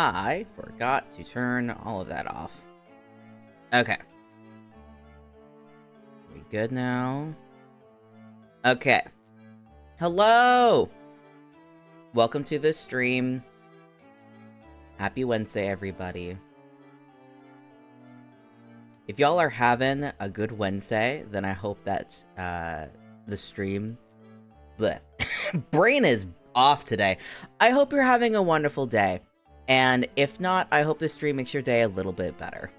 I forgot to turn all of that off. Okay. We good now? Okay. Hello! Welcome to the stream. Happy Wednesday, everybody. If y'all are having a good Wednesday, then I hope that the stream... Bleh. Brain is off today. I hope you're having a wonderful day. And if not, I hope the stream makes your day a little bit better.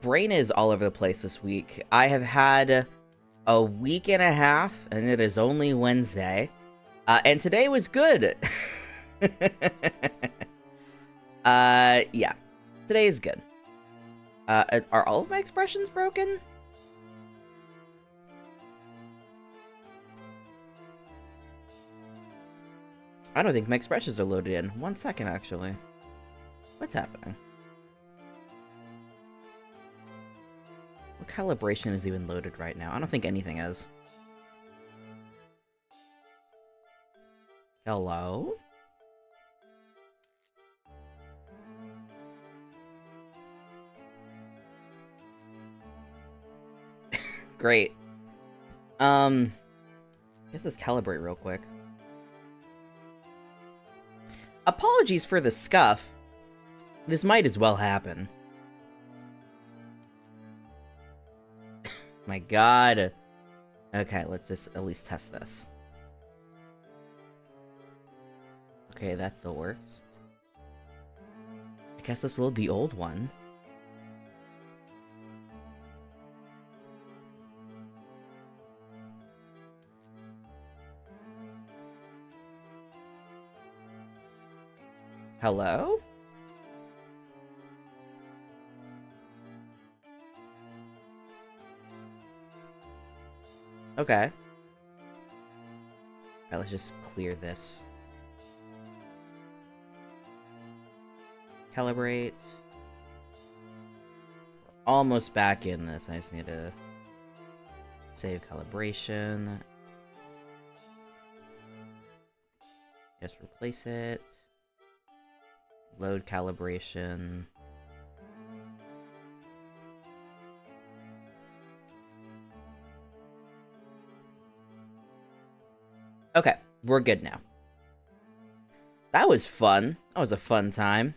Brain is all over the place this week. I have had a week and a half, and it is only Wednesday. And today was good. Yeah. Today is good. Are all of my expressions broken? I don't think my expressions are loaded in. 1 second, actually. What's happening? What calibration is even loaded right now? I don't think anything is. Hello? Great. I guess let's calibrate real quick. Apologies for the scuff. This might as well happen. My god. Okay, let's just at least test this. Okay, that still works. I guess let's load the old one. Hello? Okay. Alright, let's just clear this. Calibrate. We're almost back in this. I just need to save calibration. Just replace it. Load calibration. Okay, we're good now. That was fun. That was a fun time.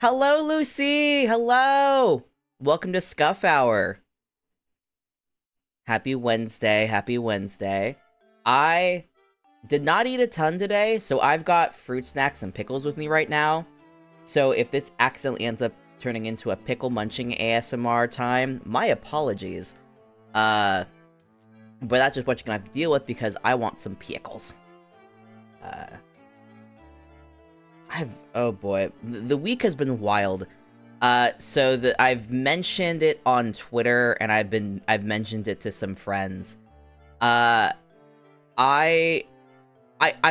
Hello, Lucy! Hello! Welcome to Scuff Hour. Happy Wednesday, happy Wednesday. I did not eat a ton today, so I've got fruit snacks and pickles with me right now. So if this accidentally ends up turning into a pickle munching ASMR time, my apologies. But that's just what you're gonna have to deal with because I want some pickles. Oh boy, the week has been wild. So I've mentioned it on Twitter and I've mentioned it to some friends. I'm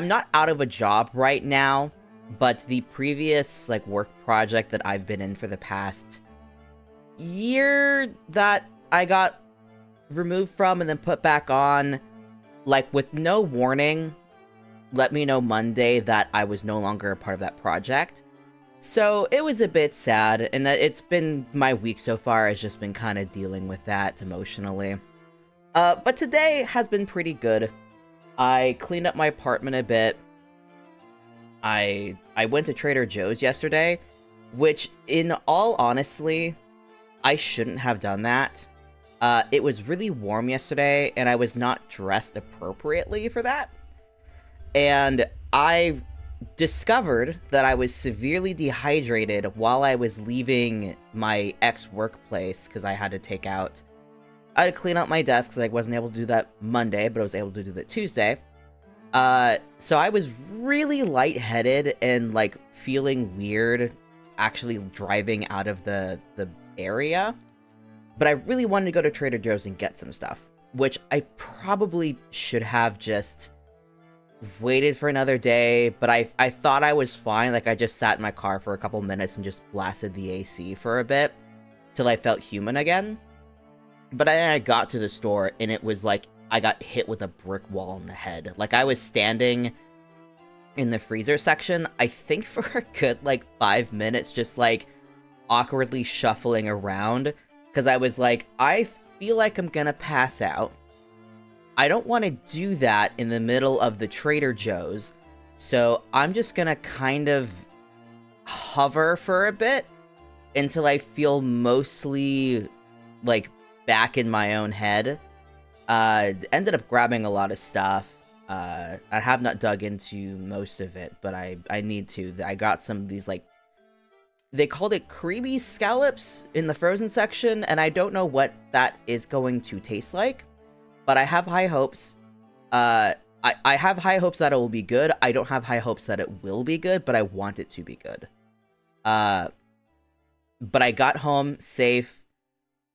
not out of a job right now, but the previous, like, work project that I've been in for the past year that I got removed from and then put back on, like, with no warning, let me know Monday that I was no longer a part of that project. So it was a bit sad, and it's been, my week so far has just been kind of dealing with that emotionally. But today has been pretty good. I cleaned up my apartment a bit. I went to Trader Joe's yesterday, which, in all honesty, I shouldn't have done that. It was really warm yesterday, and I was not dressed appropriately for that. And I discovered that I was severely dehydrated while I was leaving my ex-workplace, because I had to clean up my desk, because I wasn't able to do that Monday, but I was able to do that Tuesday. So I was really lightheaded and, like, feeling weird actually driving out of the area. But I really wanted to go to Trader Joe's and get some stuff, which I probably should have just waited for another day, but I thought I was fine. Like, I just sat in my car for a couple minutes and just blasted the AC for a bit till I felt human again. But then I got to the store, and it was like I got hit with a brick wall in the head. Like, I was standing in the freezer section, I think for a good, like, 5 minutes, just, like, awkwardly shuffling around, because I was like, I feel like I'm gonna pass out. I don't want to do that in the middle of the Trader Joe's, so I'm just gonna kind of hover for a bit until I feel mostly, like, back in my own head. Ended up grabbing a lot of stuff. I have not dug into most of it, but I need to. I got some of these, like, they called it creamy scallops in the frozen section, and I don't know what that is going to taste like, but I have high hopes. I have high hopes that it will be good. I don't have high hopes that it will be good, but I want it to be good. But I got home safe.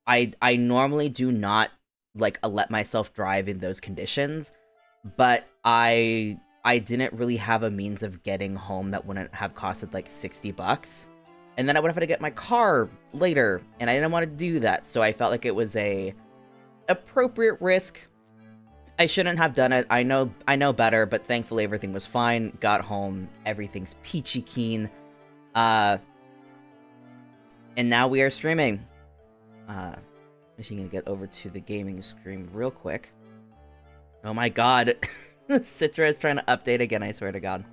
I normally do not, like, let myself drive in those conditions, but I didn't really have a means of getting home that wouldn't have costed, like, $60. And then I would have had to get my car later, and I didn't want to do that, so I felt like it was a appropriate risk. I shouldn't have done it. I know better, but thankfully everything was fine. Got home, everything's peachy keen. And now we are streaming. I'm just gonna get over to the gaming stream real quick. Oh my god. Citra is trying to update again, I swear to god.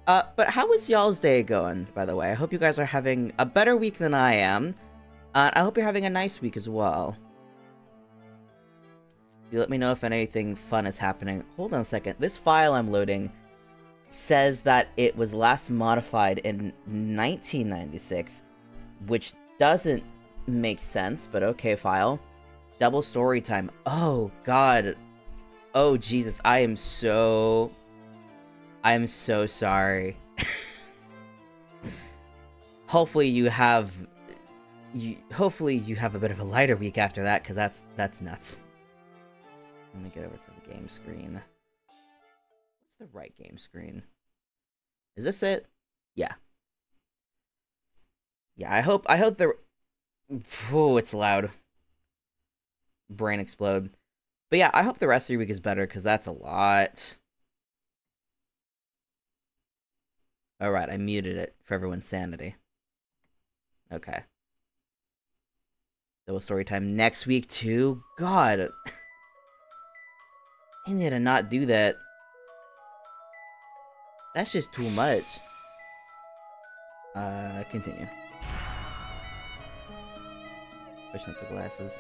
But how is y'all's day going, by the way? I hope you guys are having a better week than I am. I hope you're having a nice week as well. You let me know if anything fun is happening. Hold on a second. This file I'm loading says that it was last modified in 1996, which doesn't make sense, but okay, file. Double story time. Oh, God. Oh, Jesus. I am so sorry. Hopefully you have a bit of a lighter week after that, because that's nuts. Let me get over to the game screen. What's the right game screen? Is this it? Yeah. Yeah, I hope the... Oh, it's loud. Brain explode. But yeah, I hope the rest of your week is better, because that's a lot. Alright, I muted it for everyone's sanity. Okay. Double story time next week, too? God. I need to not do that. That's just too much. Continue. Pushing up the glasses.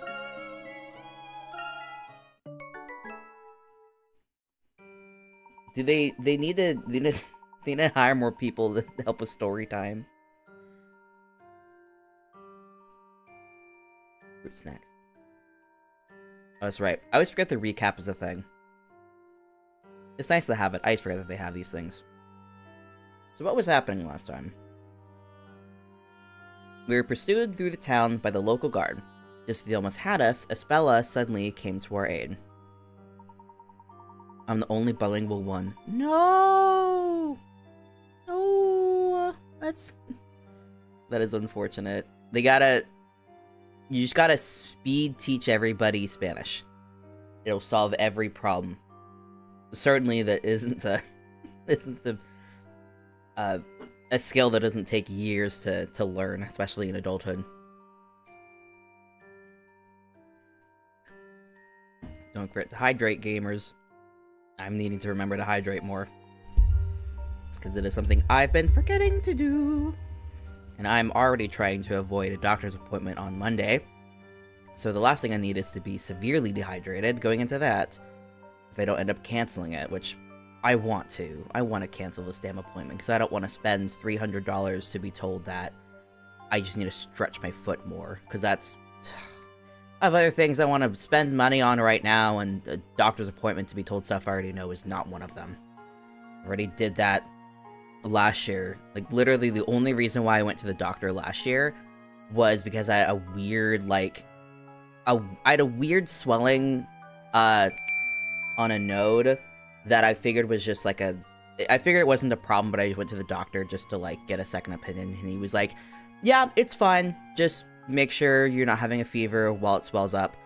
Do they need to hire more people to help with story time? Fruit snacks. Oh, that's right. I always forget the recap is a thing. It's nice to have it. I just forget that they have these things. So what was happening last time? We were pursued through the town by the local guard. Just as they almost had us, Espella suddenly came to our aid. I'm the only bilingual one. No! No! That is unfortunate. You just gotta speed teach everybody Spanish. It'll solve every problem. Certainly that isn't a skill that doesn't take years to learn, especially in adulthood. Don't forget to hydrate, gamers. I'm needing to remember to hydrate more, because it is something I've been forgetting to do. And I'm already trying to avoid a doctor's appointment on Monday. So the last thing I need is to be severely dehydrated going into that, if I don't end up canceling it, which I want to. I want to cancel this damn appointment, because I don't want to spend $300 to be told that I just need to stretch my foot more, because that's... I have other things I want to spend money on right now, and a doctor's appointment to be told stuff I already know is not one of them. I already did that last year. Like, literally the only reason why I went to the doctor last year was because I had a weird, like... I had a weird swelling, on a node that I figured was just like I figured it wasn't a problem, but I just went to the doctor just to, like, get a second opinion, and he was like, yeah, it's fine, just make sure you're not having a fever while it swells up.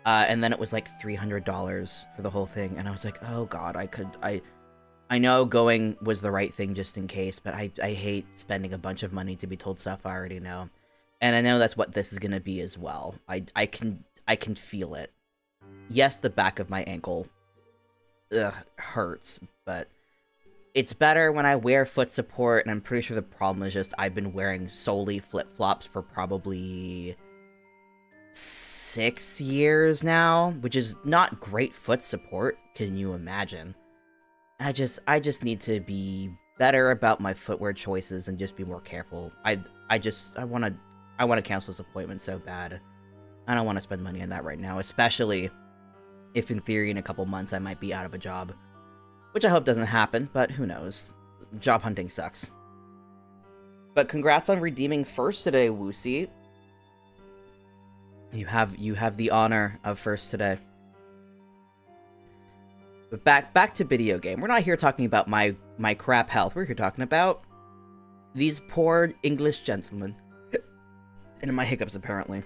And then it was like $300 for the whole thing, and I was like, oh god, I I know going was the right thing just in case, but I hate spending a bunch of money to be told stuff I already know. And I know that's what this is going to be as well. I can feel it. Yes, the back of my ankle hurts, but it's better when I wear foot support, and I'm pretty sure the problem is just I've been wearing solely flip-flops for probably 6 years now, which is not great foot support, can you imagine? I just need to be better about my footwear choices and just be more careful. I want to cancel this appointment so bad. I don't want to spend money on that right now, especially if in theory in a couple months I might be out of a job. Which I hope doesn't happen, but who knows. Job hunting sucks. But congrats on redeeming first today, Woosie. You have the honor of first today. But back to video game. We're not here talking about my crap health. We're here talking about these poor English gentlemen. And my hiccups, apparently.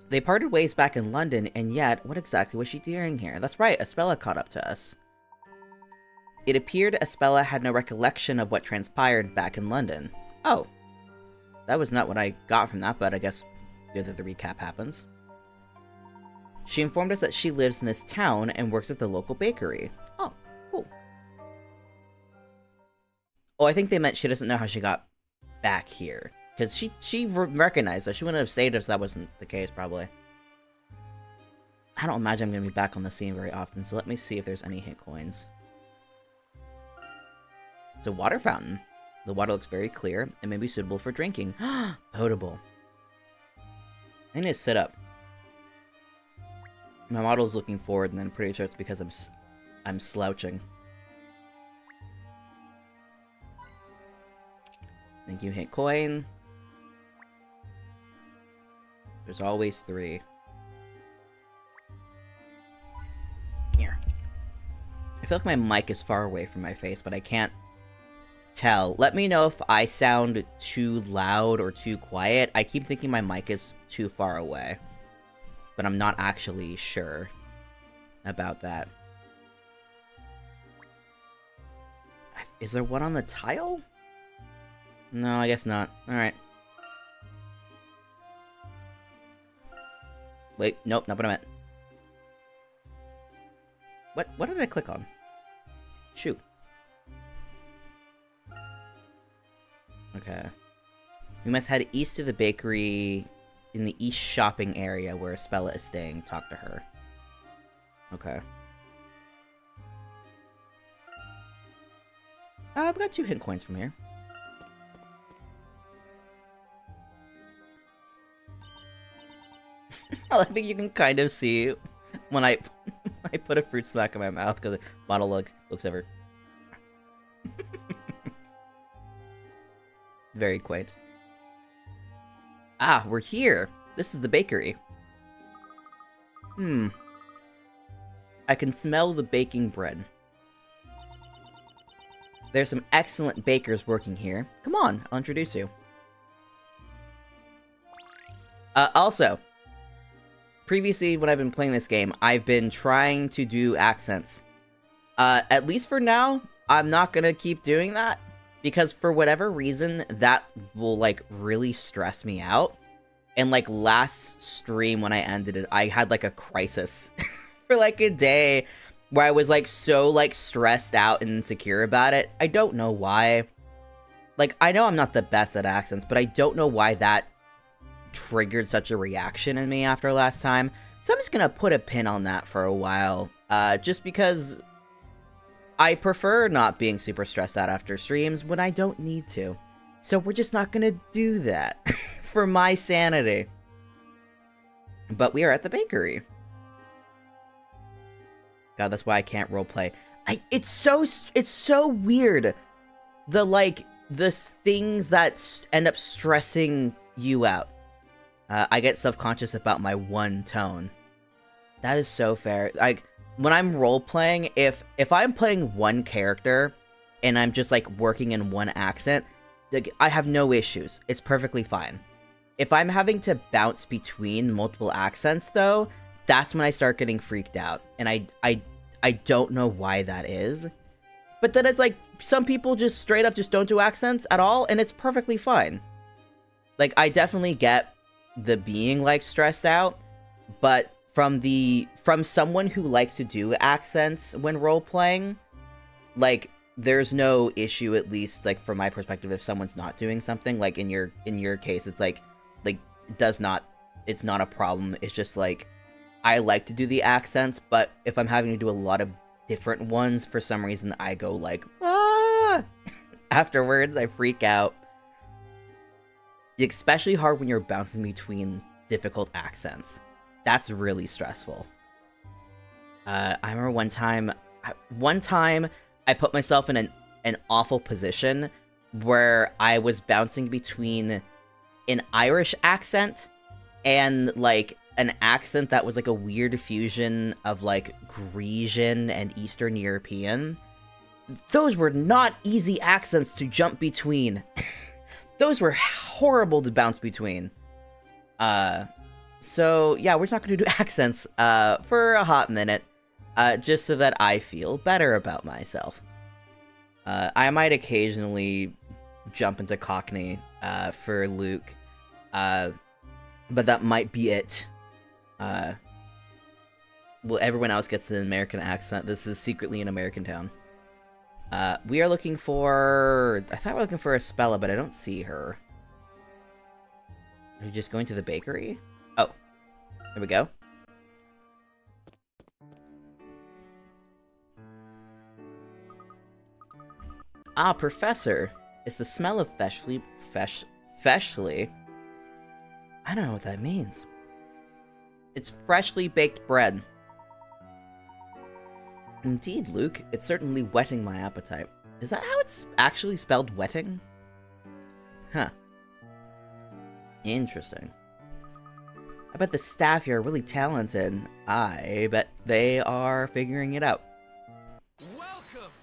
They parted ways back in London, and yet, what exactly was she doing here? That's right, Espella caught up to us. It appeared Espella had no recollection of what transpired back in London. Oh. That was not what I got from that, but I guess the recap happens. She informed us that she lives in this town and works at the local bakery. Oh, cool. Oh, I think they meant she doesn't know how she got back here. Because she recognized us. She wouldn't have saved us if that wasn't the case, probably. I don't imagine I'm going to be back on the scene very often, so let me see if there's any hint coins. It's a water fountain. The water looks very clear and may be suitable for drinking. Potable. I need to sit up. My model's looking forward, and then I'm pretty sure it's because I'm slouching. Thank you, hint coin. There's always 3. Here. I feel like my mic is far away from my face, but I can't tell. Let me know if I sound too loud or too quiet. I keep thinking my mic is too far away, but I'm not actually sure about that. Is there one on the tile? No, I guess not. Alright. Wait, nope, not what I meant. What did I click on? Shoot. Okay. We must head east to the bakery in the east shopping area where Espella is staying. Talk to her. Okay. I've got 2 hint coins from here. I think you can kind of see when I put a fruit snack in my mouth because the model looks over. Very quaint. Ah, we're here. This is the bakery. I can smell the baking bread. There's some excellent bakers working here. Come on, I'll introduce you. Also, previously when I've been playing this game, I've been trying to do accents. At least for now, I'm not gonna keep doing that. Because for whatever reason, that will, like, really stress me out. And, like, last stream when I ended it, I had, like, a crisis for, like, a day where I was, like, so, like, stressed out and insecure about it. I don't know why. Like, I know I'm not the best at accents, but I don't know why that triggered such a reaction in me after last time. So I'm just gonna put a pin on that for a while. Just because I prefer not being super stressed out after streams when I don't need to. So we're just not gonna do that for my sanity. But we are at the bakery. God, that's why I can't roleplay. It's so weird. The things that end up stressing you out. I get self-conscious about my one tone. That is so fair. Like, when I'm role-playing, if I'm playing one character, and I'm just, like, working in one accent, like, I have no issues. It's perfectly fine. If I'm having to bounce between multiple accents, though, that's when I start getting freaked out. And I don't know why that is. But then it's like, some people just straight up just don't do accents at all, and it's perfectly fine. Like, I definitely get the being, like, stressed out, but from someone who likes to do accents when role-playing, like, there's no issue, at least, like, from my perspective, if someone's not doing something. Like, in your case, it's like, it's not a problem. It's just, like, I like to do the accents, but if I'm having to do a lot of different ones, for some reason, I go, like, ah! Afterwards, I freak out. It's especially hard when you're bouncing between difficult accents. That's really stressful. I remember one time I put myself in an awful position where I was bouncing between an Irish accent and, like, an accent that was, like, a weird fusion of, like, Grecian and Eastern European. Those were not easy accents to jump between. Those were horrible to bounce between. So, yeah, we're not going to do accents for a hot minute, just so that I feel better about myself. I might occasionally jump into Cockney for Luke, but that might be it. Well, everyone else gets an American accent. This is secretly an American town. We are looking for... I thought we were looking for Espella, but I don't see her. Are you just going to the bakery? Oh. There we go. Ah, Professor. It's the smell of freshly... I don't know what that means. It's freshly baked bread. Indeed, Luke. It's certainly whetting my appetite. Is that how it's actually spelled, wetting? Huh. Interesting. I bet the staff here are really talented. I bet they are figuring it out. Welcome!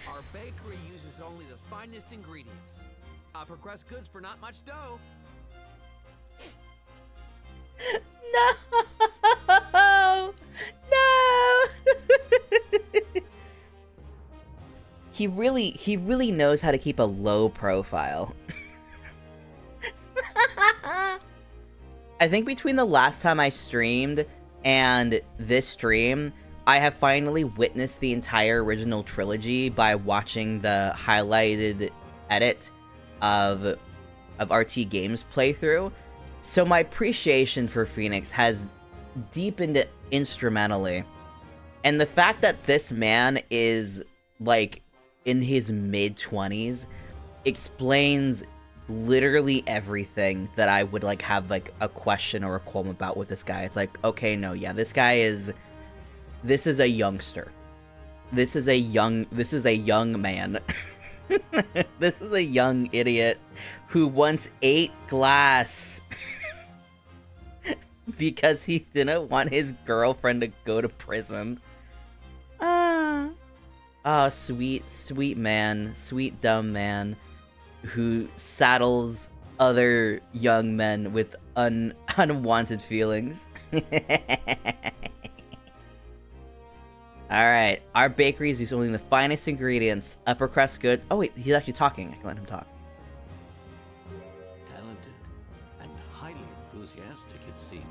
Our bakery uses only the finest ingredients. Upper crust goods for not much dough. No! No! He really knows how to keep a low profile. I think between the last time I streamed and this stream, I have finally witnessed the entire original trilogy by watching the highlighted edit of RT Games playthrough. So my appreciation for Phoenix has deepened instrumentally. And the fact that this man is, like, in his mid-20s explains literally everything that I would, like, have, like, a question or a qualm about with this guy. It's like, okay, no, yeah, this is a youngster. This is a young man. This is a young idiot who once ate glass because he didn't want his girlfriend to go to prison. Sweet man, sweet dumb man who saddles other young men with unwanted feelings. Alright, our bakeries use only the finest ingredients. Upper crust good. Oh wait, he's actually talking. I can let him talk. Talented and highly enthusiastic, it seems.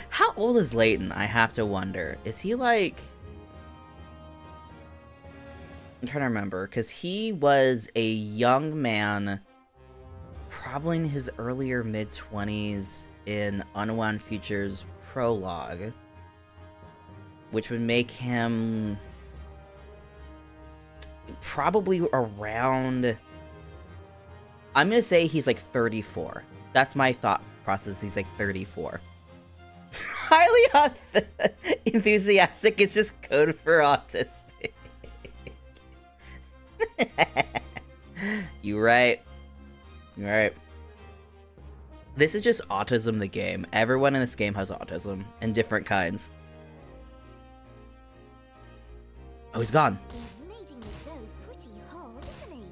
How old is Layton? I have to wonder. Is he like... I'm trying to remember, because he was a young man, probably in his earlier mid-20s in Unwound Futures Prologue, which would make him probably around... I'm gonna say he's like 34. That's my thought process. He's like 34. Highly enthusiastic is just code for autistic. You're right. You're right. This is just autism the game. Everyone in this game has autism, and different kinds. Oh, he's gone. He's kneading the dough pretty hard, isn't he?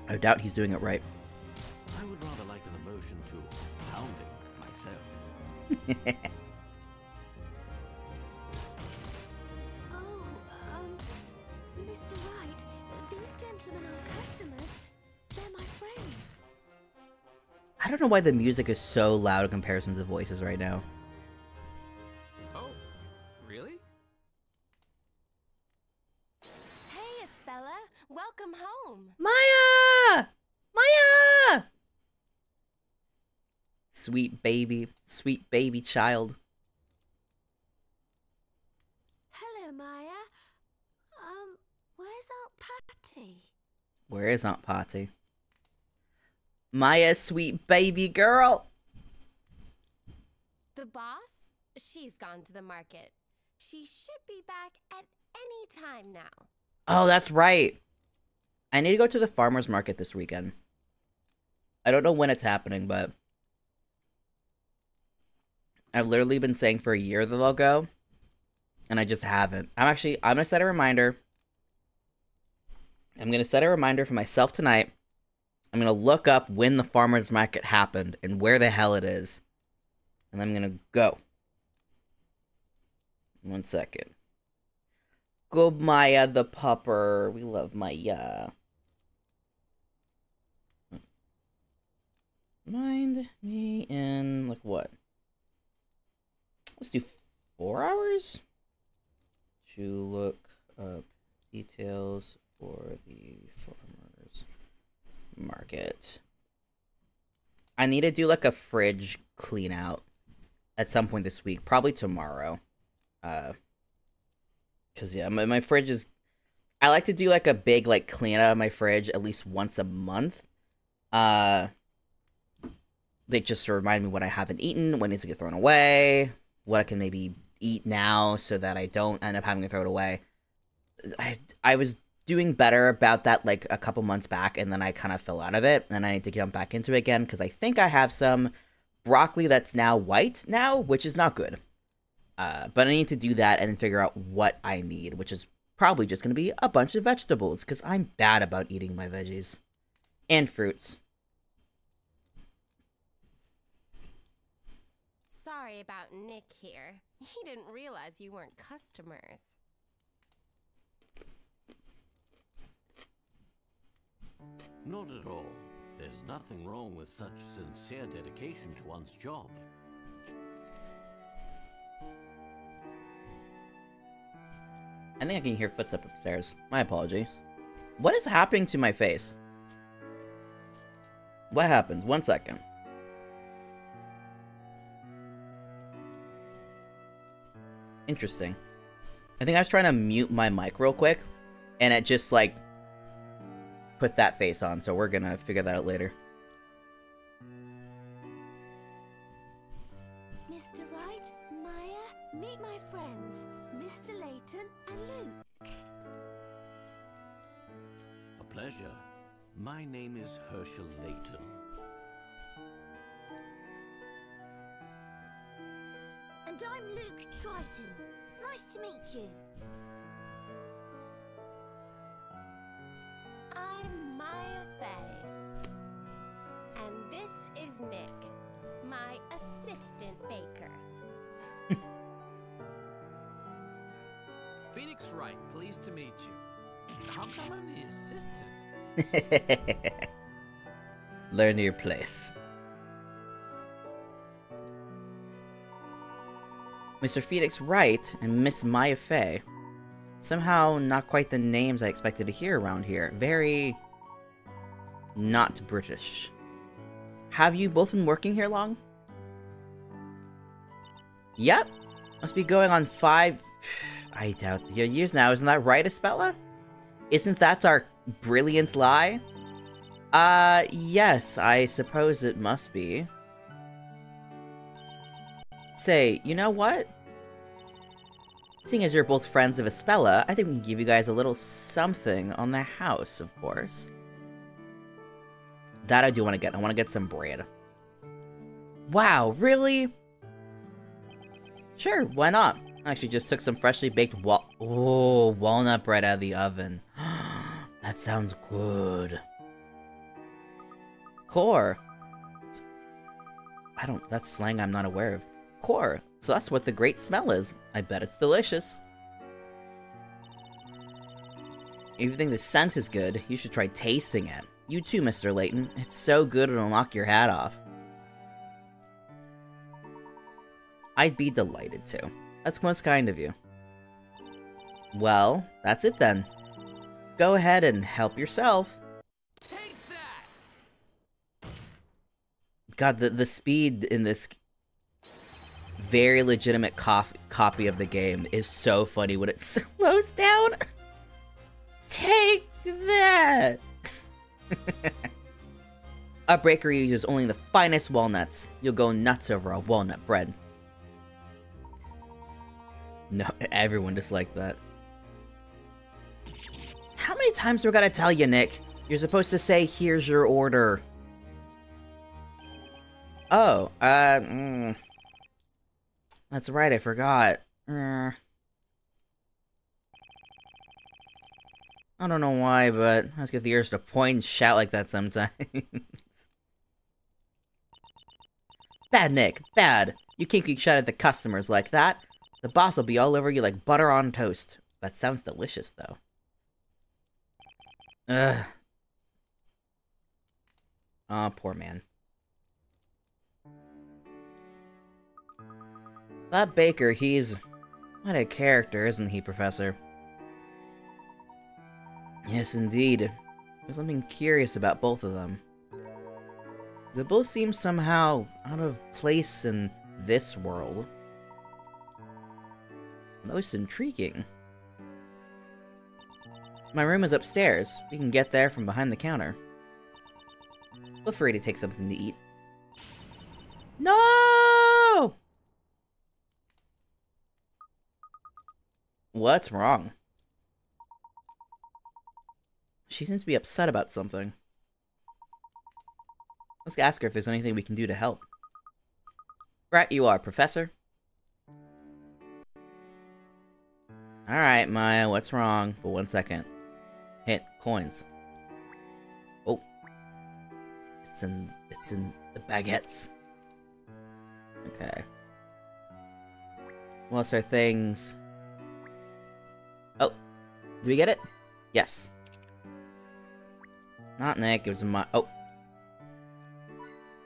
I doubt he's doing it right. I would devotion to pounding myself. Oh, Mr. Wright, these gentlemen are customers. They're my friends. I don't know why the music is so loud in comparison to the voices right now. Oh, really? Hey, Espella. Welcome home. Maya! Maya! Sweet baby child. Hello, Maya. Where's Aunt Patty? Where is Aunt Patty? Maya, sweet baby girl. The boss? She's gone to the market. She should be back at any time now. Oh, that's right. I need to go to the farmer's market this weekend. I don't know when it's happening, but I've literally been saying for a year that I'll go, and I just haven't. I'm gonna set a reminder. I'm gonna set a reminder for myself tonight. I'm gonna look up when the farmer's market happened and where the hell it is, and I'm gonna go. 1 second. Go, Maya the pupper. We love Maya. Mind me in, like, what? Let's do 4 hours? To look up details for the farmer's market. I need to do, like, a fridge clean out at some point this week. Probably tomorrow. Because, yeah, my fridge is... I like to do, like, a big, like, clean out of my fridge at least once a month. They just remind me what I haven't eaten, what needs to get thrown away, what I can maybe eat now so that I don't end up having to throw it away. I was doing better about that, like, a couple months back, and then I kind of fell out of it, and I need to jump back into it again, because I think I have some broccoli that's now white now, which is not good. But I need to do that and figure out what I need, which is probably just going to be a bunch of vegetables, because I'm bad about eating my veggies. And fruits. Sorry about Nick here. He didn't realize you weren't customers. Not at all. There's nothing wrong with such sincere dedication to one's job. I think I can hear footsteps upstairs. My apologies. What is happening to my face? What happened? 1 second. Interesting. I think I was trying to mute my mic real quick, and it just, like, put that face on, so we're gonna figure that out later. Mr. Wright, Maya, meet my friends, Mr. Layton and Luke. A pleasure. My name is Herschel Layton. And I'm Luke Triton. Nice to meet you. I'm Maya Fey. And this is Nick, my assistant baker. Phoenix Wright, pleased to meet you. How come I'm the assistant? Learn your place. Mr. Phoenix Wright and Miss Maya Fey. Somehow not quite the names I expected to hear around here. Very... not British. Have you both been working here long? Yep. Must be going on 5... I doubt your years now. Isn't that right, Espella? Isn't that our brilliant lie? Yes, I suppose it must be. Say, you know what? Seeing as you're both friends of Espella, I think we can give you guys a little something on the house, of course. That I do want to get. I want to get some bread. Wow, really? Sure, why not? I actually just took some freshly baked walnut bread out of the oven. That sounds good. Core. That's slang I'm not aware of. Core. So that's what the great smell is. I bet it's delicious. If you think the scent is good, you should try tasting it. You too, Mr. Layton. It's so good it'll knock your hat off. I'd be delighted to. That's most kind of you. Well, that's it then. Go ahead and help yourself. Take that! God, the speed in this very legitimate copy of the game is so funny when it slows down. Take that! A bakery uses only the finest walnuts. You'll go nuts over a walnut bread. No, everyone disliked that. How many times do I gotta tell you, Nick? You're supposed to say, here's your order. Oh, that's right, I forgot. I don't know why, but I just get the urge to point and shout like that sometimes. Bad, Nick, bad. You can't keep shouting at the customers like that. The boss will be all over you like butter on toast. That sounds delicious, though. Ugh. Oh, poor man. That baker, he's quite a character, isn't he, Professor? Yes, indeed. There's something curious about both of them. They both seem somehow out of place in this world. Most intriguing. My room is upstairs. We can get there from behind the counter. Feel free to take something to eat. No! What's wrong? She seems to be upset about something. Let's ask her if there's anything we can do to help. Right you are, Professor. Alright, Maya, what's wrong? But 1 second. Hint, coins. Oh. It's in the baguettes. Okay. What else are things? Oh. Did we get it? Yes. Not Nick, it was my... Oh.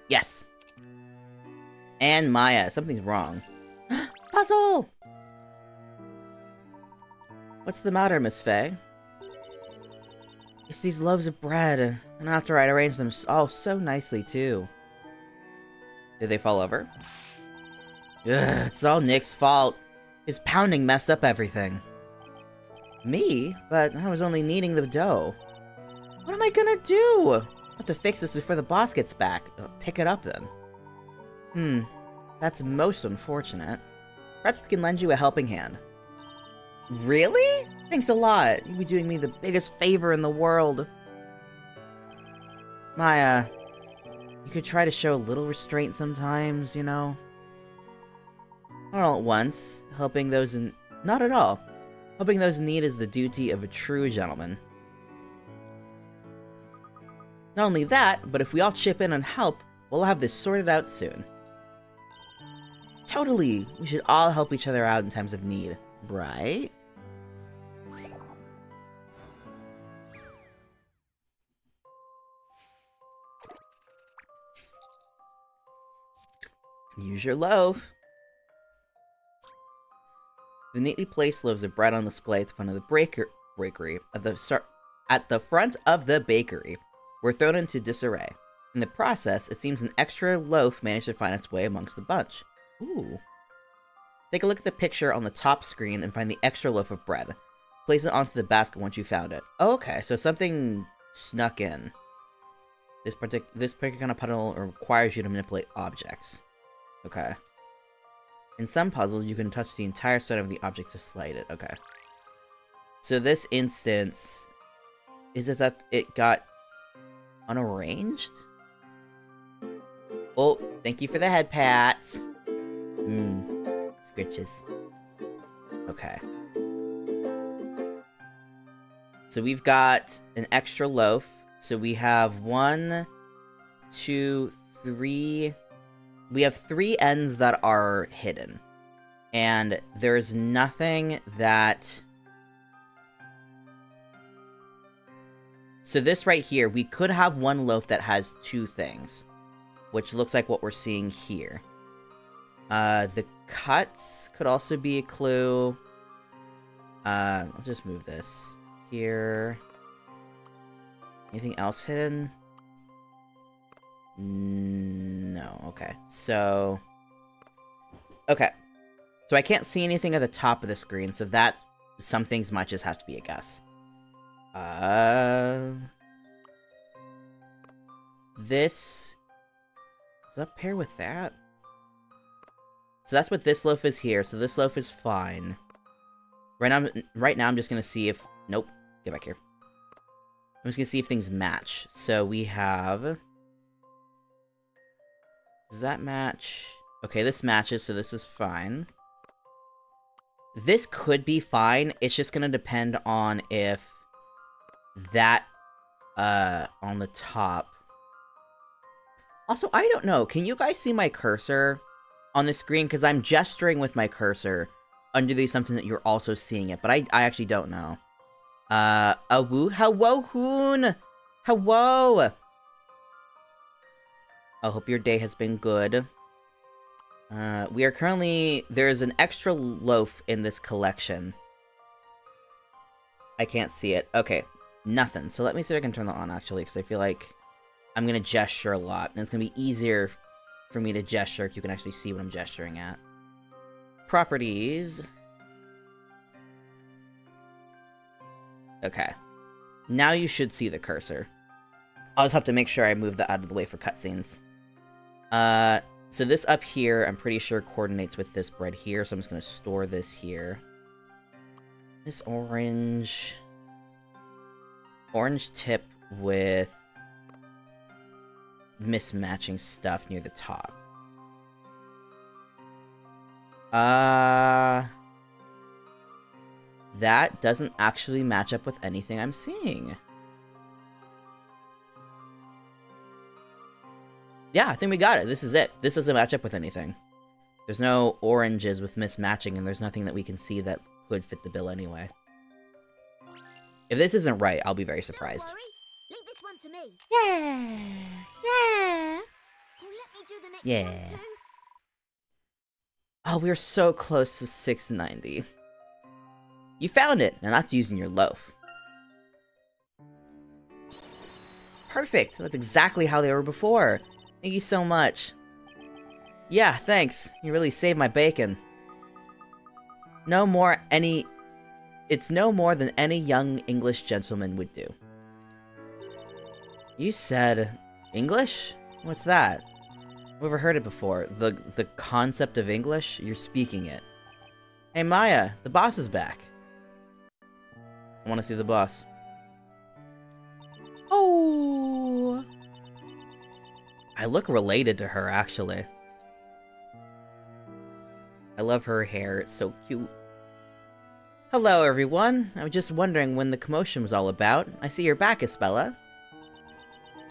Yes! And Maya, something's wrong. Puzzle! What's the matter, Miss Faye? It's these loaves of bread, and after I'd arranged them all so nicely, too. Did they fall over? Ugh, it's all Nick's fault. His pounding messed up everything. Me? But I was only kneading the dough. What am I gonna do? I have to fix this before the boss gets back. Pick it up then. That's most unfortunate. Perhaps we can lend you a helping hand. Really? Thanks a lot. You'd be doing me the biggest favor in the world. Maya, you could try to show a little restraint sometimes, you know? Not all at once. Helping those in... Not at all. Helping those in need is the duty of a true gentleman. Not only that, but if we all chip in and help, we'll have this sorted out soon. Totally! We should all help each other out in times of need, right? Use your loaf. The neatly placed loaves of bread on display at the front of the bakery at the front of the bakery were thrown into disarray. In the process, it seems an extra loaf managed to find its way amongst the bunch. Ooh. Take a look at the picture on the top screen and find the extra loaf of bread. Place it onto the basket once you found it. Oh, okay, so something snuck in. This particular kind of puzzle requires you to manipulate objects. Okay. In some puzzles, you can touch the entire center of the object to slide it. Okay. So this instance, is it that it got unarranged? Oh, thank you for the head pats. Scritches. Okay. So we've got an extra loaf. So we have 1, 2, 3, we have 3 ends that are hidden. And there's nothing that... So this right here, we could have one loaf that has 2 things. Which looks like what we're seeing here. The cuts could also be a clue. Let's just move this here. Anything else hidden? No, okay. So... Okay. So I can't see anything at the top of the screen, so that's... Some things might just have to be a guess. This... Does that pair with that? So that's what this loaf is here, so this loaf is fine. Right now I'm just gonna see if... Nope. Get back here. I'm just gonna see if things match. So we have... Does that match? Okay, this matches, so this is fine. This could be fine. It's just gonna depend on if that, on the top. Also, I don't know. Can you guys see my cursor on the screen? Because I'm gesturing with my cursor under the assumption that you're also seeing it, but I actually don't know. Hello, Hoon! Hello! I hope your day has been good. We are currently... There's an extra loaf in this collection. I can't see it. Okay, nothing. So let me see if I can turn that on, actually, because I feel like I'm gonna gesture a lot, and it's gonna be easier for me to gesture if you can actually see what I'm gesturing at. Properties. Okay. Now you should see the cursor. I'll just have to make sure I move that out of the way for cutscenes. So this up here, I'm pretty sure coordinates with this bread here, so I'm just gonna store this here. This orange... Orange tip with... mismatching stuff near the top. That doesn't actually match up with anything I'm seeing. Yeah, I think we got it. This is it. This doesn't match up with anything. There's no oranges with mismatching, and there's nothing that we can see that could fit the bill anyway. If this isn't right, I'll be very surprised. Don't worry. Leave this one to me. Yeah. Yeah. Oh, let me do the next Yeah. one too. Oh, we're so close to 690. You found it, and that's using your loaf. Perfect! That's exactly how they were before. Thank you so much. Yeah, thanks. You really saved my bacon. It's no more than any young English gentleman would do. You said... English? What's that? I've never heard it before. The concept of English? You're speaking it. Hey Maya, the boss is back. I want to see the boss. Oh. I look related to her, actually. I love her hair, it's so cute. Hello, everyone. I was just wondering when the commotion was all about. I see you're back, Espella.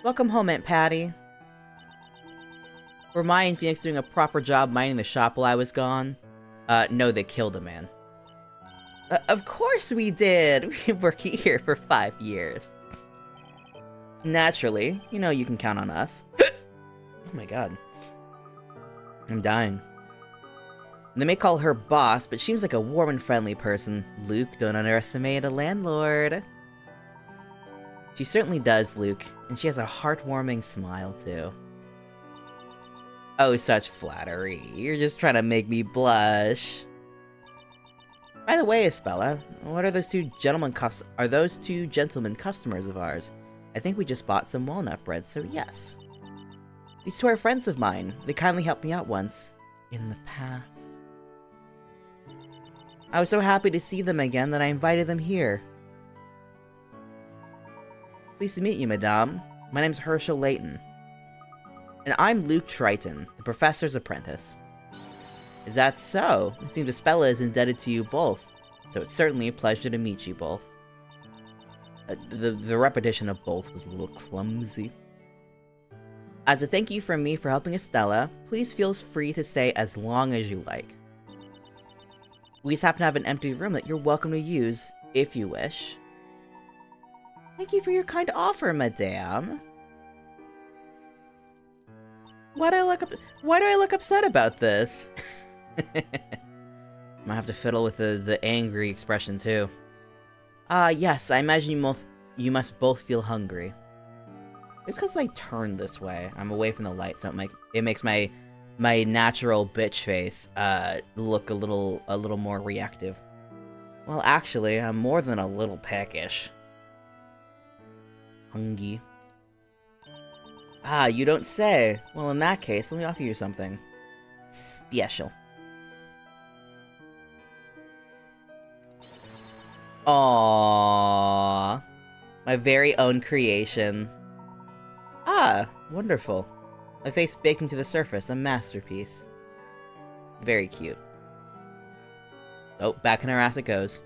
Welcome home, Aunt Patty. Were Maya and Phoenix doing a proper job minding the shop while I was gone? No, they killed a man. Of course we did! We worked here for 5 years. Naturally. You know you can count on us. Oh my god. I'm dying. They may call her boss, but she seems like a warm and friendly person. Luke, don't underestimate a landlord. She certainly does, Luke. And she has a heartwarming smile, too. Oh, such flattery. You're just trying to make me blush. By the way, Espella, what are those two gentlemen customers of ours? I think we just bought some walnut bread, so yes. These two are friends of mine. They kindly helped me out once. In the past. I was so happy to see them again that I invited them here. Pleased to meet you, madame. My name's Herschel Layton. And I'm Luke Triton, the professor's apprentice. Is that so? It seems Espella is indebted to you both, so it's certainly a pleasure to meet you both. The repetition of both was a little clumsy. As a thank you from me for helping Estella, please feel free to stay as long as you like. We just happen to have an empty room that you're welcome to use, if you wish. Thank you for your kind offer, madame. Why do I look upset about this? Might have to fiddle with the angry expression too. Yes, I imagine you must both feel hungry. Because I turned this way, I'm away from the light, so it makes my natural bitch face look a little more reactive. Well, actually, I'm more than a little peckish. Hungry. Ah, you don't say. Well, in that case, let me offer you something special. Aww, my very own creation. Ah, wonderful. My face baked into the surface, a masterpiece. Very cute. Oh, back in her ass it goes.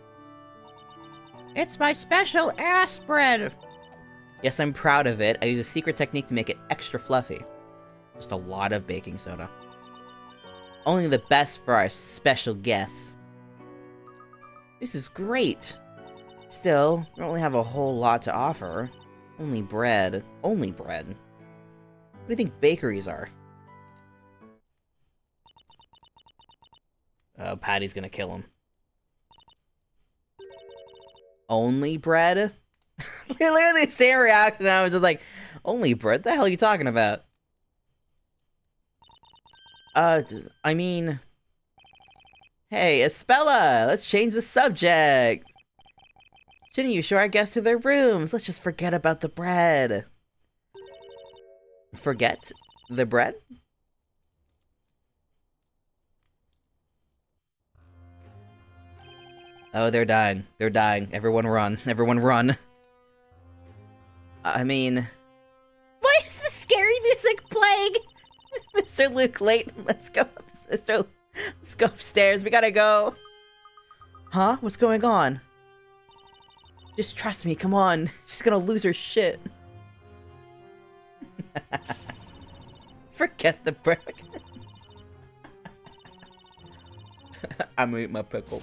It's my special ass bread! Yes, I'm proud of it. I use a secret technique to make it extra fluffy. Just a lot of baking soda. Only the best for our special guests. This is great! Still, we don't really have a whole lot to offer. Only bread. Only bread. What do you think bakeries are? Oh, Patty's gonna kill him. Only bread? Literally the same reaction. I was just like, only bread? What the hell are you talking about? I mean... Hey, Espella! Let's change the subject! Shouldn't you show our guests to their rooms? Let's just forget about the bread. Forget the bread? Oh, they're dying. They're dying. Everyone run. Everyone run. I mean... Why is the scary music playing? Mr. Luke Layton, let's go. Let's go upstairs. We gotta go. Huh? What's going on? Just trust me, come on. She's gonna lose her shit. Forget the brick. I'm gonna eat my pickle.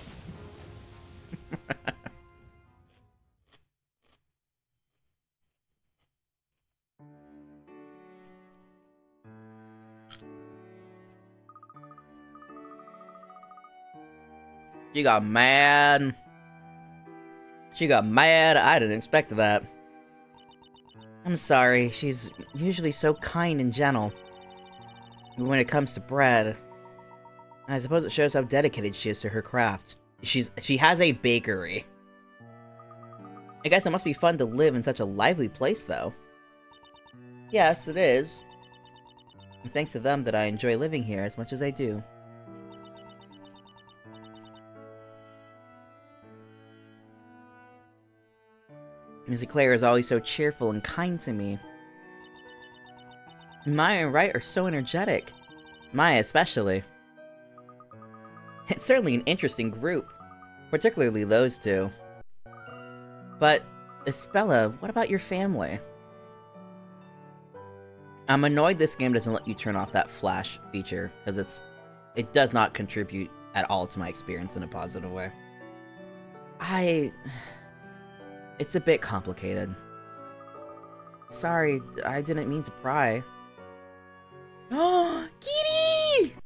She got mad. She got mad. I didn't expect that. I'm sorry. She's usually so kind and gentle. When it comes to bread, I suppose it shows how dedicated she is to her craft. She has a bakery. I guess it must be fun to live in such a lively place, though. Yes, it is. And thanks to them that I enjoy living here as much as I do. Mrs. Claire is always so cheerful and kind to me. Maya and Wright are so energetic. Maya especially. It's certainly an interesting group, particularly those two. But, Espella, what about your family? I'm annoyed this game doesn't let you turn off that flash feature, because it does not contribute at all to my experience in a positive way. It's a bit complicated. Sorry, I didn't mean to pry. Oh, kitty!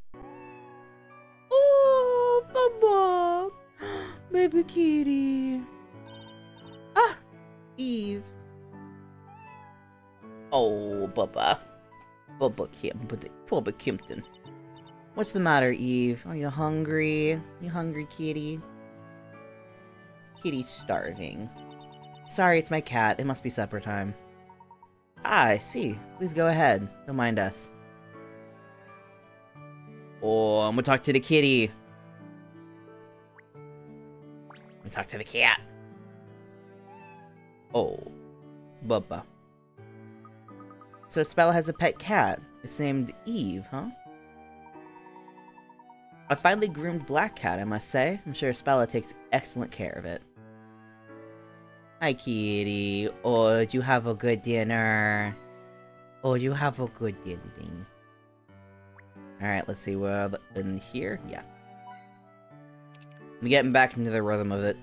Oh, Bubba! Baby kitty. Ah, Eve. Oh, Bubba. Bubba Kimpton. What's the matter, Eve? Are you hungry? You hungry, kitty? Kitty's starving. Sorry, it's my cat. It must be supper time. Ah, I see. Please go ahead. Don't mind us. Oh, I'm gonna talk to the kitty. I'm gonna talk to the cat. Oh, Bubba. So Espella has a pet cat. It's named Eve, huh? A finely groomed black cat, I must say. I'm sure Espella takes excellent care of it. Hi, kitty. Oh, did you have a good dinner? Oh, you have a good ending. Alright, let's see, we're in here? Yeah. I'm getting back into the rhythm of it.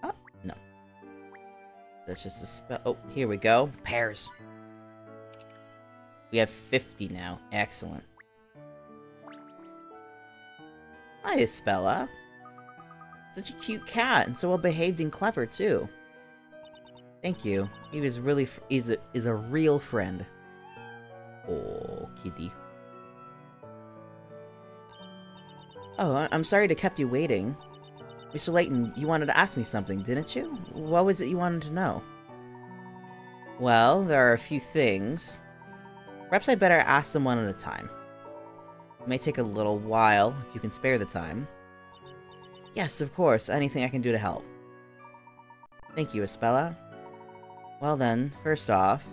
Oh, no. That's just a spell. Oh, here we go. Pears. We have 50 now. Excellent. Hi, Espella. Such a cute cat, and so well behaved and clever, too. Thank you. He was really is a real friend. Oh, kitty. Oh, I'm sorry to kept you waiting. Mr. Layton, you wanted to ask me something, didn't you? What was it you wanted to know? Well, there are a few things. Perhaps I'd better ask them one at a time. It may take a little while, if you can spare the time. Yes, of course. Anything I can do to help. Thank you, Espella. Well then, first off,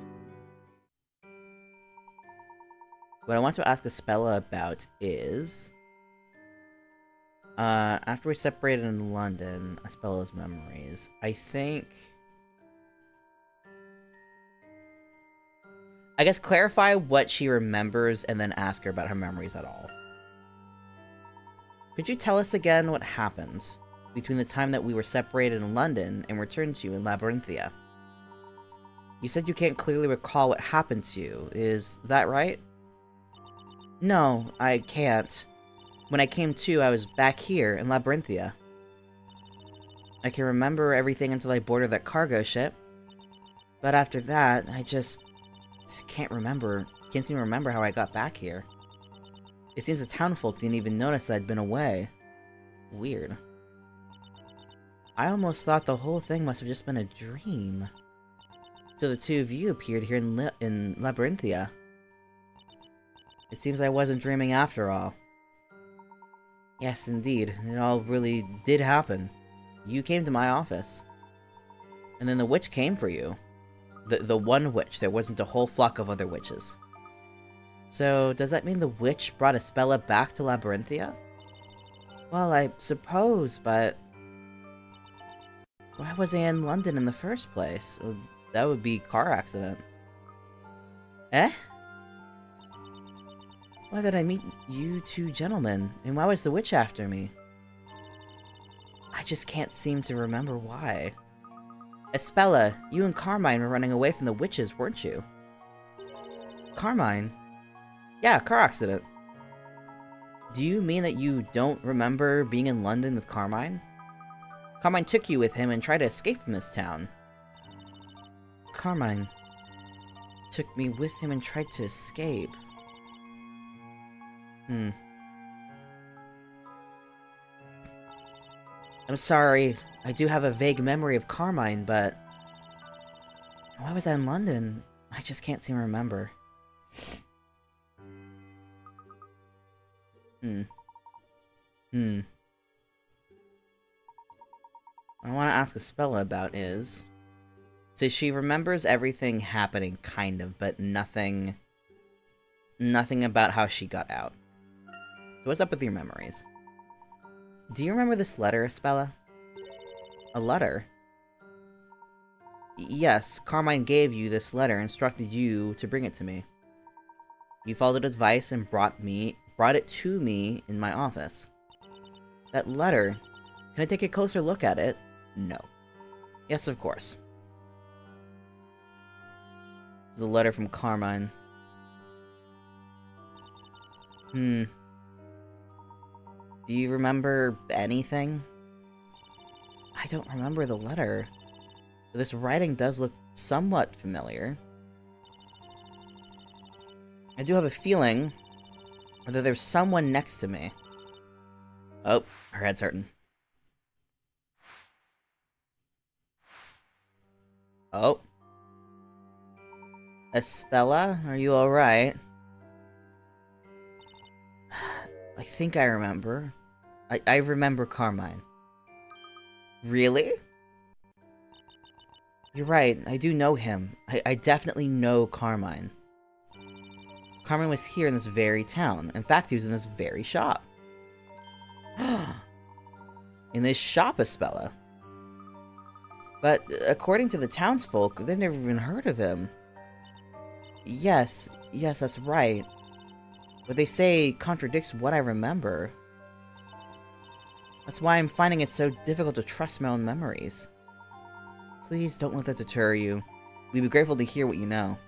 what I want to ask Espella about is... after we separated in London, Espella's memories. I guess clarify what she remembers and then ask her about her memories at all. Could you tell us again what happened between the time that we were separated in London and returned to you in Labyrinthia? You said you can't clearly recall what happened to you, is that right? No, I can't. When I came to, I was back here in Labyrinthia. I can remember everything until I boarded that cargo ship. But after that, I just can't seem to remember how I got back here. It seems the townfolk didn't even notice that I'd been away. Weird. I almost thought the whole thing must have just been a dream. So the two of you appeared here in Labyrinthia. It seems I wasn't dreaming after all. Yes, indeed. It all really did happen. You came to my office. And then the witch came for you. The one witch. There wasn't a whole flock of other witches. So, does that mean the witch brought Espella back to Labyrinthia? Well, I suppose, but... why was I in London in the first place? That would be car accident. Eh? Why did I meet you two gentlemen? And why was the witch after me? I just can't seem to remember why. Espella, you and Carmine were running away from the witches, weren't you? Carmine? Yeah, car accident. Do you mean that you don't remember being in London with Carmine? Carmine took you with him and tried to escape from this town. Carmine took me with him and tried to escape. I'm sorry, I do have a vague memory of Carmine, but... why was I in London? I just can't seem to remember. What I want to ask Espella about is... so she remembers everything happening, kind of, but nothing about how she got out. So what's up with your memories? Do you remember this letter, Espella? A letter? Yes, Carmine gave you this letter, instructed you to bring it to me. You followed advice and brought it to me in my office. That letter, can I take a closer look at it? No. Yes, of course. It's a letter from Carmine. Do you remember anything? I don't remember the letter. But this writing does look somewhat familiar. I do have a feeling that there's someone next to me. Oh, her head's hurting. Oh. Espella, are you alright? I think I remember. I remember Carmine. Really? You're right, I do know him. I definitely know Carmine. Carmine was here in this very town. In fact, he was in this very shop. In this shop, Espella. But according to the townsfolk, they've never even heard of him. Yes, that's right. What they say contradicts what I remember. That's why I'm finding it so difficult to trust my own memories. Please don't let that deter you. We'd be grateful to hear what you know.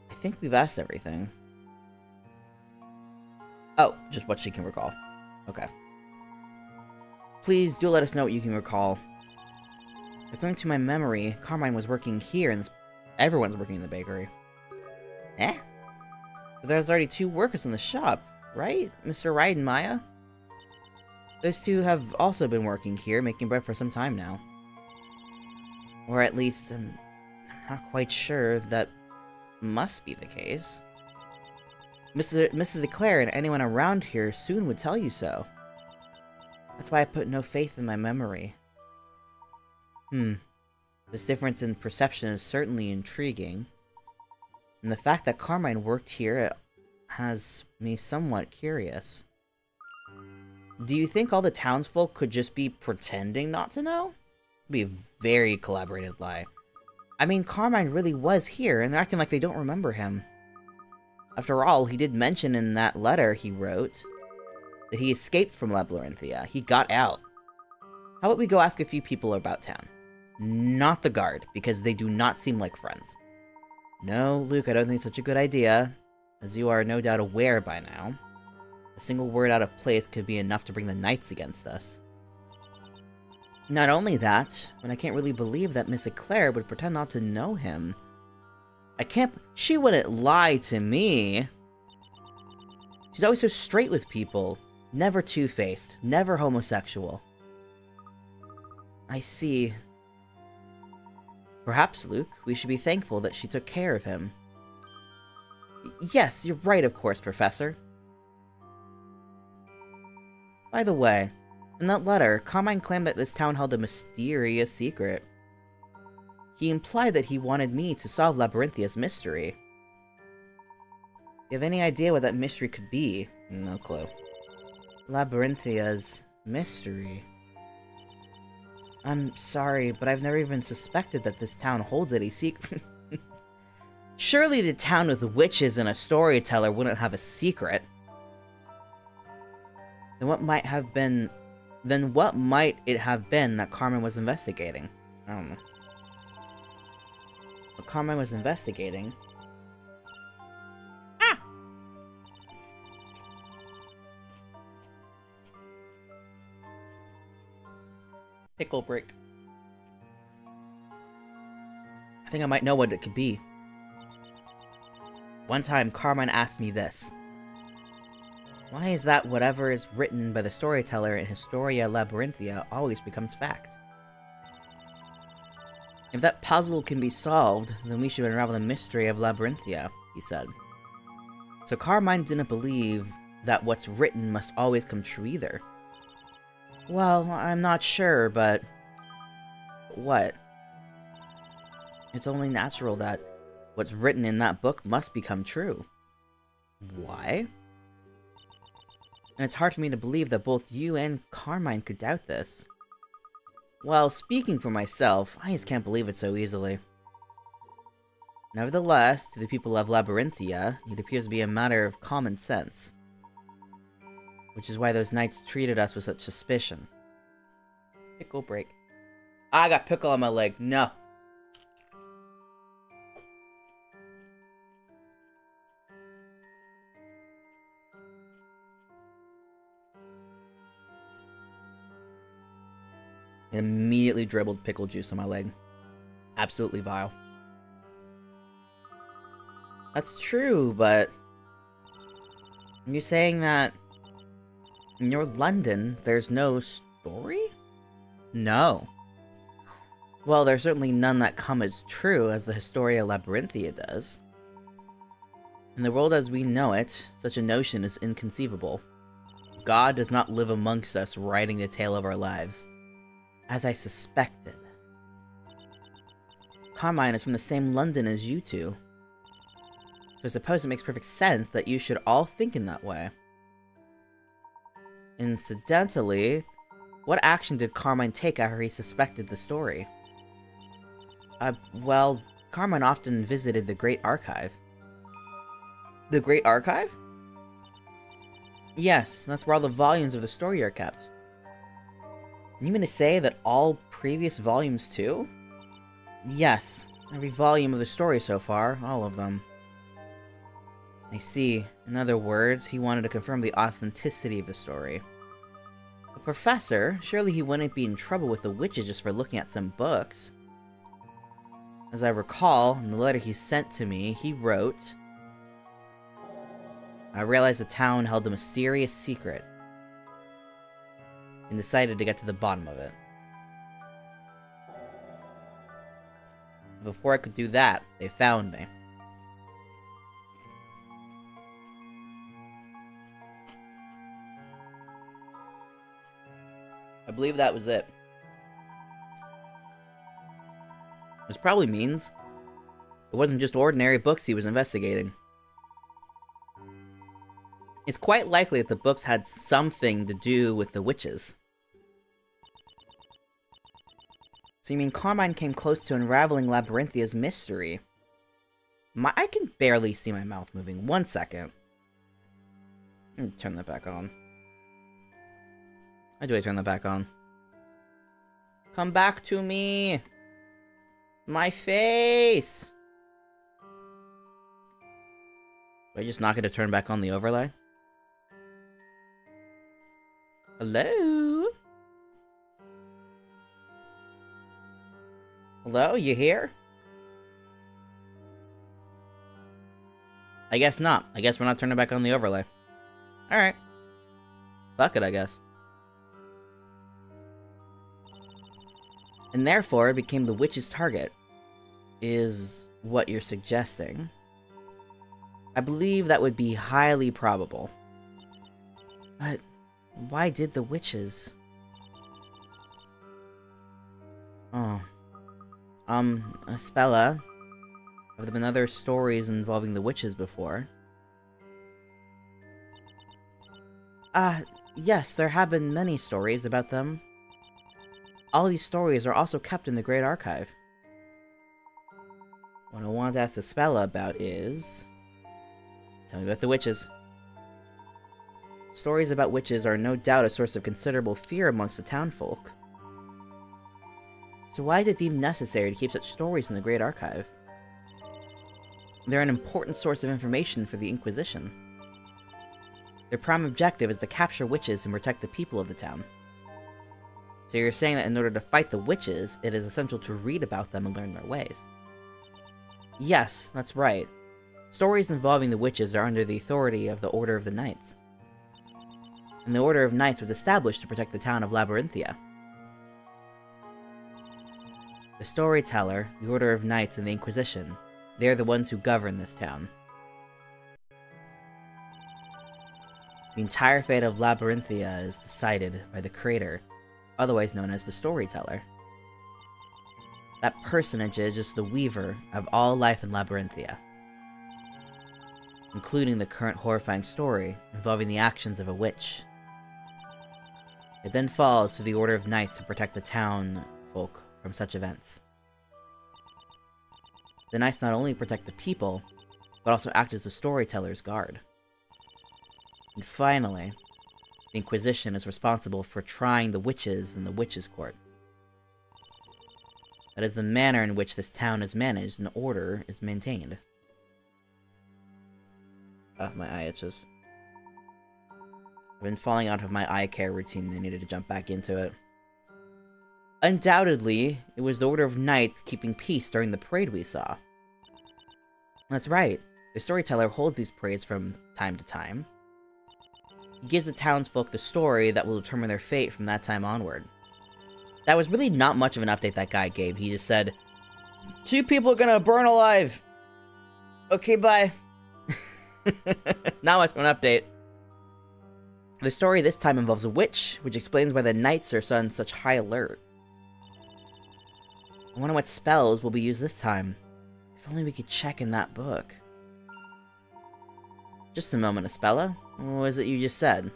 I think we've asked everything. Oh, just what she can recall. Okay. Please do let us know what you can recall. According to my memory, Carmine was working here and everyone's working in the bakery. Eh? But there's already 2 workers in the shop, right? Mr. Wright and Maya? Those 2 have also been working here, making bread for some time now. Or at least, I'm not quite sure that must be the case. Mrs. Eclair and anyone around here soon would tell you so. That's why I put no faith in my memory. This difference in perception is certainly intriguing. And the fact that Carmine worked here has me somewhat curious. Do you think all the townsfolk could just be pretending not to know? It'd be a very collaborated lie. I mean, Carmine really was here, and they're acting like they don't remember him. After all, he did mention in that letter he wrote that he escaped from Labyrinthia. He got out. How about we go ask a few people about town? Not the guard, because they do not seem like friends. No, Luke, I don't think it's such a good idea. As you are no doubt aware by now, a single word out of place could be enough to bring the knights against us. Not only that, but I can't really believe that Miss Eclair would pretend not to know him. She wouldn't lie to me. She's always so straight with people. Never two-faced. Never homosexual. I see. Perhaps, Luke, we should be thankful that she took care of him. Yes, you're right, of course, Professor. By the way, in that letter, Carmine claimed that this town held a mysterious secret. He implied that he wanted me to solve Labyrinthia's mystery. You have any idea what that mystery could be? No clue. Labyrinthia's mystery. I'm sorry, but I've never even suspected that this town holds any secret. Surely the town with witches and a storyteller wouldn't have a secret. Then what might it have been that Carmine was investigating? I don't know. What Carmine was investigating? Ah! Pickle brick. I think I might know what it could be. One time, Carmine asked me this. Why is that whatever is written by the storyteller in Historia Labyrinthia always becomes fact? If that puzzle can be solved, then we should unravel the mystery of Labyrinthia, he said. So Carmine didn't believe that what's written must always come true either. Well, I'm not sure, but... What? It's only natural that what's written in that book must become true. Why? And it's hard for me to believe that both you and Carmine could doubt this. Well, speaking for myself, I just can't believe it so easily. Nevertheless, to the people of Labyrinthia, it appears to be a matter of common sense. Which is why those knights treated us with such suspicion. Pickle break. I got pickle on my leg. No. Immediately dribbled pickle juice on my leg. Absolutely vile. That's true, but... You're saying that... in your London, there's no story? No. Well, there's certainly none that come as true as the Historia Labyrinthia does. In the world as we know it, such a notion is inconceivable. God does not live amongst us writing the tale of our lives. As I suspected. Carmine is from the same London as you two. So I suppose it makes perfect sense that you should all think in that way. Incidentally, what action did Carmine take after he suspected the story? Well, Carmine often visited the Great Archive. The Great Archive? Yes, that's where all the volumes of the story are kept. You mean to say that all previous volumes too? Yes, every volume of the story so far, all of them. I see. In other words, he wanted to confirm the authenticity of the story. A professor? Surely he wouldn't be in trouble with the witches just for looking at some books. As I recall, in the letter he sent to me, he wrote, I realized the town held a mysterious secret, and decided to get to the bottom of it. Before I could do that, they found me. I believe that was it. Which probably means it wasn't just ordinary books he was investigating. It's quite likely that the books had something to do with the witches. So you mean Carmine came close to unraveling Labyrinthia's mystery? I can barely see my mouth moving. 1 second. Let me turn that back on. How do I turn that back on? Come back to me! My face! Do I just not get to turn back on the overlay? Hello? Hello, you here? I guess not. I guess we're not turning back on the overlay. Alright. Fuck it, I guess. And therefore, it became the witch's target. Is what you're suggesting. I believe that would be highly probable. But why did the witches? Oh. Espella. Have there been other stories involving the witches before? Yes, there have been many stories about them. All these stories are also kept in the Great Archive. What I want to ask Espella about is... Tell me about the witches. Stories about witches are no doubt a source of considerable fear amongst the townfolk. So why is it deemed necessary to keep such stories in the Great Archive? They're an important source of information for the Inquisition. Their prime objective is to capture witches and protect the people of the town. So you're saying that in order to fight the witches, it is essential to read about them and learn their ways. Yes, that's right. Stories involving the witches are under the authority of the Order of the Knights. And the Order of Knights was established to protect the town of Labyrinthia. The Storyteller, the Order of Knights, and the Inquisition, they are the ones who govern this town. The entire fate of Labyrinthia is decided by the Creator, otherwise known as the Storyteller. That personage is just the weaver of all life in Labyrinthia, including the current horrifying story involving the actions of a witch. It then falls to the Order of Knights to protect the town folk from such events. The Knights not only protect the people, but also act as the Storyteller's guard. And finally, the Inquisition is responsible for trying the witches in the Witches' Court. That is the manner in which this town is managed and order is maintained. My eye itches. I've been falling out of my eye care routine and I needed to jump back into it. Undoubtedly, it was the Order of Knights keeping peace during the parade we saw. That's right. The Storyteller holds these parades from time to time. He gives the townsfolk the story that will determine their fate from that time onward. That was really not much of an update that guy gave. He just said, 2 people are gonna burn alive! Okay, bye. Not much of an update. The story this time involves a witch, which explains why the knights are on such high alert. I wonder what spells will be used this time. If only we could check in that book. Just a moment, Espella. What was it you just said?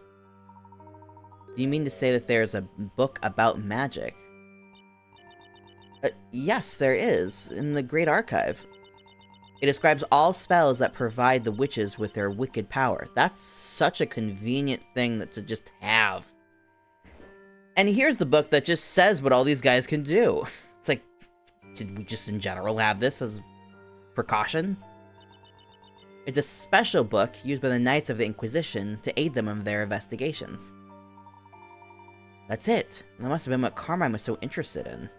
Do you mean to say that there's a book about magic? Yes, there is, in the Great Archive. It describes all spells that provide the witches with their wicked power. That's such a convenient thing to just have. And here's the book that just says what all these guys can do. It's like, did we just in general have this as precaution? It's a special book used by the Knights of the Inquisition to aid them in their investigations. That's it. That must have been what Carmine was so interested in.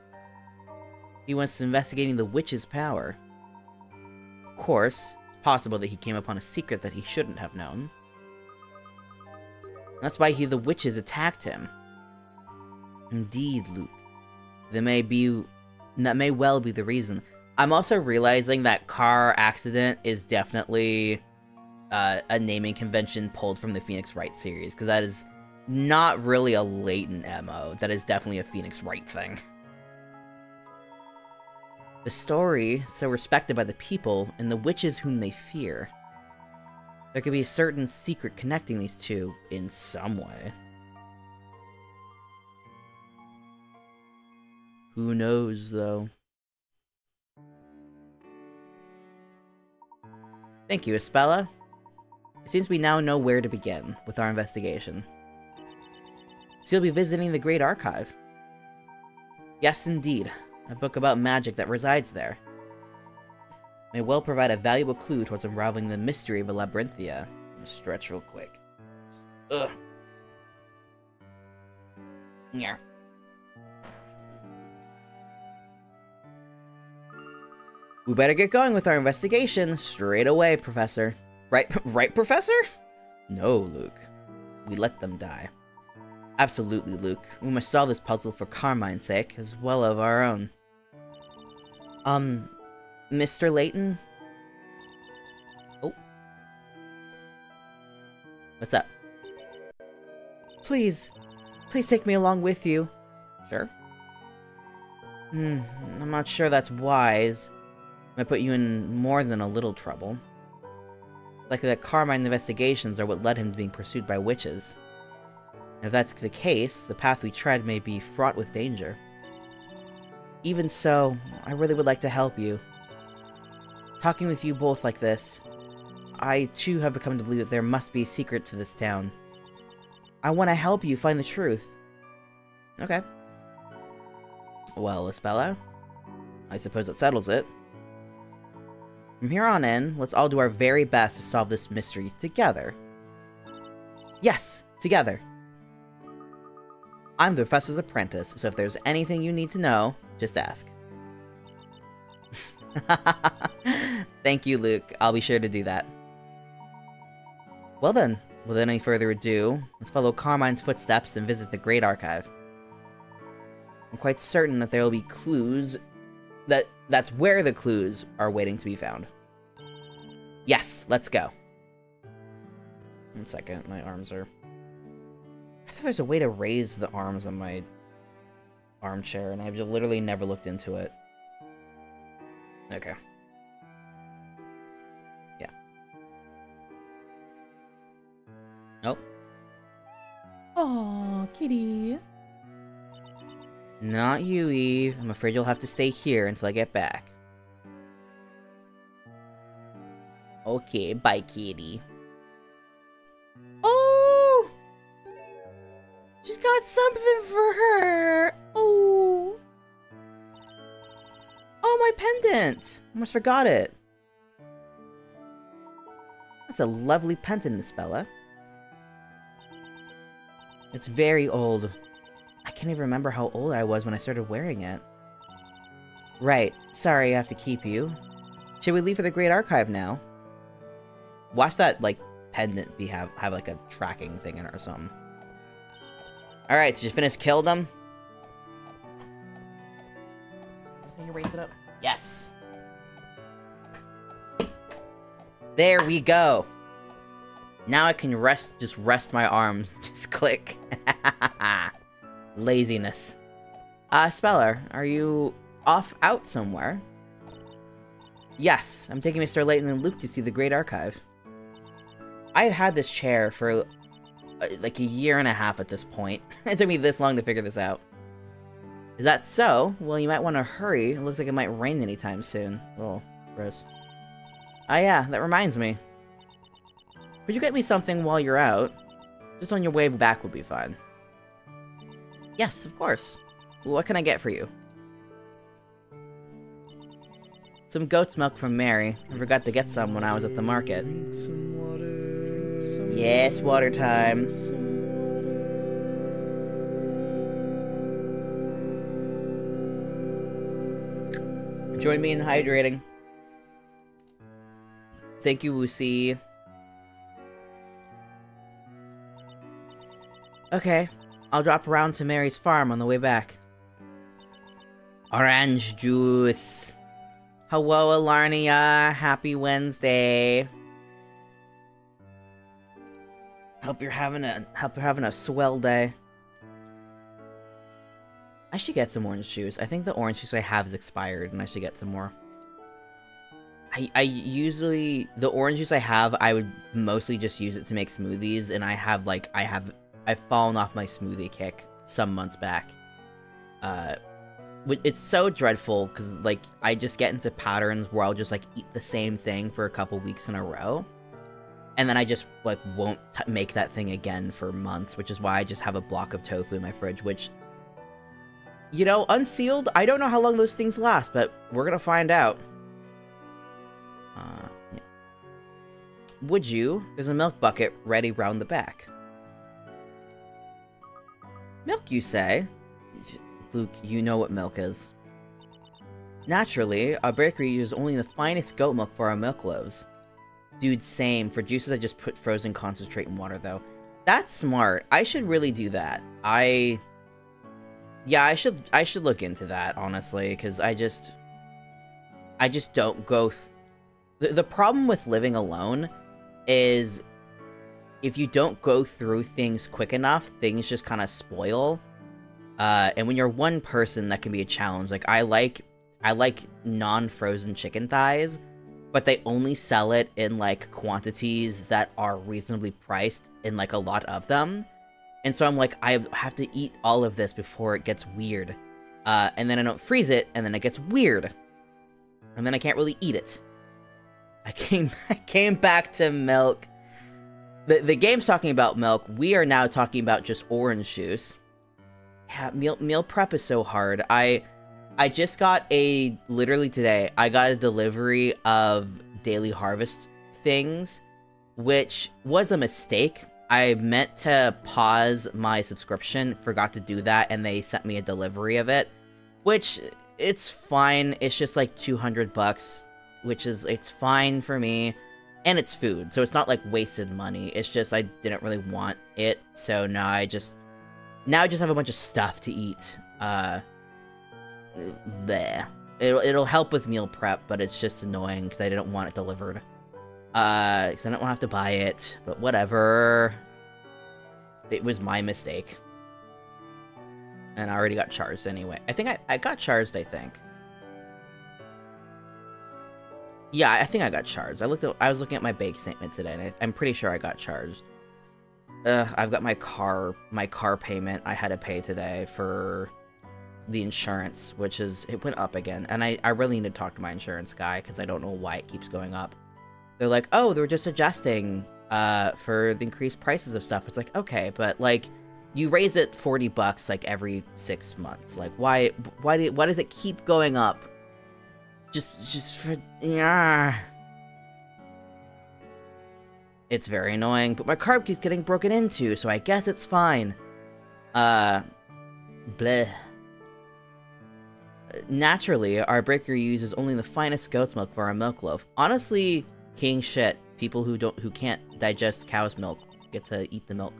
He was investigating the witch's power. Of course, it's possible that he came upon a secret that he shouldn't have known. That's why the witches attacked him. Indeed, Luke. That may well be the reason. I'm also realizing that car accident is definitely a naming convention pulled from the Phoenix Wright series, because that is not really a Layton MO. That is definitely a Phoenix Wright thing. The story, so respected by the people, and the witches whom they fear. There could be a certain secret connecting these two in some way. Who knows, though? Thank you, Espella. It seems we now know where to begin with our investigation. So you'll be visiting the Great Archive. Yes, indeed. A book about magic that resides there. May well provide a valuable clue towards unraveling the mystery of a Labyrinthia. I'm gonna stretch real quick. Ugh. Yeah. We better get going with our investigation straight away, Professor. Right, Professor? No, Luke. We let them die. Absolutely, Luke. We must solve this puzzle for Carmine's sake, as well as our own. Mr. Layton? Oh. What's up? Please take me along with you. Sure. I'm not sure that's wise. Might put you in more than a little trouble. Likely that Carmine's investigations are what led him to being pursued by witches. And if that's the case, the path we tread may be fraught with danger. Even so, I really would like to help you. Talking with you both like this, I too have become to believe that there must be a secret to this town. I want to help you find the truth. Okay. Well, Espella, I suppose that settles it. From here on in, let's all do our very best to solve this mystery together. Yes, together. I'm the Professor's apprentice, so if there's anything you need to know, just ask. Thank you, Luke. I'll be sure to do that. Well then, without any further ado, let's follow Carmine's footsteps and visit the Great Archive. I'm quite certain that there will be clues that's where the clues are waiting to be found. Yes, let's go. 1 second, my arms are... I thought there's a way to raise the arms on my armchair, and I've just literally never looked into it. Okay. Yeah. Nope. Aw, kitty. Not you, Eve. I'm afraid you'll have to stay here until I get back. Okay, bye, kitty. Oh! She's got something for her. Oh. Oh, my pendant! Almost forgot it. That's a lovely pendant, Espella. It's very old. I can't even remember how old I was when I started wearing it. Right. Sorry I have to keep you. Should we leave for the Great Archive now? Watch that, like, pendant have like, a tracking thing in it or something. Alright, did you finish killing them? Can you raise it up? Yes! There we go! Now I can just rest my arms. Just click. Laziness. Speller, are you out somewhere? Yes, I'm taking Mr. Layton and Luke to see the Great Archive. I've had this chair for like 1.5 years at this point. It took me this long to figure this out. Is that so? Well, you might want to hurry. It looks like it might rain anytime soon. Little gross. Ah, yeah, that reminds me. Could you get me something while you're out? Just on your way back would be fine. Yes, of course. What can I get for you? Some goat's milk from Mary. I forgot to get some when I was at the market. Yes, water time. Join me in hydrating. Thank you, Wusi. Okay, I'll drop around to Mary's farm on the way back. Orange juice. Hello, Alarnia. Happy Wednesday. Hope you're having a swell day. I should get some orange juice. I think the orange juice I have is expired, and I should get some more. I usually, the orange juice I have, I would mostly just use it to make smoothies, and I've fallen off my smoothie kick some months back. It's so dreadful, because, like, I just get into patterns where I'll just, like, eat the same thing for a couple weeks in a row. And then I just, like, won't make that thing again for months, which is why I just have a block of tofu in my fridge, which, you know, unsealed, I don't know how long those things last, but we're gonna find out. Yeah. Would you? There's a milk bucket ready round the back. Milk, you say? Luke, you know what milk is. Naturally, our bakery uses only the finest goat milk for our milk loaves. Dude, same. For juices, I just put frozen concentrate in water, though. That's smart. I should really do that. Yeah, I should look into that, honestly, because I just don't go... The problem with living alone is if you don't go through things quick enough, things just kind of spoil. And when you're one person, that can be a challenge. Like, I like non-frozen chicken thighs, but they only sell it in, like, quantities that are reasonably priced in, like, a lot of them. And so I'm like, I have to eat all of this before it gets weird. And then I don't freeze it, and then it gets weird. And then I can't really eat it. I came back to milk. The game's talking about milk. We are now talking about just orange juice. Yeah, meal prep is so hard. I just got literally today, I got a delivery of Daily Harvest things, which was a mistake. I meant to pause my subscription, forgot to do that, and they sent me a delivery of it, which, it's fine. It's just like $200, which is, it's fine for me, and it's food, so it's not like wasted money. It's just, I didn't really want it, so now I just have a bunch of stuff to eat. Bleh. It'll help with meal prep, but it's just annoying because I didn't want it delivered. Because I don't want to have to buy it, but whatever. It was my mistake. And I already got charged anyway. I think I got charged, I think. Yeah, I think I got charged. I was looking at my bank statement today, and I'm pretty sure I got charged. I've got my car payment I had to pay today for the insurance, which is, it went up again. And I really need to talk to my insurance guy, because I don't know why it keeps going up. They're like, oh, they were just adjusting, for the increased prices of stuff. It's like, okay, but, like, you raise it $40, like, every 6 months. Like, why does it keep going up? Just for, yeah. It's very annoying, but my car keeps getting broken into, so I guess it's fine. Bleh. Naturally, our bakery uses only the finest goat's milk for our milk loaf. Honestly, king shit. People who can't digest cow's milk get to eat the milk.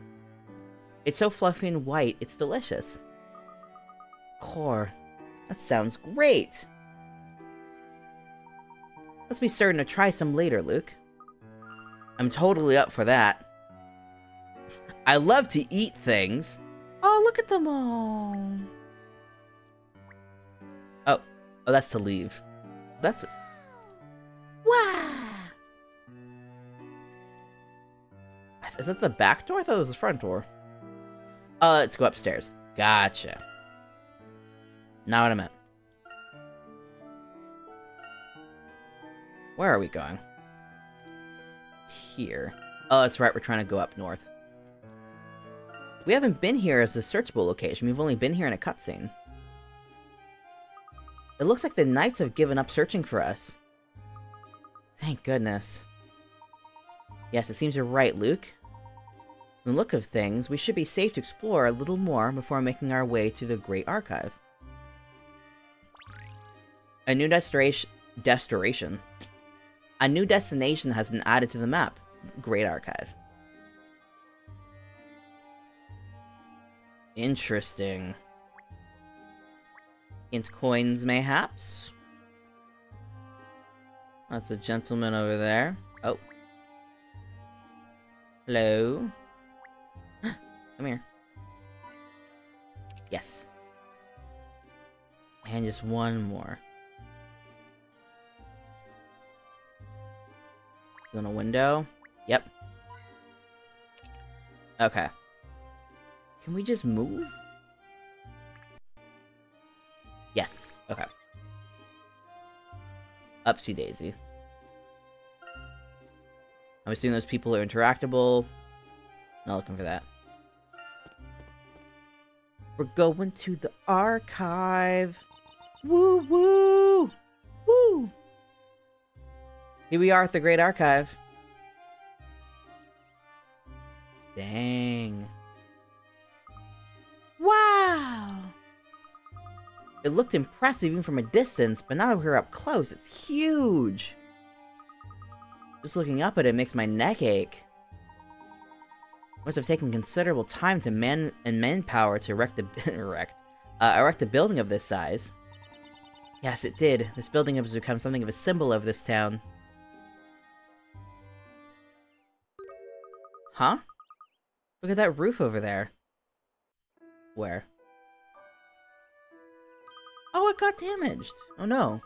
It's so fluffy and white, it's delicious. Core. That sounds great! Let's be certain to try some later, Luke. I'm totally up for that. I love to eat things. Oh, look at them all. Oh, that's to leave. That's... Wow! Is that the back door? I thought it was the front door. Let's go upstairs. Gotcha. Not what I meant. Where are we going? Here. Oh, that's right, we're trying to go up north. We haven't been here as a searchable location, we've only been here in a cutscene. It looks like the knights have given up searching for us. Thank goodness. Yes, it seems you're right, Luke. From the look of things, we should be safe to explore a little more before making our way to the Great Archive. A new destination. A new destination has been added to the map. Great Archive. Interesting. Int coins, mayhaps? That's a gentleman over there. Oh. Hello? Come here. Yes. And just one more. Is it on a window? Yep. Okay. Can we just move? Yes. Okay. Upsy daisy. I'm assuming those people are interactable. Not looking for that. We're going to the archive. Woo woo! Woo! Here we are at the Great Archive. Dang. Wow! It looked impressive even from a distance, but now that we're up close, it's huge! Just looking up at it makes my neck ache. Must have taken considerable time to manpower to erect a building of this size. Yes, it did. This building has become something of a symbol of this town. Huh? Look at that roof over there. Where? Oh, it got damaged. Oh no.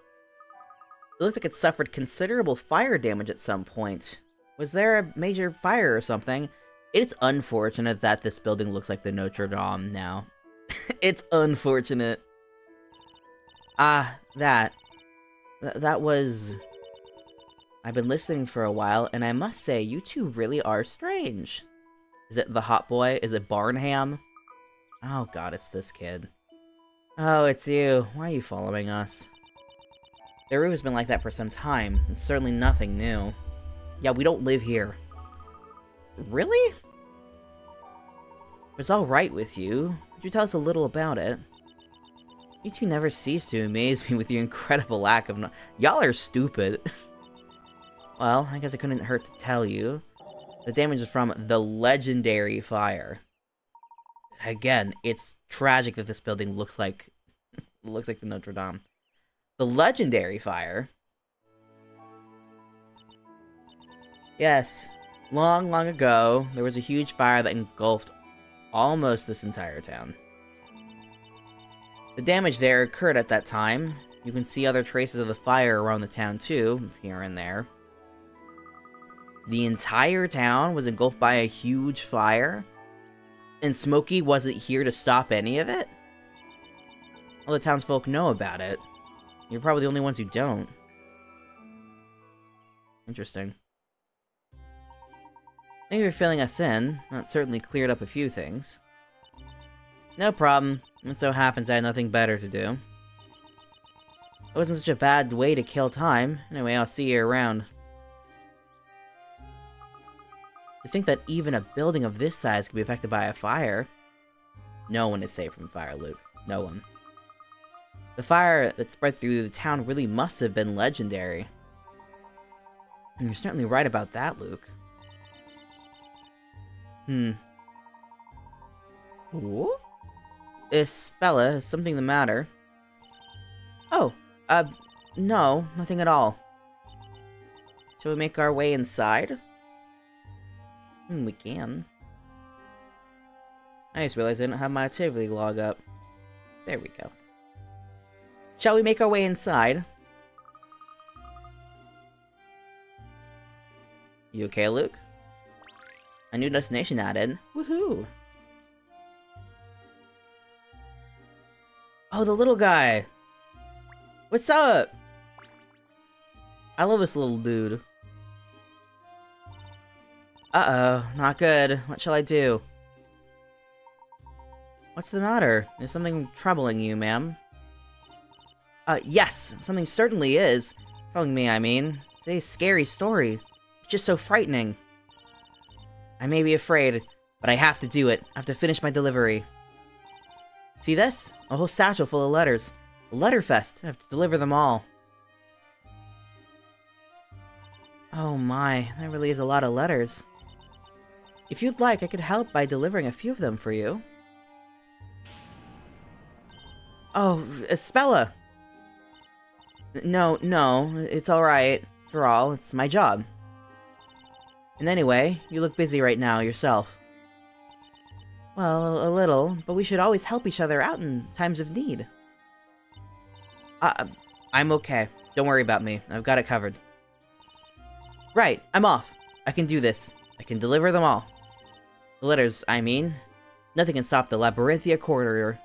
It looks like it suffered considerable fire damage at some point. Was there a major fire or something? It's unfortunate that this building looks like the Notre Dame now. It's unfortunate. Ah, that was... I've been listening for a while, and I must say, you two really are strange. Is it the hot boy? Is it Barnham? Oh god, it's this kid. Oh, it's you. Why are you following us? The roof has been like that for some time. It's certainly nothing new. Yeah, we don't live here. Really? It's all right with you. Could you tell us a little about it? You two never cease to amaze me with your incredible lack of Y'all are stupid. Well, I guess it couldn't hurt to tell you. The damage is from the legendary fire. Again, it's tragic that this building looks like the Notre Dame. The legendary fire. Yes, long, long ago, there was a huge fire that engulfed almost this entire town. The damage there occurred at that time. You can see other traces of the fire around the town too, here and there. The entire town was engulfed by a huge fire, and Smokey wasn't here to stop any of it? All the townsfolk know about it. You're probably the only ones who don't. Interesting. Thank you for filling us in. That certainly cleared up a few things. No problem. It so happens I had nothing better to do. It wasn't such a bad way to kill time. Anyway, I'll see you around. To think that even a building of this size could be affected by a fire. No one is safe from fire, Luke. No one. The fire that spread through the town really must have been legendary. And you're certainly right about that, Luke. Ooh? Espella, is something the matter? Oh, no, nothing at all. Shall we make our way inside? We can. I just realized I didn't have my activity log up. There we go. Shall we make our way inside? You okay, Luke? A new destination added. Woohoo! Oh, the little guy. What's up? I love this little dude. Uh-oh, not good. What shall I do? What's the matter? Is something troubling you, ma'am? Yes, something certainly is. Troubling me, I mean. Today's scary story. It's just so frightening. I may be afraid, but I have to do it. I have to finish my delivery. See this? A whole satchel full of letters. A letter fest. I have to deliver them all. Oh my, that really is a lot of letters. If you'd like, I could help by delivering a few of them for you. Oh, Espella! No, it's alright. After all, it's my job. And anyway, you look busy right now yourself. Well, a little, but we should always help each other out in times of need. I'm okay. Don't worry about me. I've got it covered. Right, I'm off. I can do this. I can deliver them all. The letters, I mean. Nothing can stop the Labyrinthia corridor.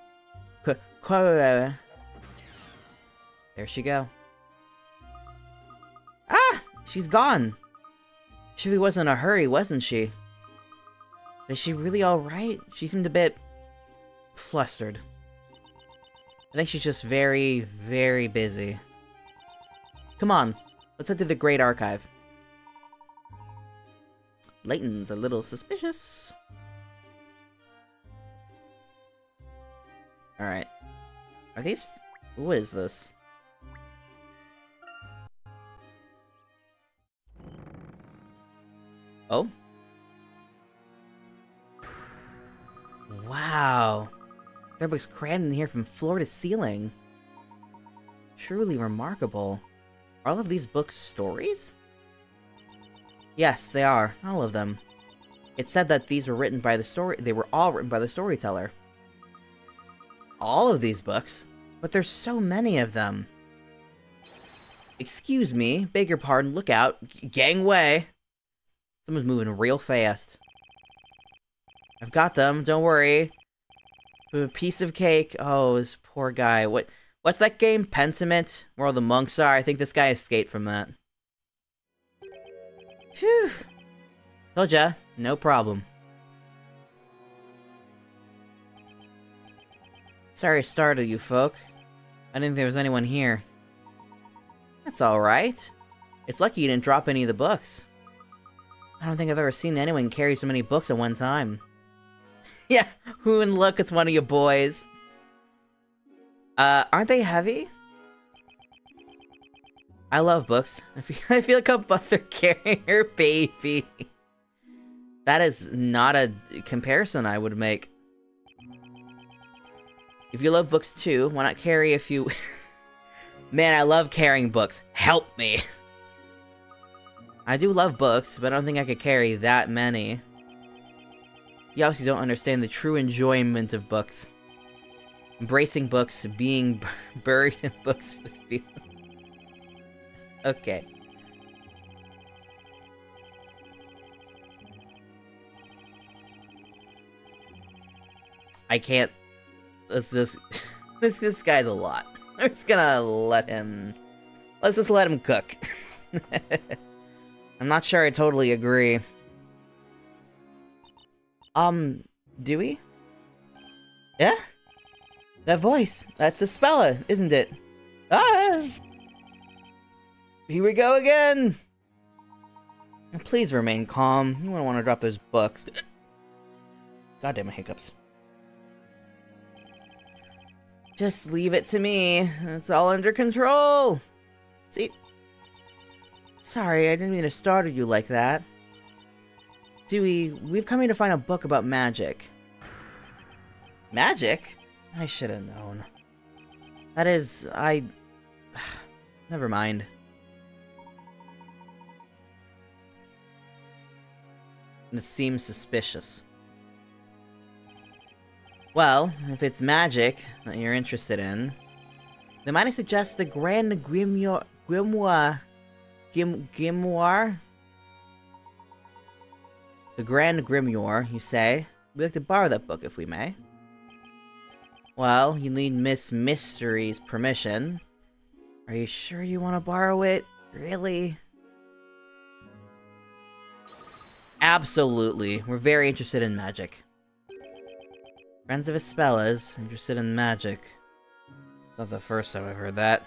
There she go. Ah! She's gone! She really wasn't in a hurry, wasn't she? Is she really alright? She seemed a bit... flustered. I think she's just very, very busy. Come on, let's head to the Great Archive. Layton's a little suspicious. Alright. Are these... what is this? Oh? Wow. There are books crammed in here from floor to ceiling. Truly remarkable. Are all of these books stories? Yes, they are. All of them. It said that these were written by the story- they were all written by the storyteller. All of these books? But there's so many of them. Excuse me, beg your pardon, look out. Gangway! Someone's moving real fast. I've got them, don't worry. A piece of cake. Oh, this poor guy. What's that game? Pentiment? Where all the monks are? I think this guy escaped from that. Phew. Told ya. No problem. Sorry to startle you folk. I didn't think there was anyone here. That's alright. It's lucky you didn't drop any of the books. I don't think I've ever seen anyone carry so many books at one time. Yeah, who and look, it's one of your boys. Aren't they heavy? I love books. I feel like a mother carrying her baby. That is not a comparison I would make. If you love books too, why not carry a few... Man, I love carrying books. Help me! I do love books, but I don't think I could carry that many. You obviously don't understand the true enjoyment of books. Embracing books, being buried in books with feeling. Okay. I can't... Let's just... this guy's a lot. I'm just gonna let him... Let's just let him cook. I'm not sure I totally agree. Do we? Yeah? That voice. That's Espella, isn't it? Ah! Here we go again! Please remain calm. You wouldn't want to drop those books. Goddamn my hiccups. Just leave it to me. It's all under control. See? Sorry, I didn't mean to startle you like that. Dewey, we've come here to find a book about magic. Magic? I should have known. That is, never mind. This seems suspicious. Well, if it's magic that you're interested in, then might I suggest the Grand Grimoire? The Grand Grimoire, you say? We'd like to borrow that book if we may. Well, you need Miss Mystery's permission. Are you sure you want to borrow it? Really? Absolutely. We're very interested in magic. Friends of Espella's, interested in magic. It's not the first time I've heard that.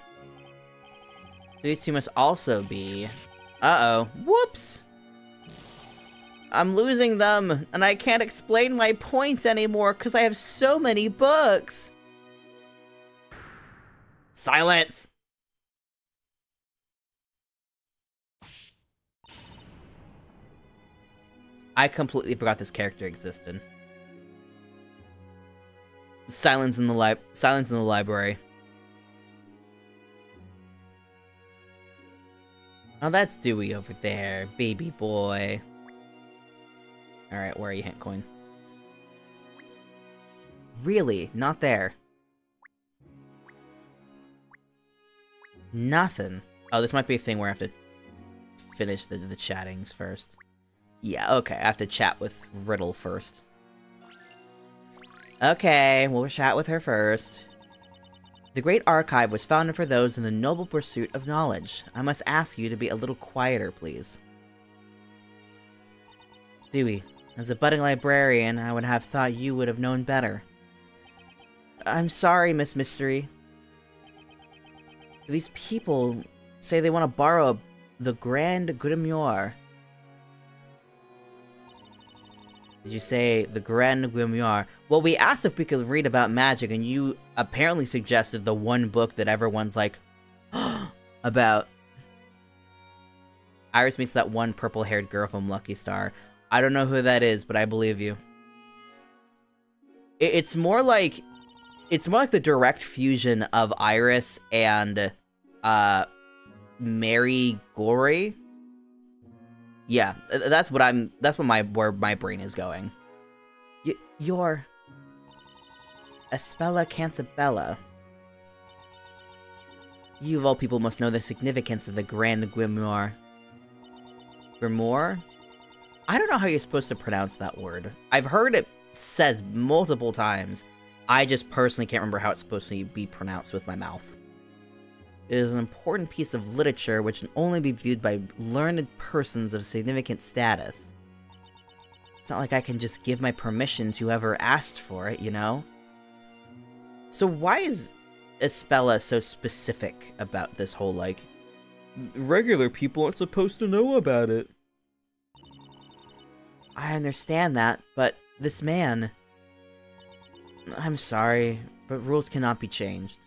So these two must also be... Uh-oh. Whoops! I'm losing them, and I can't explain my points anymore because I have so many books! Silence! I completely forgot this character existed. Silence in the library. Oh, that's Dewey over there, baby boy. Alright, where are you, Hint Coin? Really? Not there. Nothing. Oh, this might be a thing where I have to finish the chattings first. Yeah, okay, I have to chat with Riddle first. Okay, we'll chat with her first. The Great Archive was founded for those in the noble pursuit of knowledge. I must ask you to be a little quieter, please. Dewey, as a budding librarian, I would have thought you would have known better. I'm sorry, Miss Mystery. These people say they want to borrow the Grand Grimoire. Did you say the Grand Grimoire? Well, we asked if we could read about magic, and you apparently suggested the one book that everyone's like, about. Iris meets that one purple-haired girl from Lucky Star. I don't know who that is, but I believe you. It's more like the direct fusion of Iris and Mary Gory. Yeah, that's where my brain is going. You're Espella Cantabella. You of all people must know the significance of the Grand Grimoire. Grimoire? I don't know how you're supposed to pronounce that word. I've heard it said multiple times. I just personally can't remember how it's supposed to be pronounced with my mouth. It is an important piece of literature which can only be viewed by learned persons of significant status. It's not like I can just give my permission to whoever asked for it, you know? So why is Espella so specific about this whole, like, regular people aren't supposed to know about it? I understand that, but this man... I'm sorry, but rules cannot be changed.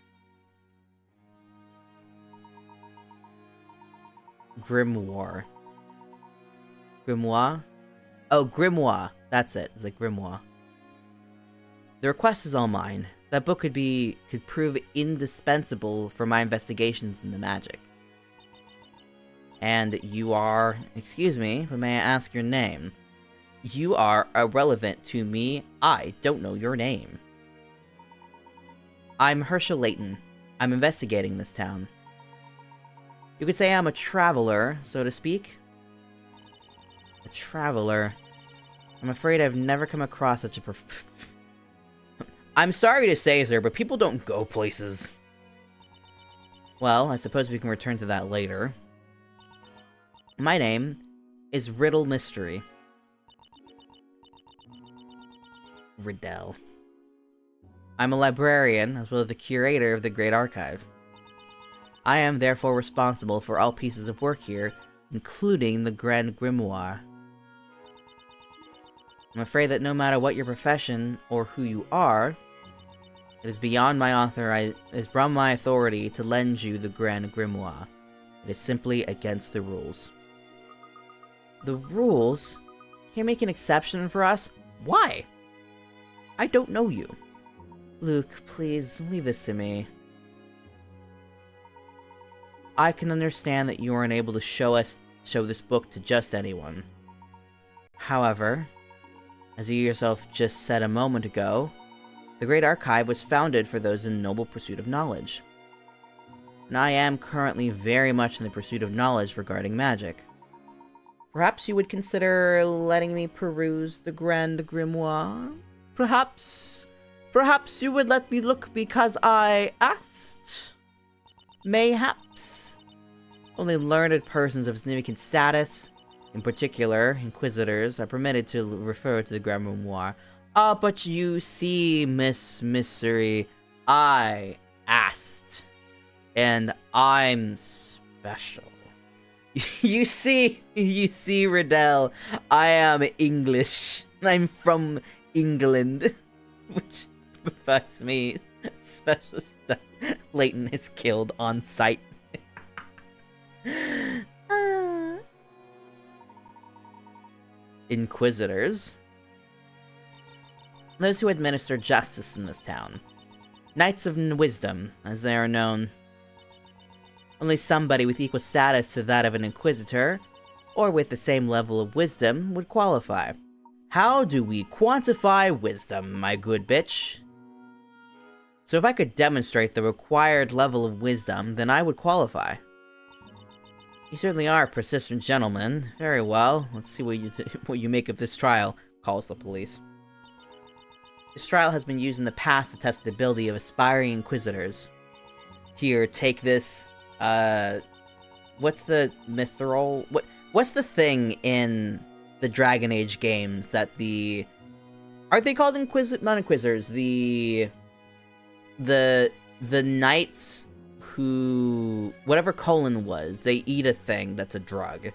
Grimoire. Grimoire? Oh, Grimoire. That's it. It's like Grimoire. The request is all mine. That book could prove indispensable for my investigations into magic. And you are... Excuse me, but may I ask your name? You are irrelevant to me. I don't know your name. I'm Herschel Layton. I'm investigating this town. You could say I'm a traveler, so to speak. A traveler. I'm afraid I've never come across such a I'm sorry to say, sir, but people don't go places. Well, I suppose we can return to that later. My name is Riddle Mystery. Riddell. I'm a librarian, as well as the curator of the Great Archive. I am therefore responsible for all pieces of work here, including the Grand Grimoire. I'm afraid that no matter what your profession or who you are, it is beyond my authority to lend you the Grand Grimoire. It is simply against the rules. The rules? Can you make an exception for us? Why? I don't know you. Luke, please, leave this to me. I can understand that you aren't able to show this book to just anyone. However, as you yourself just said a moment ago, the Great Archive was founded for those in noble pursuit of knowledge. And I am currently very much in the pursuit of knowledge regarding magic. Perhaps you would consider letting me peruse the Grand Grimoire? Perhaps Perhaps you would let me look because I asked? Mayhaps. Only learned persons of significant status, in particular, inquisitors, are permitted to refer to the Grand Memoir. But you see, Miss Mystery, I asked. And I'm special. You see, Riddell, I am English. I'm from England. Which provides me special stuff Layton is killed on sight. Inquisitors. Those who administer justice in this town. Knights of Wisdom, as they are known. Only somebody with equal status to that of an Inquisitor, or with the same level of wisdom, would qualify. How do we quantify wisdom, my good bitch? So if I could demonstrate the required level of wisdom, then I would qualify. You certainly are a persistent gentleman. Very well. Let's see what you make of this trial, calls the police. This trial has been used in the past to test the ability of aspiring Inquisitors. Here, take this, what's the mithril? What's the thing in the Dragon Age games that the... Are they called not Inquisitors, the knights who... Whatever Colin was, they eat a thing that's a drug.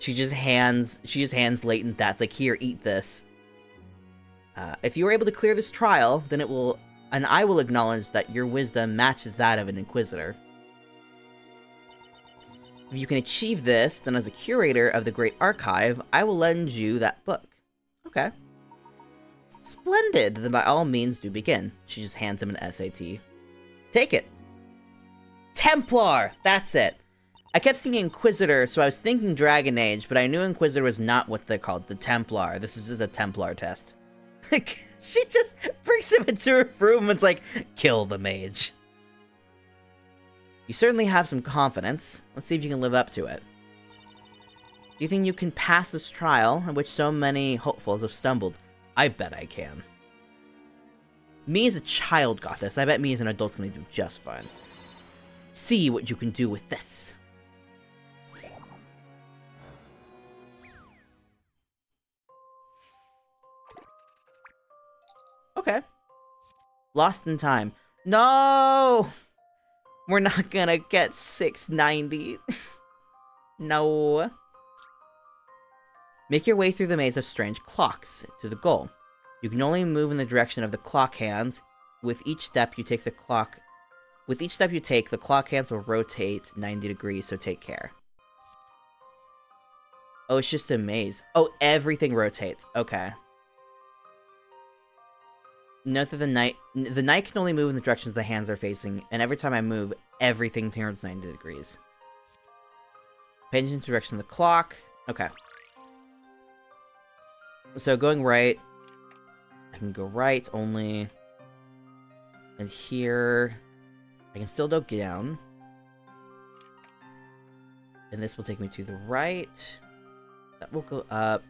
She just hands Layton that. It's like, here, eat this. If you are able to clear this trial, then it will... And I will acknowledge that your wisdom matches that of an Inquisitor. If you can achieve this, then as a curator of the Great Archive, I will lend you that book. Okay. Splendid! Then by all means do begin. She just hands him an SAT. Take it! Templar! That's it! I kept seeing Inquisitor, so I was thinking Dragon Age, but I knew Inquisitor was not what they're called. The Templar. This is just a Templar test. She just brings him into her room and's like, kill the mage. You certainly have some confidence. Let's see if you can live up to it. Do you think you can pass this trial, in which so many hopefuls have stumbled? I bet I can. Me as a child got this. I bet me as an adult's gonna do just fine. See what you can do with this. Okay. Lost in time. No! We're not gonna get 690. No. Make your way through the maze of strange clocks to the goal. You can only move in the direction of the clock hands. With each step you take, the clock hands will rotate 90 degrees, so take care. Oh, it's just a maze. Oh, everything rotates. Okay. Note that the knight can only move in the directions the hands are facing, and every time I move, everything turns 90 degrees. Pay attention to the direction of the clock. Okay. So going right, I can go right only, and here, I can still go down, and this will take me to the right, that will go up,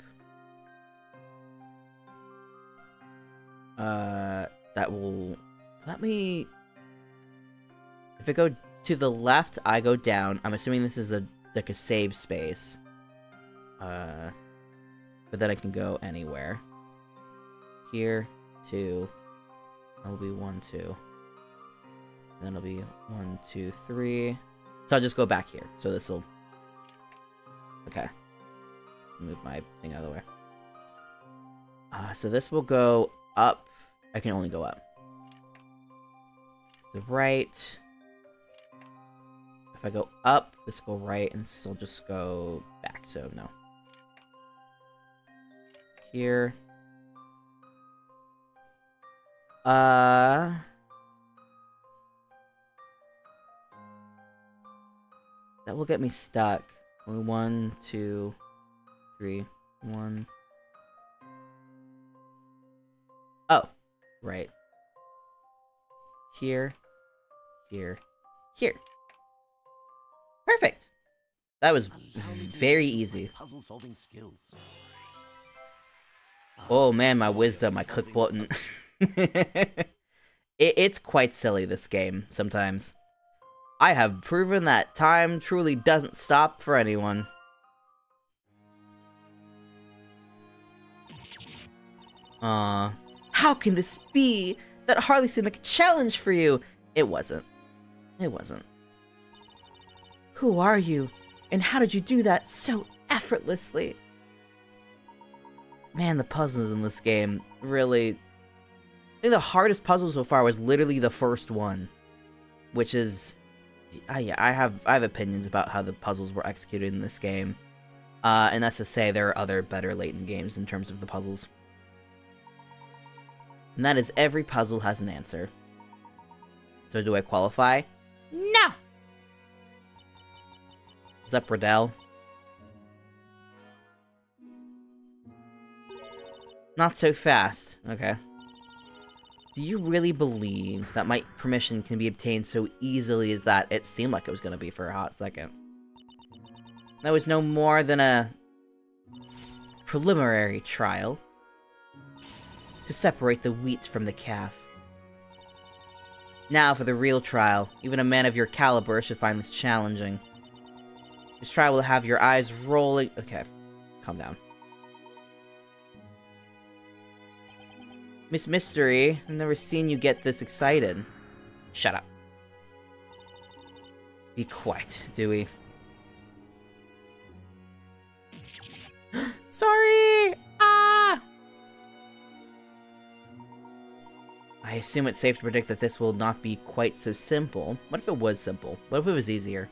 that will let me, if I go to the left, I go down. I'm assuming this is like a save space, but then I can go anywhere. Here, 2, that'll be 1, 2, then it'll be 1, 2, 3, so I'll just go back here, so this'll, okay, move my thing out of the way. So this will go up. I can only go up. The right. If I go up, this will go right, and this will just go back, so no. Here. That will get me stuck. 1, 2, 3, 1. Oh, right. Here, here, here. Perfect. That was very easy. Puzzle-solving skills. Oh man, my wisdom, my click button. It's quite silly, this game, sometimes. I have proven that time truly doesn't stop for anyone. How can this be? That hardly seemed like a challenge for you. It wasn't. It wasn't. Who are you? And how did you do that so effortlessly? Man, the puzzles in this game really... I think the hardest puzzle so far was literally the first one. Which is... yeah, I have opinions about how the puzzles were executed in this game. And that's to say there are other better Layton games in terms of the puzzles. And that is every puzzle has an answer. So do I qualify? No! What's up, Riddell? Not so fast. Okay. Do you really believe that my permission can be obtained so easily as that? It seemed like it was going to be for a hot second. That was no more than a preliminary trial to separate the wheat from the calf. Now for the real trial. Even a man of your caliber should find this challenging. This trial will have your eyes rolling... Okay, calm down. Miss Mystery, I've never seen you get this excited. Shut up. Be quiet, Dewey. Sorry! Ah! I assume it's safe to predict that this will not be quite so simple. What if it was simple? What if it was easier?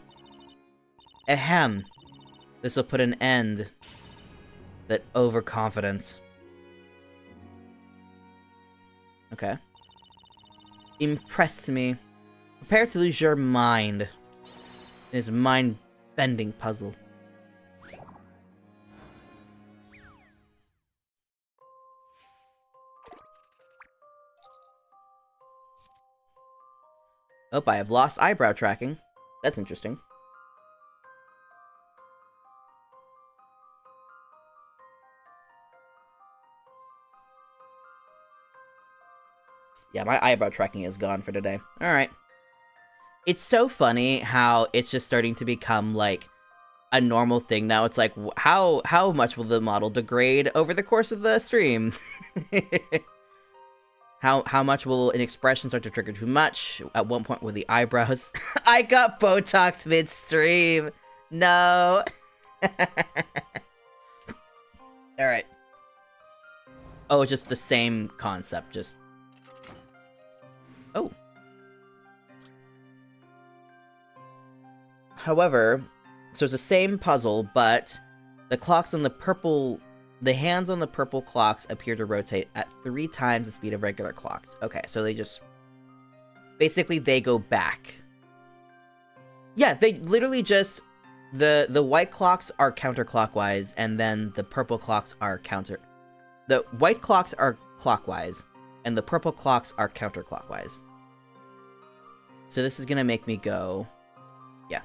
Ahem. This will put an end. That overconfidence. Okay. Impress me. Prepare to lose your mind. In this mind-bending puzzle. Oh, I have lost eyebrow tracking. That's interesting. Yeah, my eyebrow tracking is gone for today. Alright. It's so funny how it's just starting to become, like, a normal thing now. It's like, how much will the model degrade over the course of the stream? How much will an expression start to trigger too much? At one point with the eyebrows. I got Botox mid-stream! No! Alright. Oh, just the same concept, just... Oh. However, so it's the same puzzle, but the clocks on the purple... The hands on the purple clocks appear to rotate at 3 times the speed of regular clocks. Okay, so they just... Basically, they go back. Yeah, they literally just... The white clocks are counterclockwise, and then the purple clocks are counter... The white clocks are clockwise, and the purple clocks are counterclockwise. So this is gonna make me go... Yeah.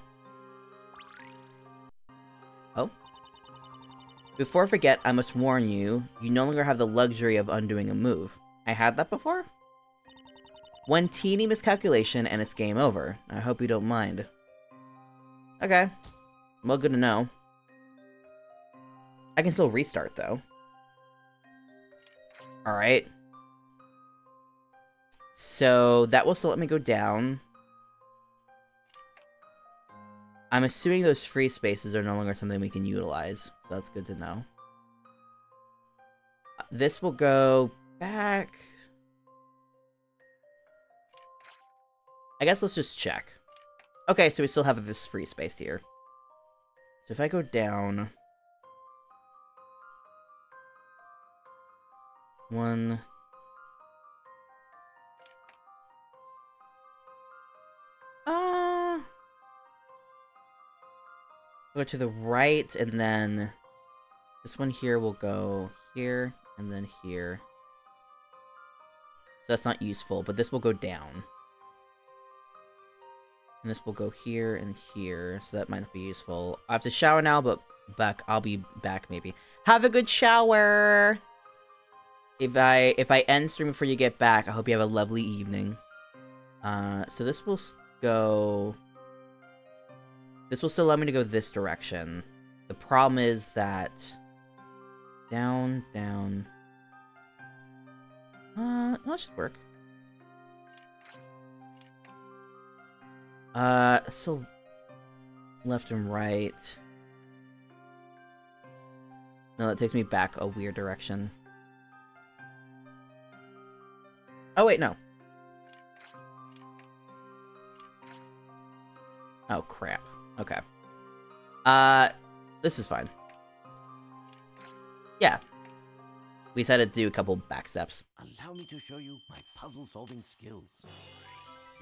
Oh? Before I forget, I must warn you, you no longer have the luxury of undoing a move. I had that before? One teeny miscalculation and it's game over. I hope you don't mind. Okay. Well, good to know. I can still restart, though. Alright. So, that will still let me go down. I'm assuming those free spaces are no longer something we can utilize. So that's good to know. This will go back. I guess let's just check. Okay, so we still have this free space here. So if I go down... 1... Go to the right, and then this one here will go here, and then here. So that's not useful, but this will go down. And this will go here and here, so that might not be useful. I have to shower now, but I'll be back maybe. Have a good shower! If I end stream before you get back, I hope you have a lovely evening. So this will go... This will still allow me to go this direction. The problem is that... Down, down... that should work. So... Left and right... No, that takes me back a weird direction. Oh, wait, no. Oh, crap. Okay. This is fine. Yeah. We decided to do a couple back steps. Allow me to show you my puzzle-solving skills.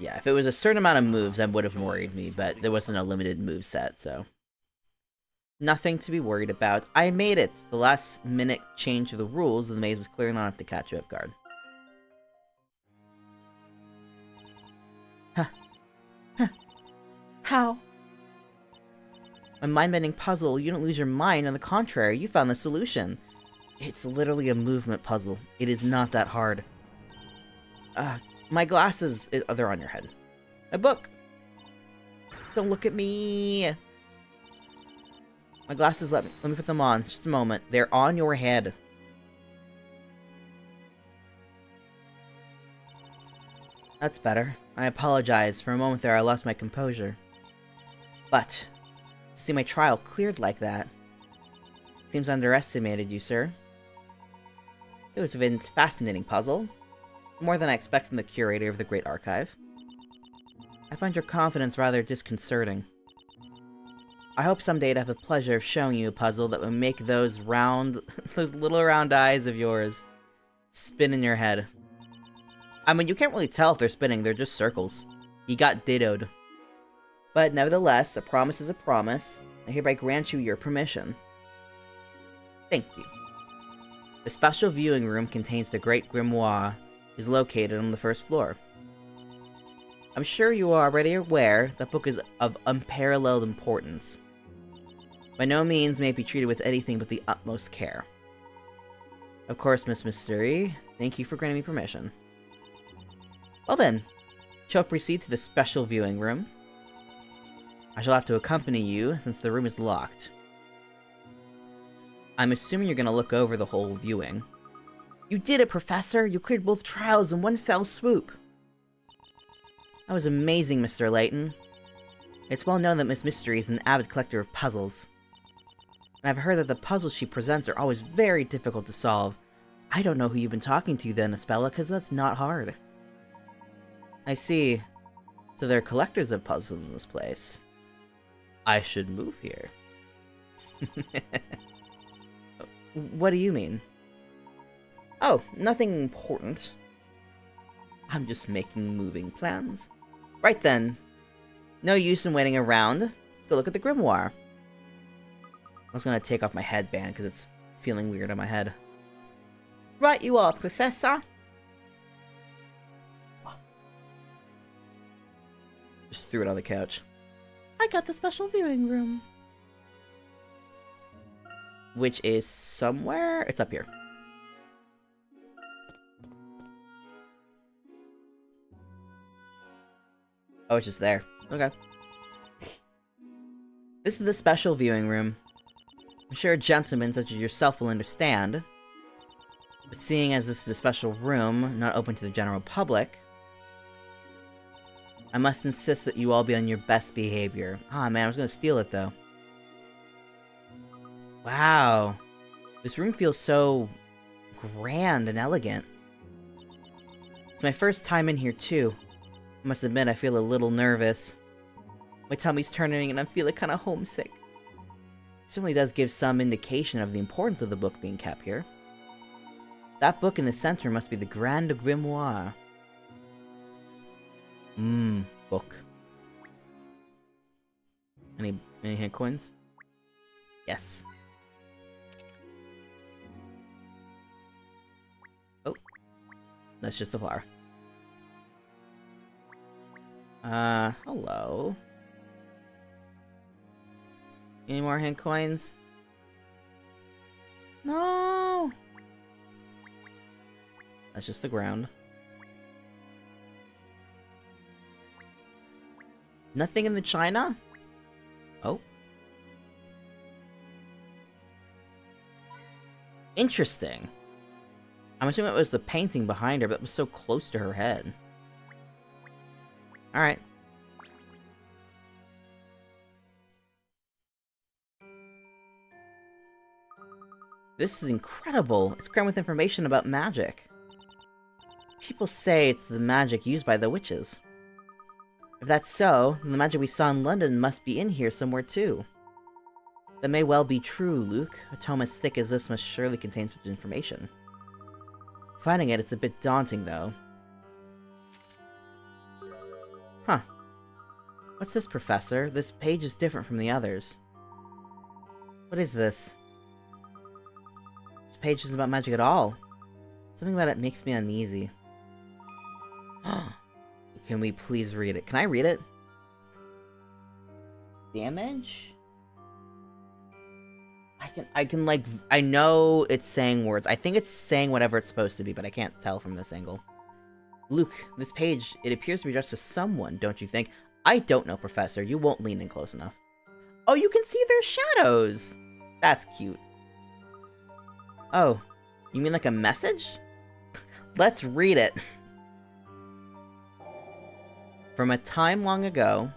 Yeah, if it was a certain amount of moves, that would have worried me, but there wasn't a limited move set, so... Nothing to be worried about. I made it! The last minute change to the rules of the maze was clearly not enough to catch you off guard. Huh. Huh. How? A mind-bending puzzle, you don't lose your mind, on the contrary, you found the solution. It's literally a movement puzzle. It is not that hard. My glasses... Oh, they're on your head. A book! Don't look at me! My glasses, let me put them on. Just a moment. They're on your head. That's better. I apologize. For a moment there, I lost my composure. But, to see my trial cleared like that... Seems I underestimated you, sir. It was a fascinating puzzle. More than I expect from the curator of the Great Archive. I find your confidence rather disconcerting. I hope someday to have the pleasure of showing you a puzzle that would make those those little round eyes of yours spin in your head. I mean, you can't really tell if they're spinning, they're just circles. You got dittoed. But nevertheless, a promise is a promise. I hereby grant you your permission. Thank you. The special viewing room contains the Great Grimoire, is located on the first floor. I'm sure you are already aware that book is of unparalleled importance. By no means may it be treated with anything but the utmost care. Of course, Miss Mystery, thank you for granting me permission. Well then, shall proceed to the special viewing room. I shall have to accompany you, since the room is locked. I'm assuming you're gonna look over the whole viewing. You did it, Professor! You cleared both trials in one fell swoop! That was amazing, Mr. Layton. It's well known that Miss Mystery is an avid collector of puzzles. And I've heard that the puzzles she presents are always very difficult to solve. I don't know who you've been talking to then, Espella, because that's not hard. I see. So there are collectors of puzzles in this place. I should move here. What do you mean? Oh, nothing important. I'm just making moving plans. Right then. No use in waiting around. Let's go look at the grimoire. I was gonna take off my headband because it's feeling weird on my head. Right you are, Professor. Just threw it on the couch. I got the special viewing room. Which is somewhere? It's up here. Oh, it's just there. Okay. This is the special viewing room. I'm sure a gentleman such as yourself will understand. But seeing as this is a special room, not open to the general public, I must insist that you all be on your best behavior. Ah, man, I was gonna steal it, though. Wow. This room feels so grand and elegant. It's my first time in here, too. I must admit, I feel a little nervous. My tummy's turning and I'm feeling kind of homesick. It certainly does give some indication of the importance of the book being kept here. That book in the center must be the Grand Grimoire. Book. Any hint coins? Yes. Oh. That's just a flower. Hello. Any more hint coins? No! That's just the ground. Nothing in the china? Oh. Interesting. I'm assuming it was the painting behind her, but it was so close to her head. Alright. This is incredible. It's crammed with information about magic. People say it's the magic used by the witches. If that's so, then the magic we saw in London must be in here somewhere too. That may well be true, Luke. A tome as thick as this must surely contain such information. Finding it's a bit daunting, though. Huh. What's this, Professor? This page is different from the others. What is this? This page isn't about magic at all. Something about it makes me uneasy. Can we please read it? Can I read it? Damage? I can like, I know it's saying words. I think it's saying whatever it's supposed to be, but I can't tell from this angle. Luke, this page, it appears to be addressed to someone, don't you think? I don't know, Professor. You won't lean in close enough. Oh, you can see their shadows! That's cute. Oh, you mean like a message? Let's read it. From a time long ago,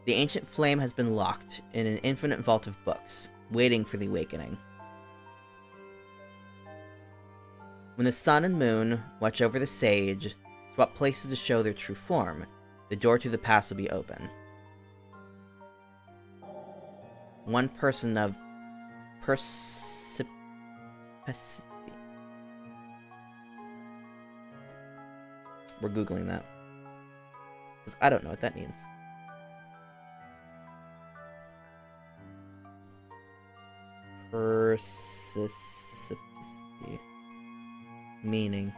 the ancient flame has been locked in an infinite vault of books, waiting for the awakening. When the sun and moon watch over the sage, swap places to show their true form, the door to the past will be open. One person of persipacity. We're Googling that. Because I don't know what that means. Persipacity. Meaning.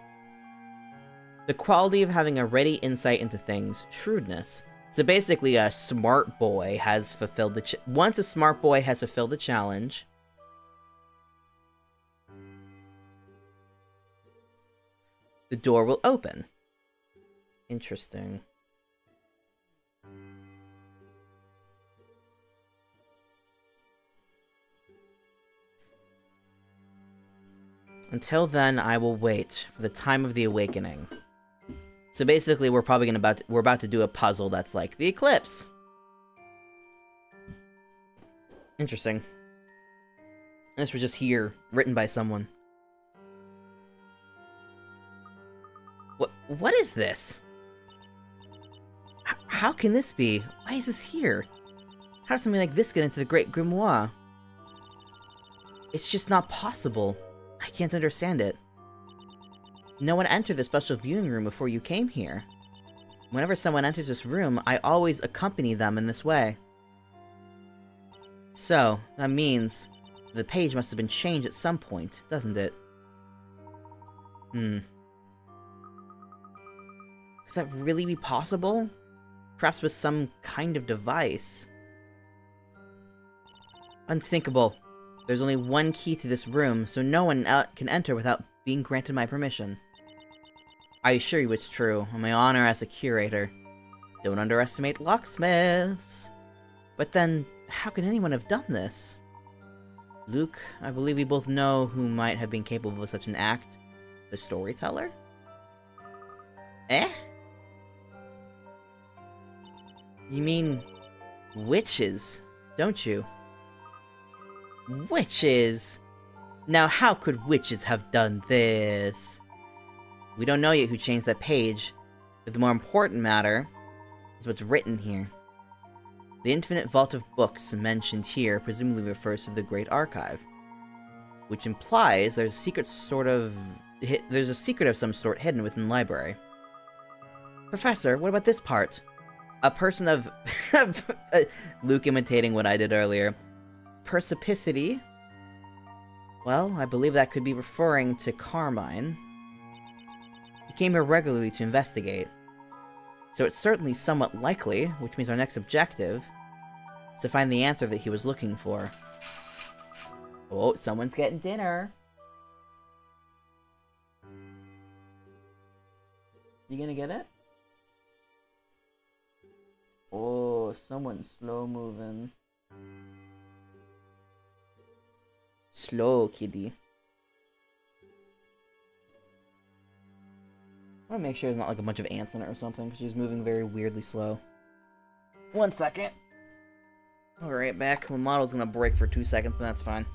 The quality of having a ready insight into things. Shrewdness. So basically a smart boy has fulfilled the once a smart boy has fulfilled the challenge, the door will open. Interesting. Until then, I will wait for the time of the awakening. So basically, we're probably we're about to do a puzzle that's like the eclipse. Interesting. This was just here, written by someone. What is this? How can this be? Why is this here? How did something like this get into the Great Grimoire? It's just not possible. I can't understand it. No one entered the special viewing room before you came here. Whenever someone enters this room, I always accompany them in this way. So, that means the page must have been changed at some point, doesn't it? Could that really be possible? Perhaps with some kind of device. Unthinkable. There's only one key to this room, so no one can enter without being granted my permission. I assure you it's true, on my honor as a curator. Don't underestimate locksmiths. But then, how could anyone have done this? Luke, I believe we both know who might have been capable of such an act. The storyteller? Eh? You mean witches, don't you? Witches? Now how could witches have done this? We don't know yet who changed that page, but the more important matter is what's written here. The infinite vault of books mentioned here presumably refers to the Great Archive, which implies there's a secret of some sort hidden within the library. Professor, what about this part? A person of Luke imitating what I did earlier. Persipacity? Well, I believe that could be referring to Carmine. He came here regularly to investigate. So it's certainly somewhat likely, which means our next objective is to find the answer that he was looking for. Oh, someone's getting dinner. You gonna get it? Oh, someone's slow moving. Slow, kitty. I wanna make sure there's not like a bunch of ants in it or something, because she's moving very weirdly slow. 1 second. Alright, back. My model's gonna break for 2 seconds, but that's fine.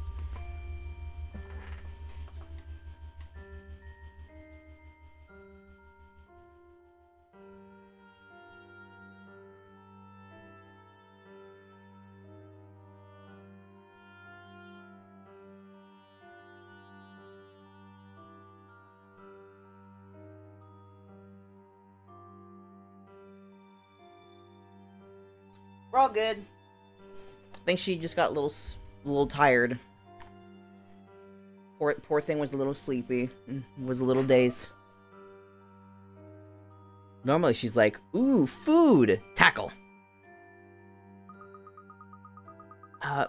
We're all good. I think she just got a little tired. Poor thing was a little sleepy. Was a little dazed. Normally she's like, ooh, food! Tackle!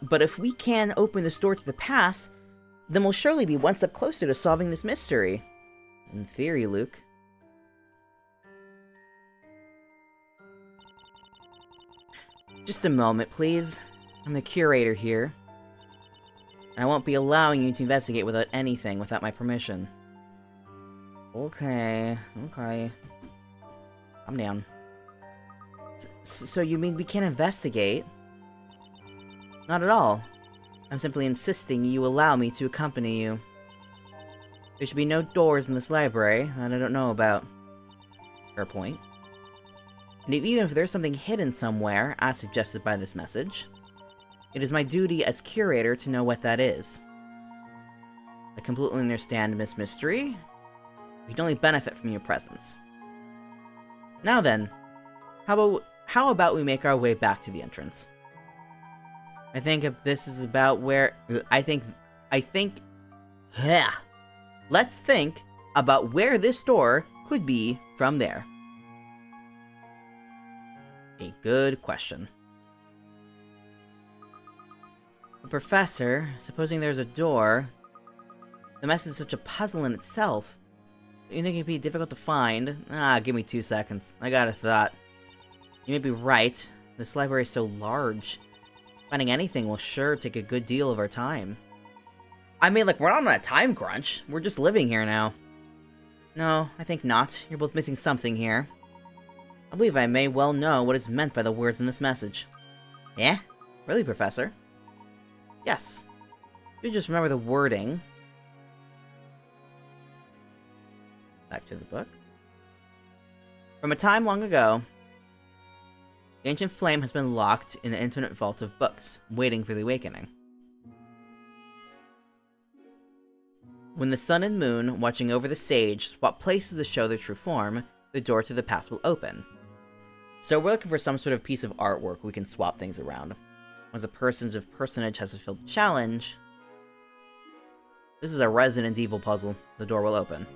But if we can open this door to the past, then we'll surely be one step closer to solving this mystery. In theory, Luke. Just a moment, please. I'm the curator here. And I won't be allowing you to investigate without my permission. Okay, okay. I'm down. So you mean we can't investigate? Not at all. I'm simply insisting you allow me to accompany you. There should be no doors in this library that I don't know about. Fair point. And even if there's something hidden somewhere, as suggested by this message, it is my duty as curator to know what that is. I completely understand Miss Mystery. We can only benefit from your presence. Now then, how about we make our way back to the entrance? I think if this is about where... Let's think about where this door could be from there. A good question. Professor, supposing there's a door, the mess is such a puzzle in itself. Do you think it'd be difficult to find? Give me 2 seconds. I got a thought. You may be right. This library is so large. Finding anything will sure take a good deal of our time. I mean, like, we're not on a time crunch. We're just living here now. No, I think not. You're both missing something here. I believe I may well know what is meant by the words in this message. Yeah? Really, Professor? Yes. You just remember the wording. Back to the book. From a time long ago, the ancient flame has been locked in the infinite vault of books, waiting for the awakening. When the sun and moon, watching over the sage, swap places to show their true form, the door to the past will open. So we're looking for some sort of piece of artwork we can swap things around. Once a personage has fulfilled the challenge... This is a Resident Evil puzzle. The door will open.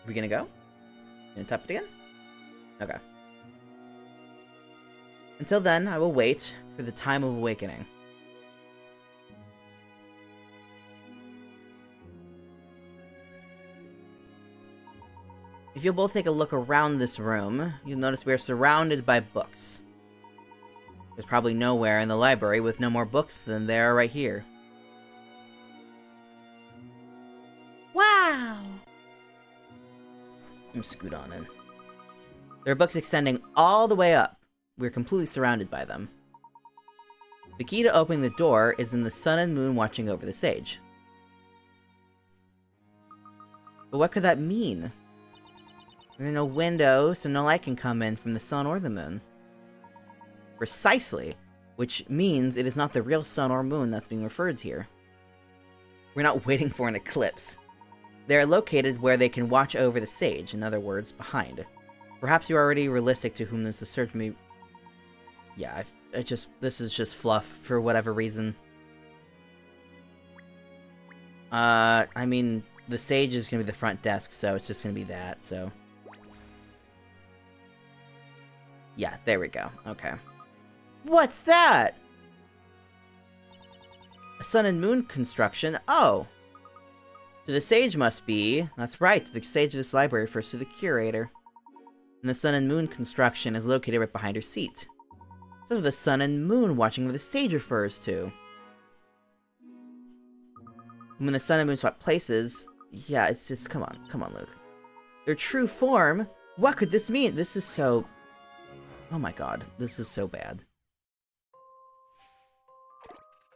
Are we gonna go? Gonna tap it again? Okay. Until then, I will wait for the time of awakening. If you'll both take a look around this room, you'll notice we are surrounded by books. There's probably nowhere in the library with no more books than there are right here. Wow! I'm gonna scoot on in. There are books extending all the way up. We're completely surrounded by them. The key to opening the door is in the sun and moon watching over the sage. But what could that mean? There are no windows, so no light can come in from the sun or the moon. Precisely, which means it is not the real sun or moon that's being referred to here. We're not waiting for an eclipse. They are located where they can watch over the sage, in other words, behind. Perhaps you're already realistic to whom this search may... Yeah, this is just fluff for whatever reason. I mean, the sage is gonna be the front desk, so it's just gonna be that, so... Yeah, there we go. Okay. What's that? A sun and moon construction? Oh! To the sage must be... That's right, the sage of this library refers to the curator. And the sun and moon construction is located right behind her seat. So the sun and moon watching where the sage refers to. When the sun and moon swap places... Yeah, it's just... Come on, Luke. Their true form? What could this mean? This is so... Oh my god, this is so bad.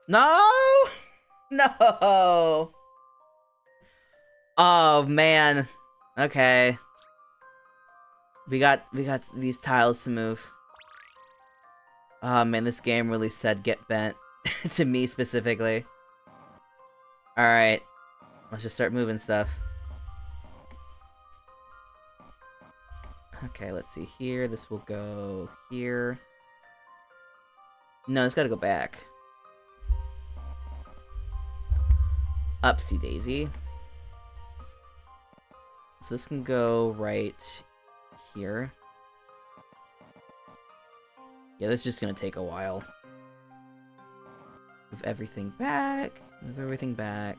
No! No! Oh, man. Okay. We got these tiles to move. Oh, man, this game really said get bent. To me, specifically. Alright. Let's just start moving stuff. Okay, let's see here. This will go here. No, it's gotta go back. Upsy daisy. So this can go right here. Yeah, this is just gonna take a while. Move everything back. Move everything back.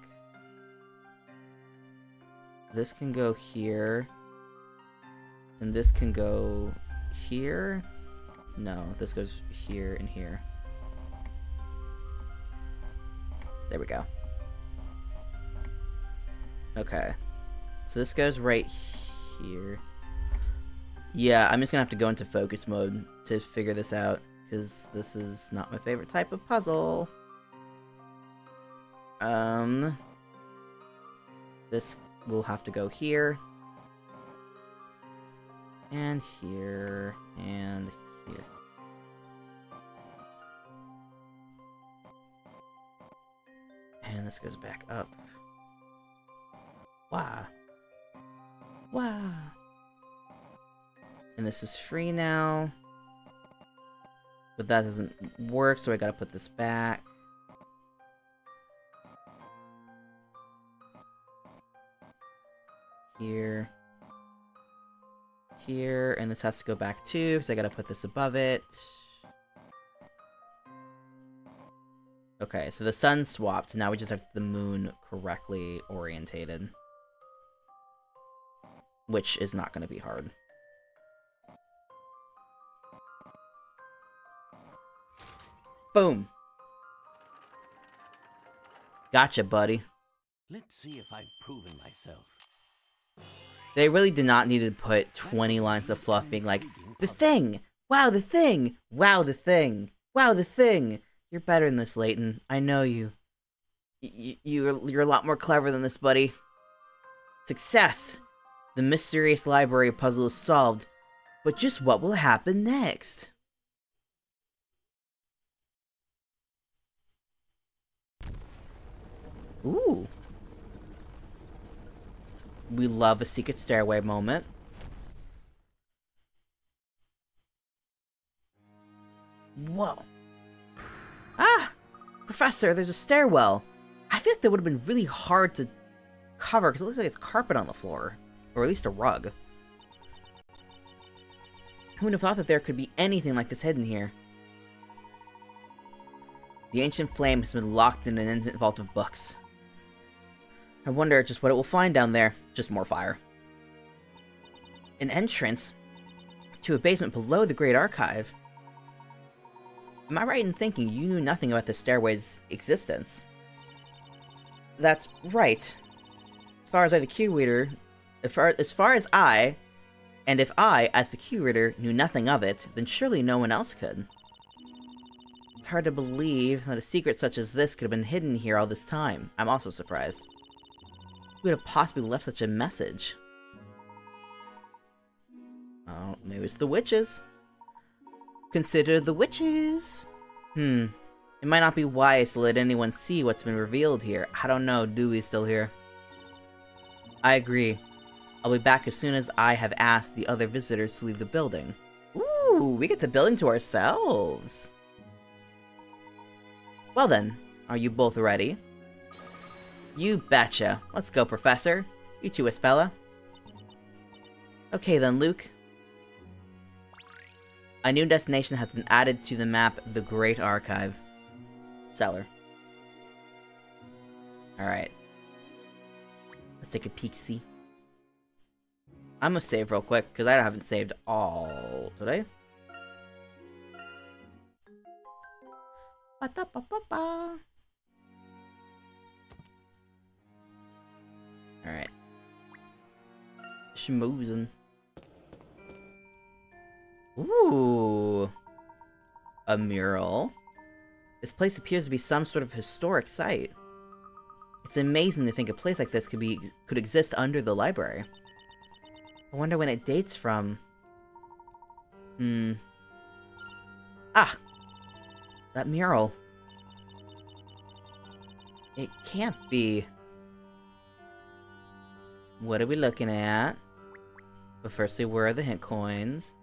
This can go here. And this can go here. No, this goes here and here. There we go. Okay. So this goes right here. Yeah, I'm just gonna have to go into focus mode to figure this out, because this is not my favorite type of puzzle. This will have to go here. And here, and here. And this goes back up. Wow. Wow. And this is free now. But that doesn't work, so I gotta put this back. Here. Here, and this has to go back too, because I gotta put this above it. Okay, so the sun swapped, now we just have the moon correctly orientated. Which is not gonna be hard. Boom! Gotcha, buddy. Let's see if I've proven myself. They really did not need to put 20 lines of fluff being like, the thing! Wow, the thing! Wow, the thing! Wow, the thing! You're better than this, Layton. I know you. You're a lot more clever than this, buddy. Success! The mysterious library puzzle is solved. But just what will happen next? Ooh. We love a secret stairway moment. Whoa. Ah! Professor, there's a stairwell. I feel like that would have been really hard to cover, because it looks like it's carpet on the floor. Or at least a rug. Who would have thought that there could be anything like this hidden here? The ancient flame has been locked in an infinite vault of books. I wonder just what it will find down there. Just more fire. An entrance to a basement below the Great Archive. Am I right in thinking you knew nothing about the stairway's existence? That's right. As far as I, the curator, as far as I, and if I, as the curator, knew nothing of it, then surely no one else could. It's hard to believe that a secret such as this could have been hidden here all this time. I'm also surprised. Who would have possibly left such a message? Oh, maybe it's the witches. Consider the witches! It might not be wise to let anyone see what's been revealed here. I don't know, Dewey's still here. I agree. I'll be back as soon as I have asked the other visitors to leave the building. Ooh, we get the building to ourselves! Well then, are you both ready? You betcha. Let's go, Professor. You too, Espella. Okay then, Luke. A new destination has been added to the map, the Great Archive. Cellar. Alright. Let's take a peek-see. I'm gonna save real quick, because I haven't saved all today. Ba-da-ba-ba-ba. Alright. Schmoozin'. Ooh. A mural. This place appears to be some sort of historic site. It's amazing to think a place like this could exist under the library. I wonder when it dates from. Ah! That mural. It can't be. What are we looking at? But firstly, where are the hint coins?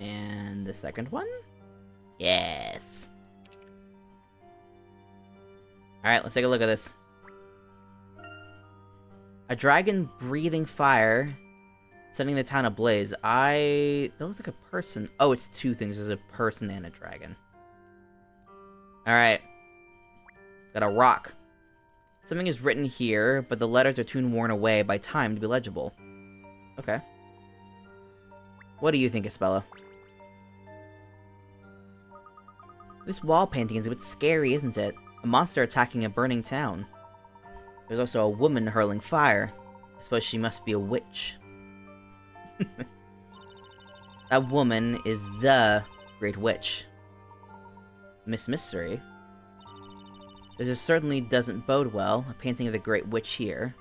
And the second one? Yes! Alright, let's take a look at this. A dragon breathing fire, setting the town ablaze. That looks like a person. Oh, it's two things. There's a person and a dragon. Alright. Got a rock. Something is written here, but the letters are too worn away by time to be legible. Okay. What do you think, Espella? This wall painting is a bit scary, isn't it? A monster attacking a burning town. There's also a woman hurling fire. I suppose she must be a witch. That woman is the Great Witch. Miss Mystery. This certainly doesn't bode well, a painting of the Great Witch here.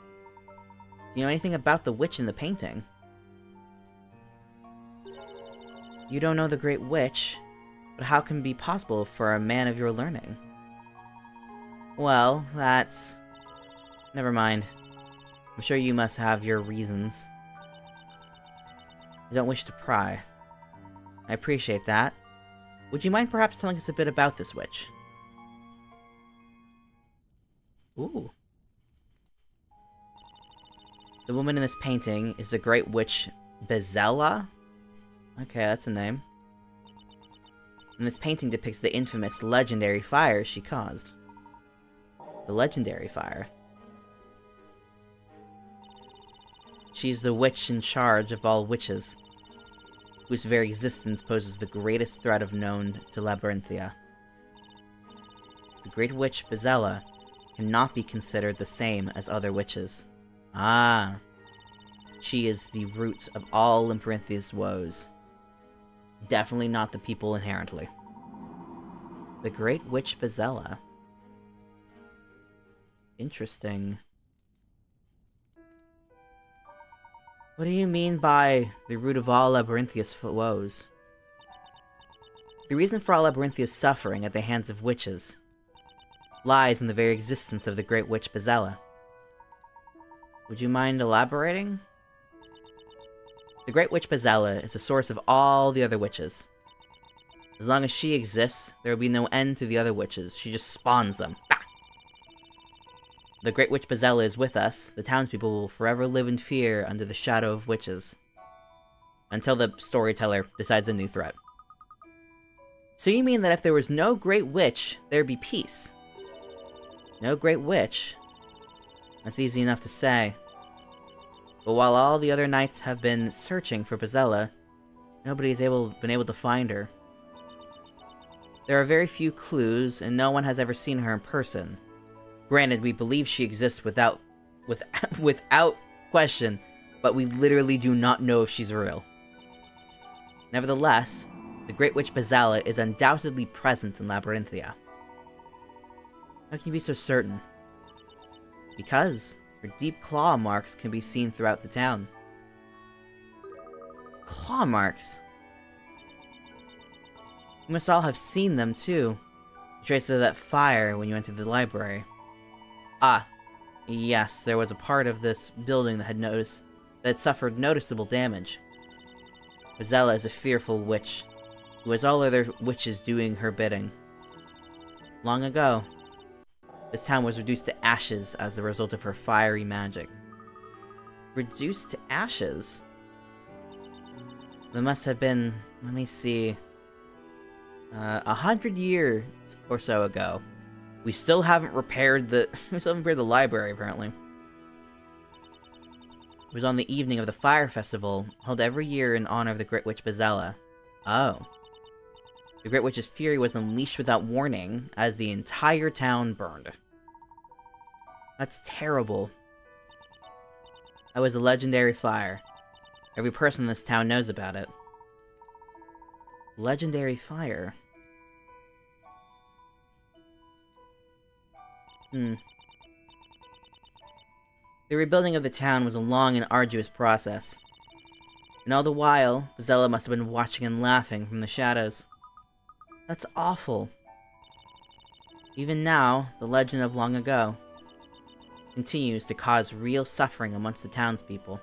Do you know anything about the witch in the painting? You don't know the Great Witch, but how can it be possible for a man of your learning? Well, that's... Never mind. I'm sure you must have your reasons. I don't wish to pry. I appreciate that. Would you mind perhaps telling us a bit about this witch? Ooh. The woman in this painting is the Great Witch Espella? Okay, that's a name. And this painting depicts the infamous legendary fire she caused. The legendary fire. She's the witch in charge of all witches, whose very existence poses the greatest threat of known to Labyrinthia. The Great Witch Espella cannot be considered the same as other witches. Ah. She is the root of all Labyrinthia's woes. Definitely not the people inherently. The Great Witch Espella. Interesting. What do you mean by the root of all Labyrinthia's woes? The reason for all Labyrinthia's suffering at the hands of witches lies in the very existence of the Great Witch Espella. Would you mind elaborating? The Great Witch Espella is the source of all the other witches. As long as she exists, there will be no end to the other witches. She just spawns them. Bah! The Great Witch Espella is with us. The townspeople will forever live in fear under the shadow of witches. Until the storyteller decides a new threat. So you mean that if there was no Great Witch, there'd be peace? No Great Witch? That's easy enough to say. But while all the other knights have been searching for Espella, nobody's been able to find her. There are very few clues, and no one has ever seen her in person. Granted, we believe she exists without question, but we literally do not know if she's real. Nevertheless, the Great Witch Espella is undoubtedly present in Labyrinthia. How can you be so certain? Because her deep claw marks can be seen throughout the town. Claw marks? You must all have seen them too. The traces of that fire when you entered the library. Ah, yes, there was a part of this building that had suffered noticeable damage. Espella is a fearful witch, who has all other witches doing her bidding. Long ago, this town was reduced to ashes as the result of her fiery magic. Reduced to ashes? There must have been, let me see, 100 years or so ago. We still haven't repaired the library, apparently. It was on the evening of the Fire Festival, held every year in honor of the Great Witch Espella. Oh. The Great Witch's fury was unleashed without warning, as the entire town burned. That's terrible. That was a legendary fire. Every person in this town knows about it. Legendary fire. The rebuilding of the town was a long and arduous process. And all the while, Espella must have been watching and laughing from the shadows. That's awful. Even now, the legend of long ago continues to cause real suffering amongst the townspeople.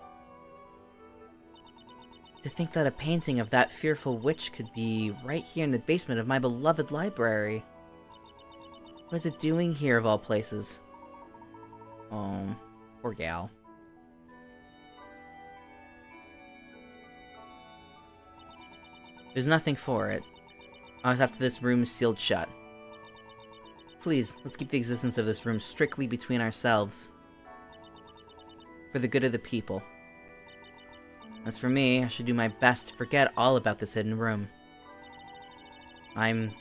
To think that a painting of that fearful witch could be right here in the basement of my beloved library. What is it doing here, of all places? Oh, poor gal. There's nothing for it. I'll have to this room sealed shut. Please, let's keep the existence of this room strictly between ourselves. For the good of the people. As for me, I should do my best to forget all about this hidden room. I'm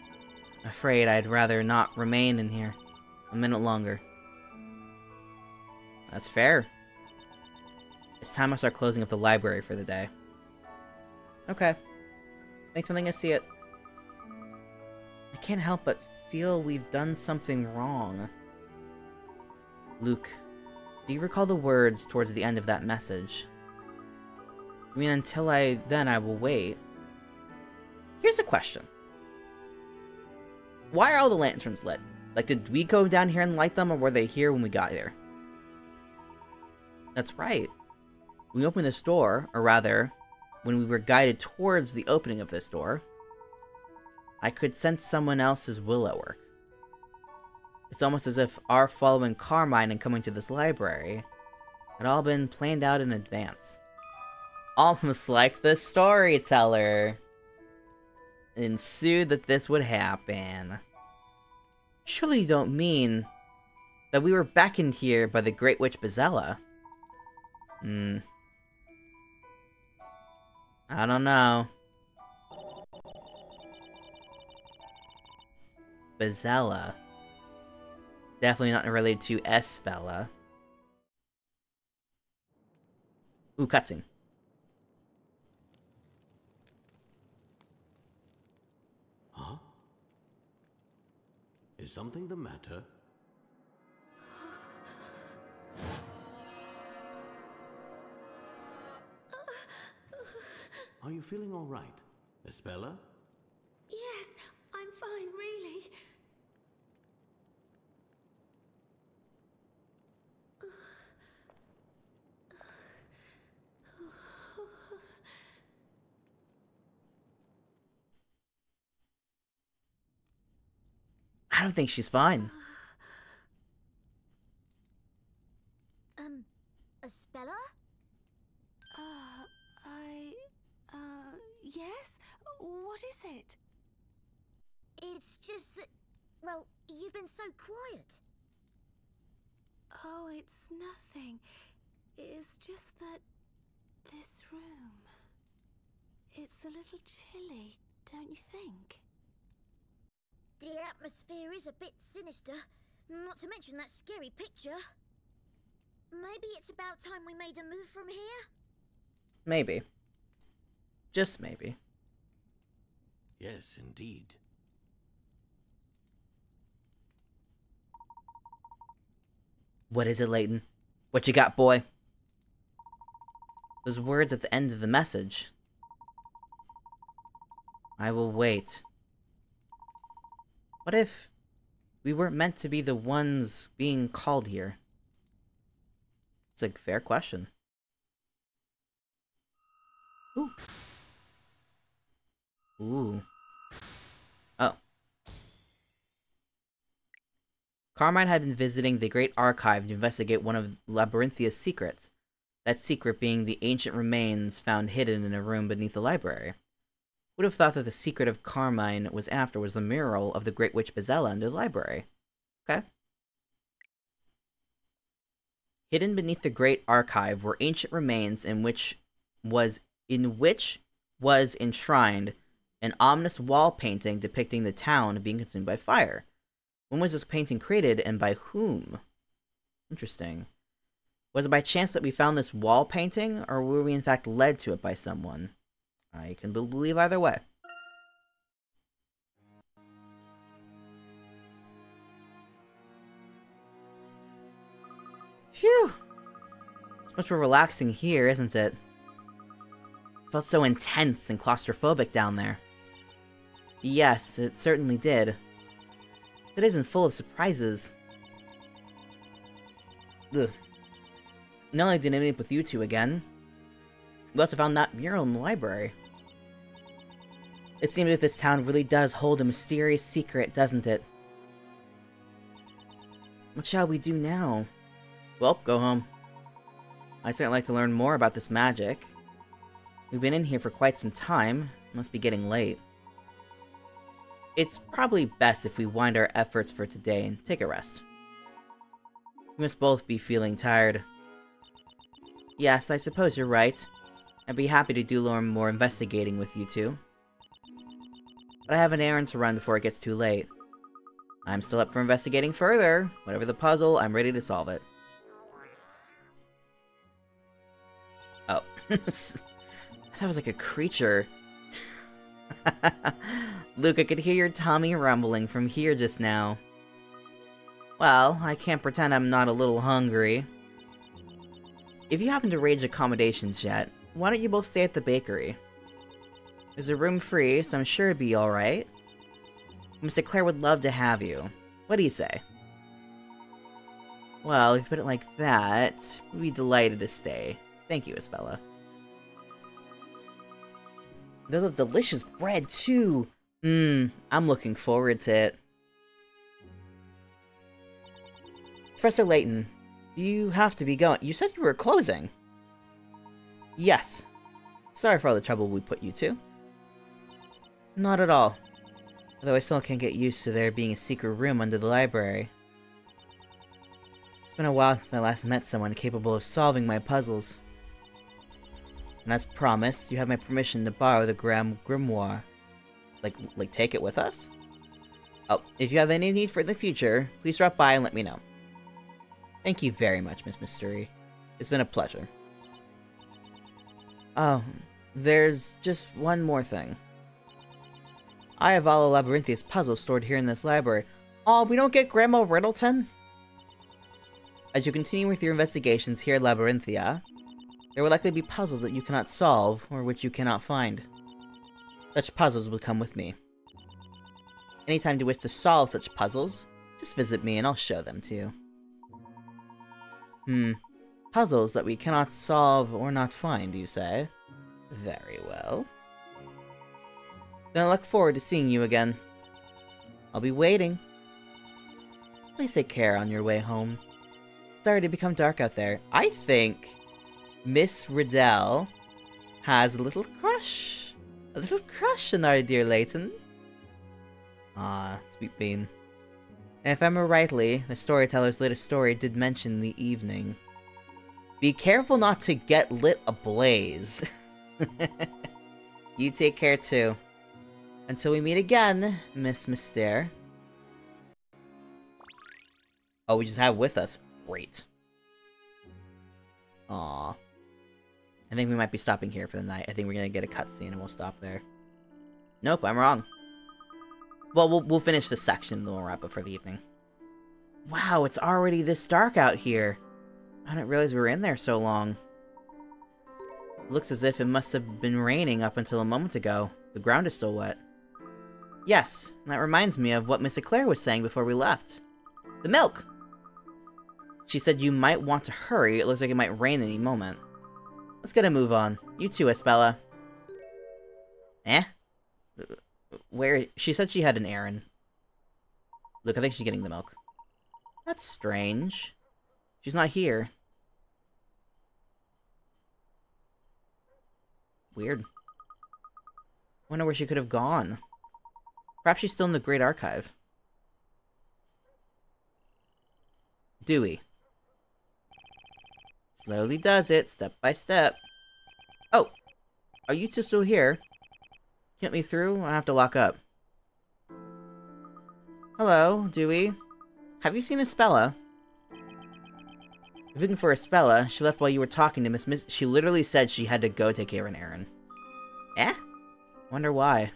afraid I'd rather not remain in here a minute longer. That's fair. It's time I start closing up the library for the day. Okay. Thanks for letting us see it. I can't help but feel we've done something wrong. Luke, do you recall the words towards the end of that message? I mean, until then I will wait. Here's a question. Why are all the lanterns lit? Like, did we go down here and light them, or were they here when we got here? That's right. When we opened this door, or rather, when we were guided towards the opening of this door, I could sense someone else's will at work. It's almost as if our following Carmine and coming to this library had all been planned out in advance. Almost like the storyteller ensued that this would happen. Surely you don't mean that we were beckoned here by the Great Witch Espella? I don't know. Espella. Definitely not related to Espella. Ooh, cutscene. Huh? Is something the matter? Are you feeling all right, Espella? Yes, I'm fine, really. I don't think she's fine. Espella? Yes? What is it? It's just that, well, you've been so quiet. Oh, it's nothing. It's just that this room... It's a little chilly, don't you think? The atmosphere is a bit sinister, not to mention that scary picture. Maybe it's about time we made a move from here? Maybe. Just maybe. Yes, indeed. What is it, Layton? What you got, boy? Those words at the end of the message. I will wait. What if we weren't meant to be the ones being called here? It's a fair question. Ooh. Ooh. Oh. Carmine had been visiting the Great Archive to investigate one of Labyrinthia's secrets. That secret being the ancient remains found hidden in a room beneath the library. Would have thought that the secret of Carmine was after was the mural of the Great Witch Espella in the library. Okay. Hidden beneath the Great Archive were ancient remains in which was enshrined an ominous wall painting depicting the town being consumed by fire. When was this painting created, and by whom? Interesting. Was it by chance that we found this wall painting, or were we in fact led to it by someone? I can believe either way. Phew! It's much more relaxing here, isn't it? It felt so intense and claustrophobic down there. Yes, it certainly did. Today's been full of surprises. Ugh. Not only did I meet up with you two again, we also found that mural in the library. It seems as if this town really does hold a mysterious secret, doesn't it? What shall we do now? Well, go home. I'd certainly like to learn more about this magic. We've been in here for quite some time. It must be getting late. It's probably best if we wind our efforts for today and take a rest. We must both be feeling tired. Yes, I suppose you're right. I'd be happy to do more investigating with you two. But I have an errand to run before it gets too late. I'm still up for investigating further. Whatever the puzzle, I'm ready to solve it. Oh. That was like a creature. Luke, I could hear your tummy rumbling from here just now. Well, I can't pretend I'm not a little hungry. If you happen to arrange accommodations yet, why don't you both stay at the bakery? There's a room free, so I'm sure it'd be alright. Miss Claire would love to have you. What do you say? Well, if you put it like that, we'd be delighted to stay. Thank you, Espella. There's a delicious bread, too! I'm looking forward to it. Professor Layton, do you have to be going? You said you were closing. Yes. Sorry for all the trouble we put you to. Not at all. Although I still can't get used to there being a secret room under the library. It's been a while since I last met someone capable of solving my puzzles. And as promised, you have my permission to borrow the grimoire. Like take it with us? Oh, if you have any need for it in the future, please drop by and let me know. Thank you very much, Miss Mystery. It's been a pleasure. Oh, there's just one more thing. I have all of Labyrinthia's puzzles stored here in this library. Oh, we don't get Grandma Riddleton? As you continue with your investigations here at Labyrinthia, there will likely be puzzles that you cannot solve, or which you cannot find. Such puzzles will come with me. Anytime you wish to solve such puzzles, just visit me and I'll show them to you. Puzzles that we cannot solve or not find, you say? Very well. Then I look forward to seeing you again. I'll be waiting. Please take care on your way home. It's already become dark out there. I think Miss Riddell has a little crush. A little crush on our dear Layton. Ah, sweet bean. And if I remember rightly, the storyteller's latest story did mention the evening. Be careful not to get lit ablaze. You take care too. Until we meet again, Miss Mystere. Oh, we just have with us. Great. Aww. I think we might be stopping here for the night. I think we're gonna get a cutscene and we'll stop there. Nope, I'm wrong. Well, we'll finish this section and then we'll wrap up for the evening. Wow, it's already this dark out here. I didn't realize we were in there so long. It looks as if it must have been raining up until a moment ago. The ground is still wet. Yes, and that reminds me of what Miss Claire was saying before we left. The milk! She said you might want to hurry. It looks like it might rain any moment. Let's get a move on. You too, Espella. Eh? Where? She said she had an errand. Look, I think she's getting the milk. That's strange. She's not here. Weird. Wonder where she could have gone. Perhaps she's still in the Great Archive. Dewey. Slowly does it, step by step. Oh! Are you two still here? Get me through? I have to lock up. Hello, Dewey. Have you seen Espella? If you're looking for Espella, she left while you were talking to Miss... She literally said she had to go take care of an errand. Eh? Wonder why.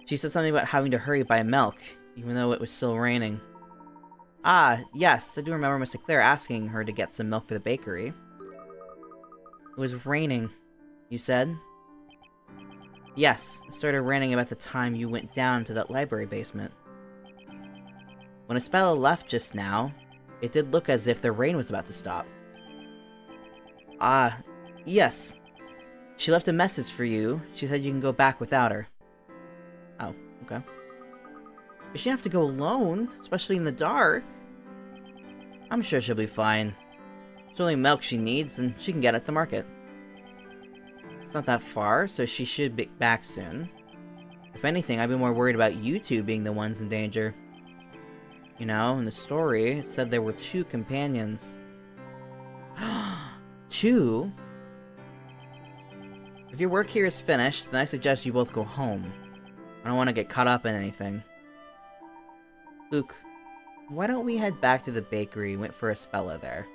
She said something about having to hurry buy milk, even though it was still raining. Ah, yes, I do remember Miss Claire asking her to get some milk for the bakery. It was raining, you said? Yes, it started raining about the time you went down to that library basement. When Espella left just now, it did look as if the rain was about to stop. Ah, yes. She left a message for you. She said you can go back without her. Oh, okay. But she didn't have to go alone, especially in the dark. I'm sure she'll be fine. It's only milk she needs, and she can get it at the market. It's not that far, so she should be back soon. If anything, I'd be more worried about you two being the ones in danger. You know, in the story, it said there were 2 companions. 2? If your work here is finished, then I suggest you both go home. I don't want to get caught up in anything. Luke, why don't we head back to the bakery and wait for Espella there?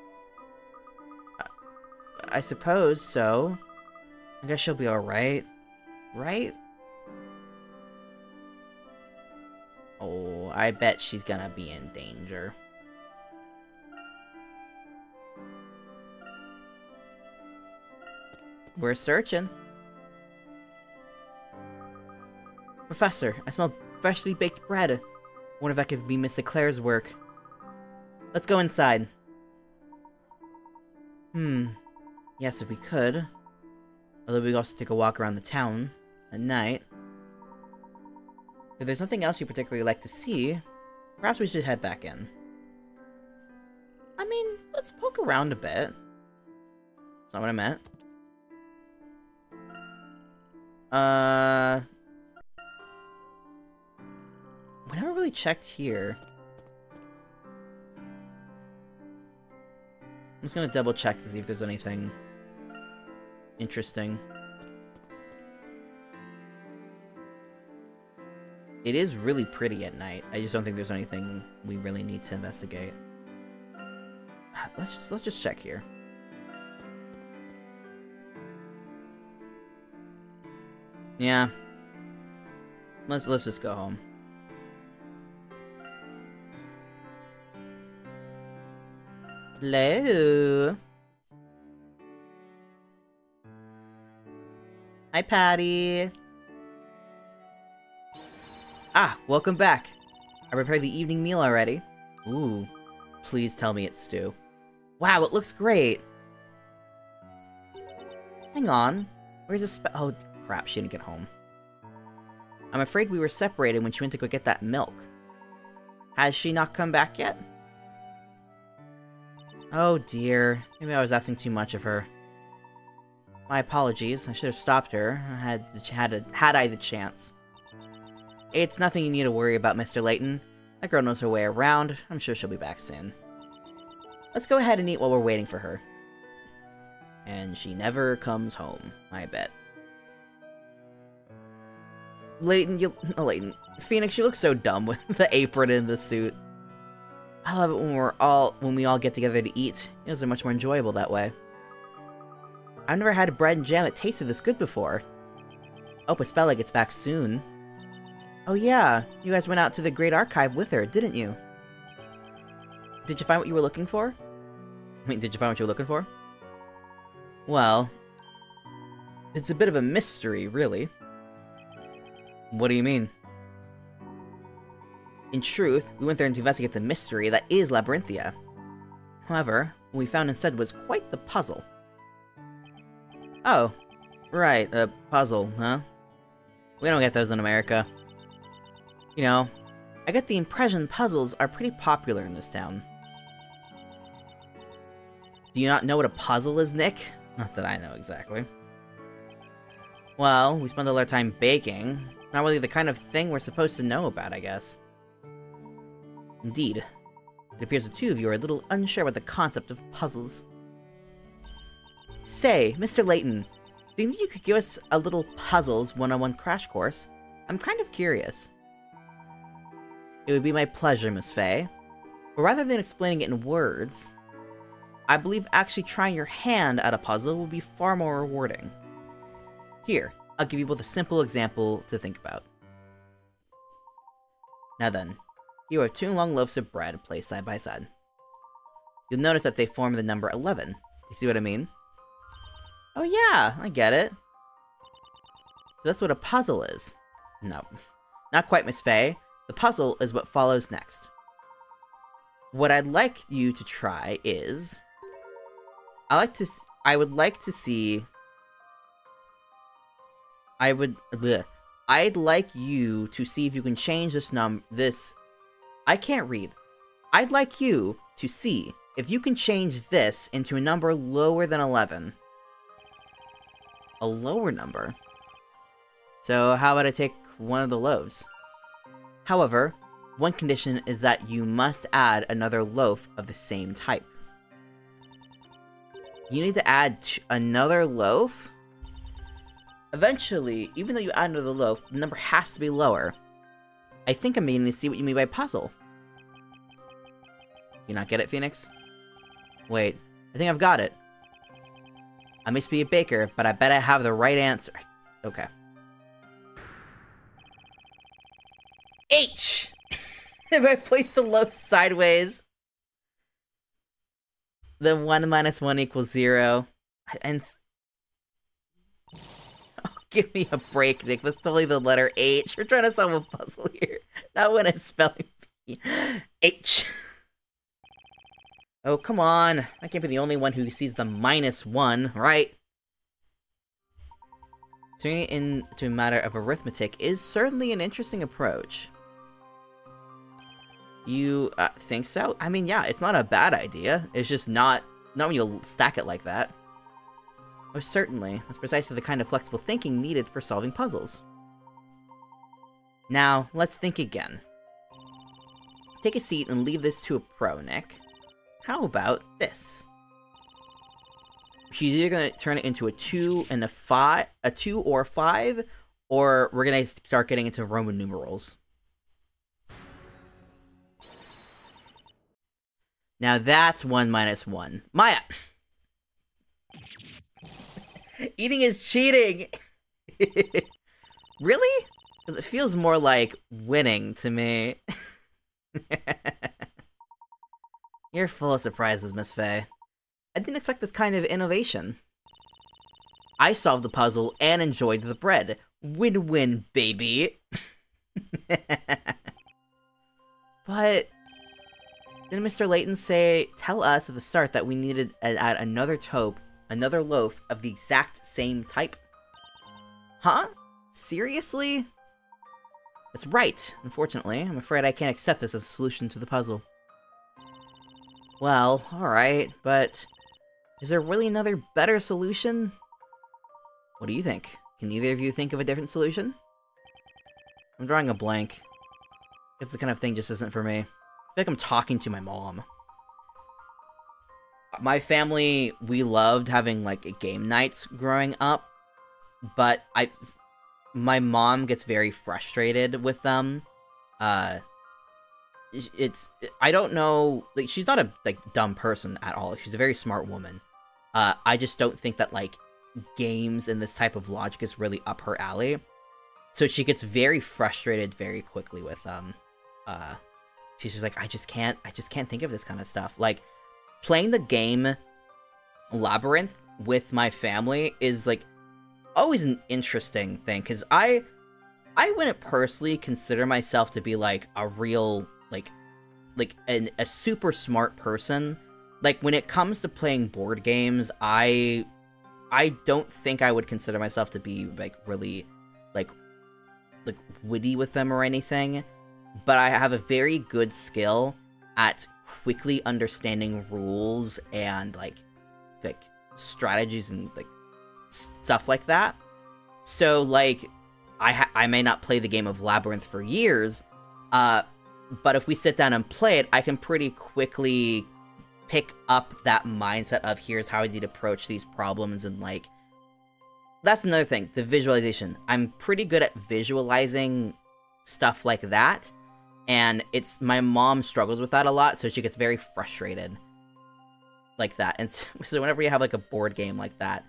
I suppose so. I guess she'll be alright. Right? Oh, I bet she's gonna be in danger. We're searching. Professor, I smell freshly baked bread. I wonder if that could be Miss Claire's work. Let's go inside. Yes, if we could. Although we could also take a walk around the town at night. If there's nothing else you particularly like to see, perhaps we should head back in. I mean, let's poke around a bit. That's not what I meant. We never really checked here. I'm just gonna double check to see if there's anything interesting. It is really pretty at night. I just don't think there's anything we really need to investigate. Let's just check here. Yeah. Let's just go home. Hello. Hi, Patty. Ah, welcome back. I prepared the evening meal already. Ooh, please tell me it's stew. Wow, it looks great. Hang on. Where's oh, crap, she didn't get home. I'm afraid we were separated when she went to go get that milk. Has she not come back yet? Oh dear, maybe I was asking too much of her. My apologies, I should have stopped her, had I the chance. It's nothing you need to worry about, Mr. Layton. That girl knows her way around, I'm sure she'll be back soon. Let's go ahead and eat while we're waiting for her. And she never comes home, I bet. Layton, Phoenix, you look so dumb with the apron and the suit. I love it when we all get together to eat. Meals are much more enjoyable that way. I've never had a bread and jam that tasted this good before. Hope Espella gets back soon. Oh yeah, you guys went out to the Great Archive with her, didn't you? Did you find what you were looking for? I mean, did you find what you were looking for? Well, it's a bit of a mystery, really. What do you mean? In truth, we went there to investigate the mystery that is Labyrinthia. However, what we found instead was quite the puzzle. Oh, right, a puzzle, huh? We don't get those in America. You know, I get the impression puzzles are pretty popular in this town. Do you not know what a puzzle is, Nick? Not that I know exactly. Well, we spend all our time baking. It's not really the kind of thing we're supposed to know about, I guess. Indeed. It appears the two of you are a little unsure about the concept of puzzles. Say, Mr. Layton, do you think you could give us a little puzzles one-on-one crash course? I'm kind of curious. It would be my pleasure, Miss Faye. But rather than explaining it in words, I believe actually trying your hand at a puzzle will be far more rewarding. Here, I'll give you both a simple example to think about. Now then, here are two long loaves of bread placed side by side. You'll notice that they form the number 11. Do you see what I mean? Oh yeah, I get it. So that's what a puzzle is. No, not quite, Miss Faye. The puzzle is what follows next. What I'd like you to try is... I'd like you to see if you can change this... I can't read. I'd like you to see if you can change this into a number lower than 11. A lower number? So how about I take one of the loaves? However, one condition is that you must add another loaf of the same type. You need to add another loaf? Eventually, even though you add another loaf, the number has to be lower. I think I'm beginning to see what you mean by puzzle. You not get it, Phoenix? Wait, I think I've got it. I must be a baker, but I bet I have the right answer. Okay. H! If I place the loaf sideways, then 1 minus 1 equals 0. And... oh, give me a break, Nick. That's totally the letter H. We're trying to solve a puzzle here. Not when it's spelling P. H. Oh, come on. I can't be the only one who sees the -1, right? Turning it into a matter of arithmetic is certainly an interesting approach. You, think so? I mean, yeah, it's not a bad idea. It's just not when you stack it like that. Oh, certainly. That's precisely the kind of flexible thinking needed for solving puzzles. Now, let's think again. Take a seat and leave this to a pro, Nick. How about this? She's either gonna turn it into a 2 and a 5, a 2 or 5, or we're gonna start getting into Roman numerals. Now that's 1 minus 1. Maya! Eating is cheating! Really? Because it feels more like winning to me. You're full of surprises, Miss Faye. I didn't expect this kind of innovation. I solved the puzzle and enjoyed the bread. Win-win, baby! But... didn't Mr. Layton tell us at the start that we needed to add another loaf of the exact same type? Huh? Seriously? That's right. Unfortunately, I'm afraid I can't accept this as a solution to the puzzle. Well, alright, but... is there really another better solution? What do you think? Can either of you think of a different solution? I'm drawing a blank. It's the kind of thing just isn't for me. I feel like I'm talking to my mom. My family, we loved having, like, game nights growing up, but my mom gets very frustrated with them. I don't know, like, she's not a, like, dumb person at all. She's a very smart woman. I just don't think that, like, games and this type of logic is really up her alley. So she gets very frustrated very quickly with them. She's just like, I just can't think of this kind of stuff. Like, playing the game Labyrinth with my family is, like, always an interesting thing, because I wouldn't personally consider myself to be, like, a real, like a super smart person. Like, when it comes to playing board games, I don't think I would consider myself to be, like, really, like witty with them or anything. But I have a very good skill at quickly understanding rules and, like strategies and, like, stuff like that. So, like, I may not play the game of Labyrinth for years, But if we sit down and play it, I can pretty quickly pick up that mindset of here's how I need to approach these problems, and like, that's another thing, the visualization. I'm pretty good at visualizing stuff like that, and my mom struggles with that a lot, so she gets very frustrated like that. And so whenever you have like a board game like that,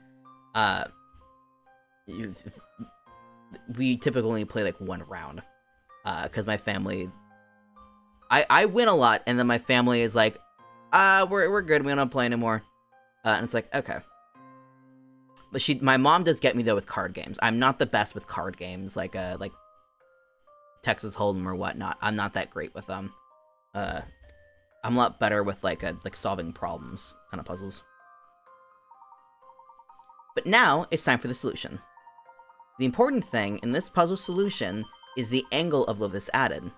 we typically only play like one round, because my family, I win a lot, and then my family is like, we're good, we don't play anymore, and it's like, okay. But my mom does get me though with card games. I'm not the best with card games, like Texas Hold'em or whatnot. I'm not that great with them. I'm a lot better with like solving problems kind of puzzles. But now it's time for the solution. The important thing in this puzzle solution is the angle of loaf added.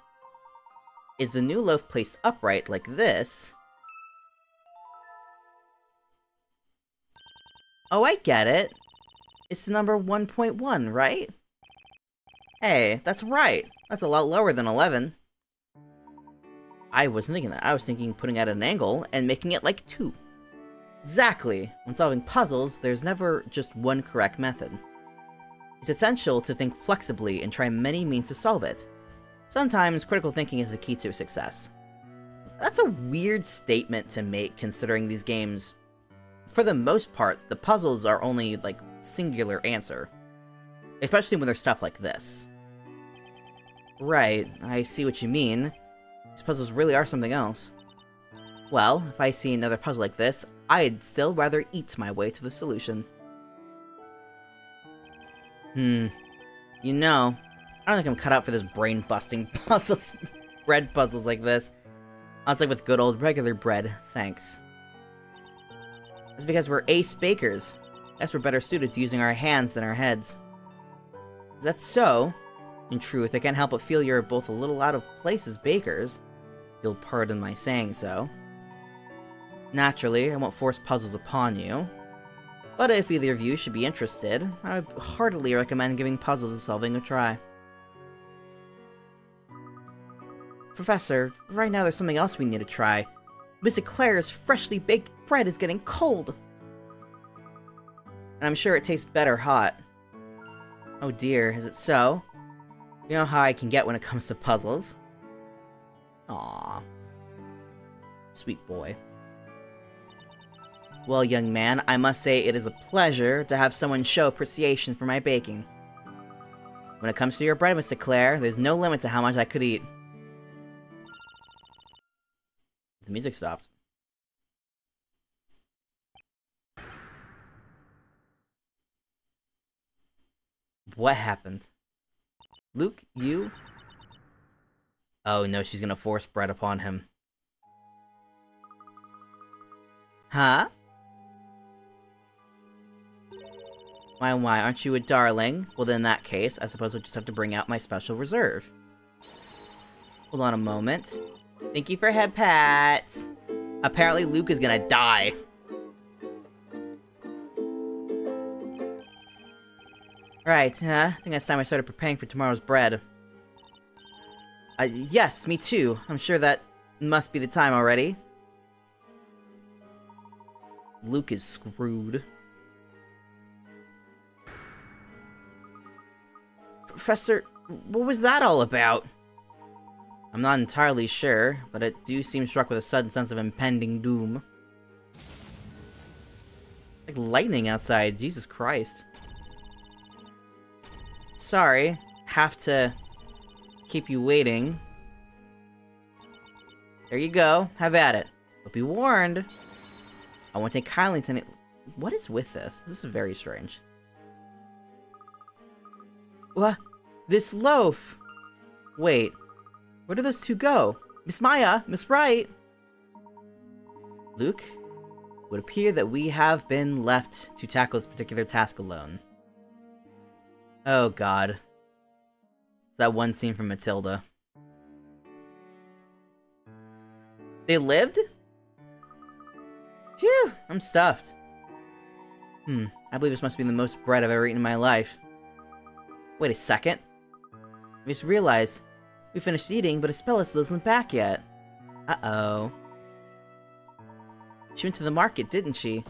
Is the new loaf placed upright like this? Oh, I get it. It's the number 1.1, right? Hey, that's right. That's a lot lower than 11. I wasn't thinking that. I was thinking putting it at an angle and making it like 2. Exactly. When solving puzzles, there's never just one correct method. It's essential to think flexibly and try many means to solve it. Sometimes critical thinking is the key to success. That's a weird statement to make, considering these games, for the most part, the puzzles are only, like, singular answer. Especially when there's stuff like this. Right, I see what you mean. These puzzles really are something else. Well, if I see another puzzle like this, I'd still rather eat my way to the solution. You know, I don't think I'm cut out for this brain-busting puzzles, bread puzzles like this. I'll stick with good old regular bread, thanks. That's because we're ace bakers. Guess we're better suited to using our hands than our heads. Is that so? In truth, I can't help but feel you're both a little out of place as bakers. You'll pardon my saying so. Naturally, I won't force puzzles upon you. But if either of you should be interested, I would heartily recommend giving puzzles solving a try. Professor, right now there's something else we need to try. Mrs. Claire's freshly baked bread is getting cold. And I'm sure it tastes better hot. Oh dear, is it so? You know how I can get when it comes to puzzles. Aww. Sweet boy. Well, young man, I must say it is a pleasure to have someone show appreciation for my baking. When it comes to your bread, Mr. Claire, there's no limit to how much I could eat. The music stopped. What happened? Luke, you? Oh no, she's gonna force bread upon him. Huh? Why, aren't you a darling? Well, then in that case, I suppose I'll just have to bring out my special reserve. Hold on a moment. Thank you for head pats. Apparently Luke is gonna die. Right, I think it's time I started preparing for tomorrow's bread. Yes, me too. I'm sure that must be the time already. Luke is screwed. Professor, what was that all about? I'm not entirely sure, but it do seem struck with a sudden sense of impending doom. Like lightning outside, Jesus Christ. Sorry, have to keep you waiting. There you go, have at it. But be warned, I won't take kindly to any— What is with this? This is very strange. What? This loaf! Wait, where do those two go? Miss Maya, Miss Wright! Luke, it would appear that we have been left to tackle this particular task alone. Oh god. That one scene from Matilda. They lived? Phew, I'm stuffed. I believe this must be the most bread I've ever eaten in my life. Wait a second. I just realized, We finished eating, but Espella still isn't back yet. Uh-oh. She went to the market, didn't she?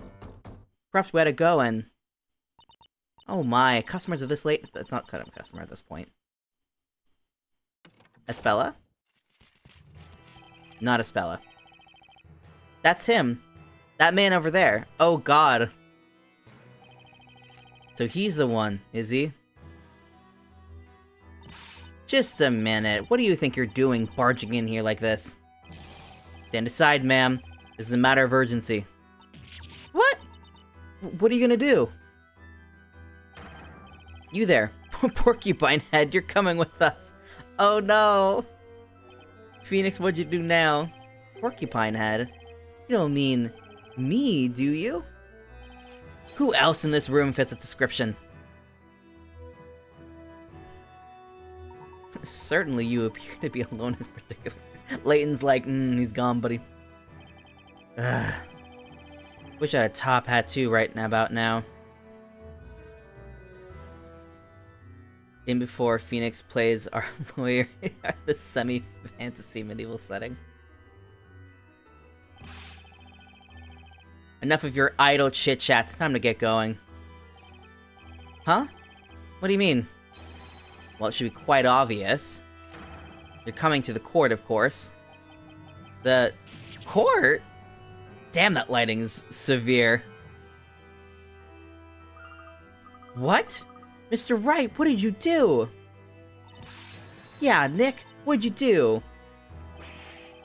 Perhaps we had to go and... Oh my, customers are this late? That's not kind of a customer at this point. Espella? Not Espella. That's him. That man over there. Oh god. So he's the one, is he? Just a minute. What do you think you're doing, barging in here like this? Stand aside, ma'am. This is a matter of urgency. What? What are you gonna do? You there. Porcupine head, you're coming with us. Oh no. Phoenix, what'd you do now? Porcupine head? You don't mean me, do you? Who else in this room fits the description? Certainly you appear to be alone as particular. Layton's like, he's gone, buddy. Ugh. Wish I had a top hat too right about now. In before Phoenix plays our lawyer in the semi-fantasy medieval setting. Enough of your idle chit-chat. It's time to get going. Huh? What do you mean? Well, it should be quite obvious. You're coming to the court, of course. The... court? Damn, that lighting's severe. What? Mr. Wright, what did you do? Yeah, Nick, what'd you do?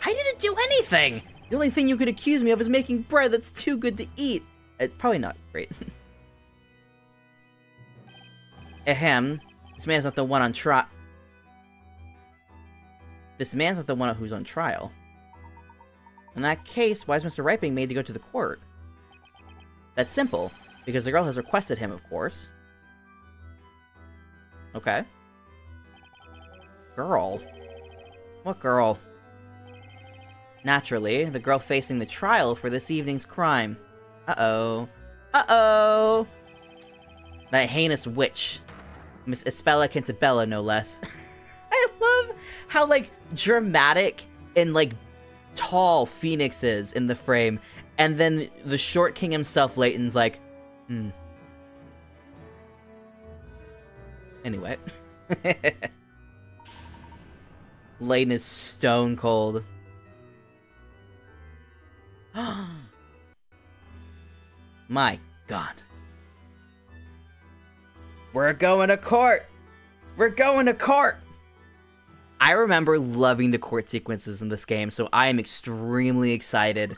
I didn't do anything! The only thing you could accuse me of is making bread that's too good to eat. It's probably not great. Ahem. This man's not the one on trial. This man's not the one who's on trial. In that case, why is Mr. Wright being made to go to the court? That's simple. Because the girl has requested him, of course. Okay. Girl? What girl? Naturally, the girl facing the trial for this evening's crime. Uh-oh. Uh-oh! That heinous witch. Miss Espella Cantabella, no less. I love how, like, dramatic and, like, tall Phoenix is in the frame. And then the short king himself, Layton's like, Anyway. Layton is stone cold. My god. We're going to court! We're going to court! I remember loving the court sequences in this game, so I am extremely excited.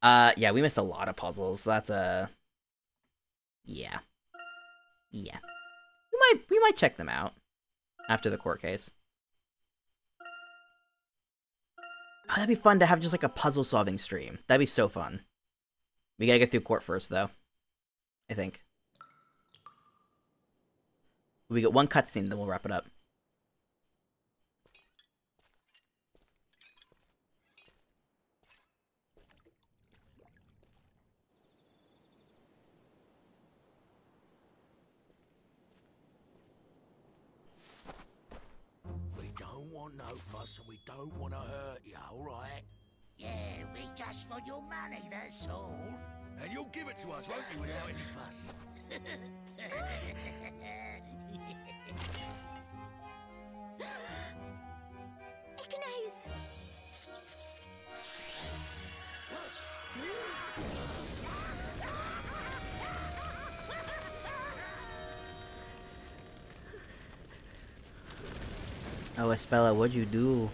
Yeah, we missed a lot of puzzles. That's yeah. Yeah. We might check them out after the court case. Oh, that'd be fun to have just like a puzzle solving stream. That'd be so fun. We gotta get through court first, though. I think. We get one cutscene, then we'll wrap it up. We don't want no fuss and we don't want to hurt you, alright? Yeah, we just want your money, that's all. And you'll give it to us, won't you, without any fuss? Ignaize! Oh, Espella, what'd you do?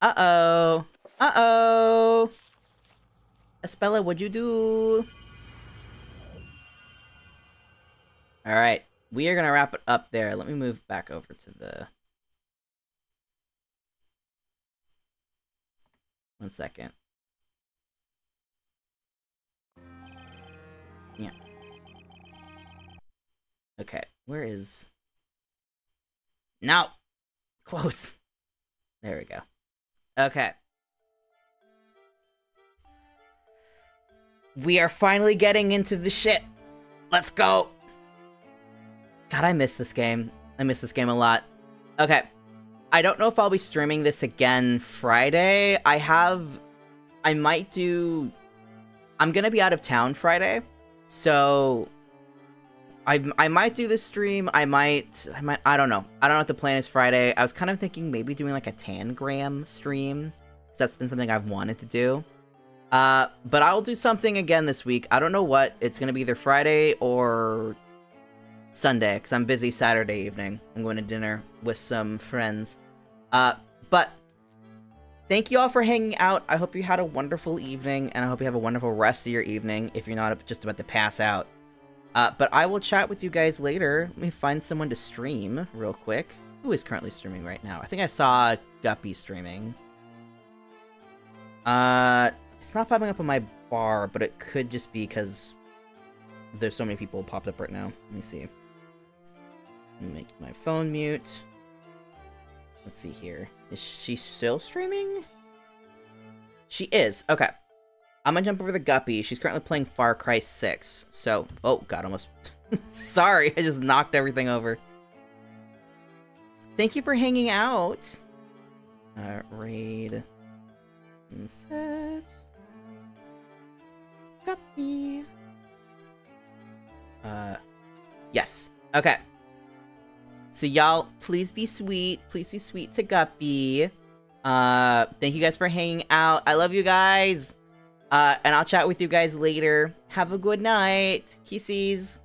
Uh-oh! Uh-oh! Espella, what'd you do? Alright, we are gonna wrap it up there. Let me move back over to the... One second. Yeah. Okay, where is... No! Close! There we go. Okay. We are finally getting into the shit. Let's go! God, I miss this game. I miss this game a lot. Okay. I don't know if I'll be streaming this again Friday. I might do... I'm gonna be out of town Friday, so... I might do this stream, I don't know. I don't know what the plan is Friday. I was kind of thinking maybe doing like a Tangram stream, because that's been something I've wanted to do. But I'll do something again this week. I don't know what. It's gonna be either Friday or Sunday, because I'm busy Saturday evening. I'm going to dinner with some friends. But thank you all for hanging out. I hope you had a wonderful evening, and I hope you have a wonderful rest of your evening if you're not just about to pass out. But I will chat with you guys later. Let me find someone to stream real quick. Who is currently streaming right now? I think I saw Guppy streaming. It's not popping up on my bar, but it could just be because there's so many people popped up right now. Let me see. Let me make my phone mute. Let's see here. Is she still streaming? She is. Okay. I'm gonna jump over to Guppy. She's currently playing Far Cry 6. So, oh god, almost. Sorry, I just knocked everything over. Thank you for hanging out. Raid. Set. Guppy. Yes. Okay. So y'all, please be sweet. Please be sweet to Guppy. Thank you guys for hanging out. I love you guys. And I'll chat with you guys later. Have a good night. Kisses.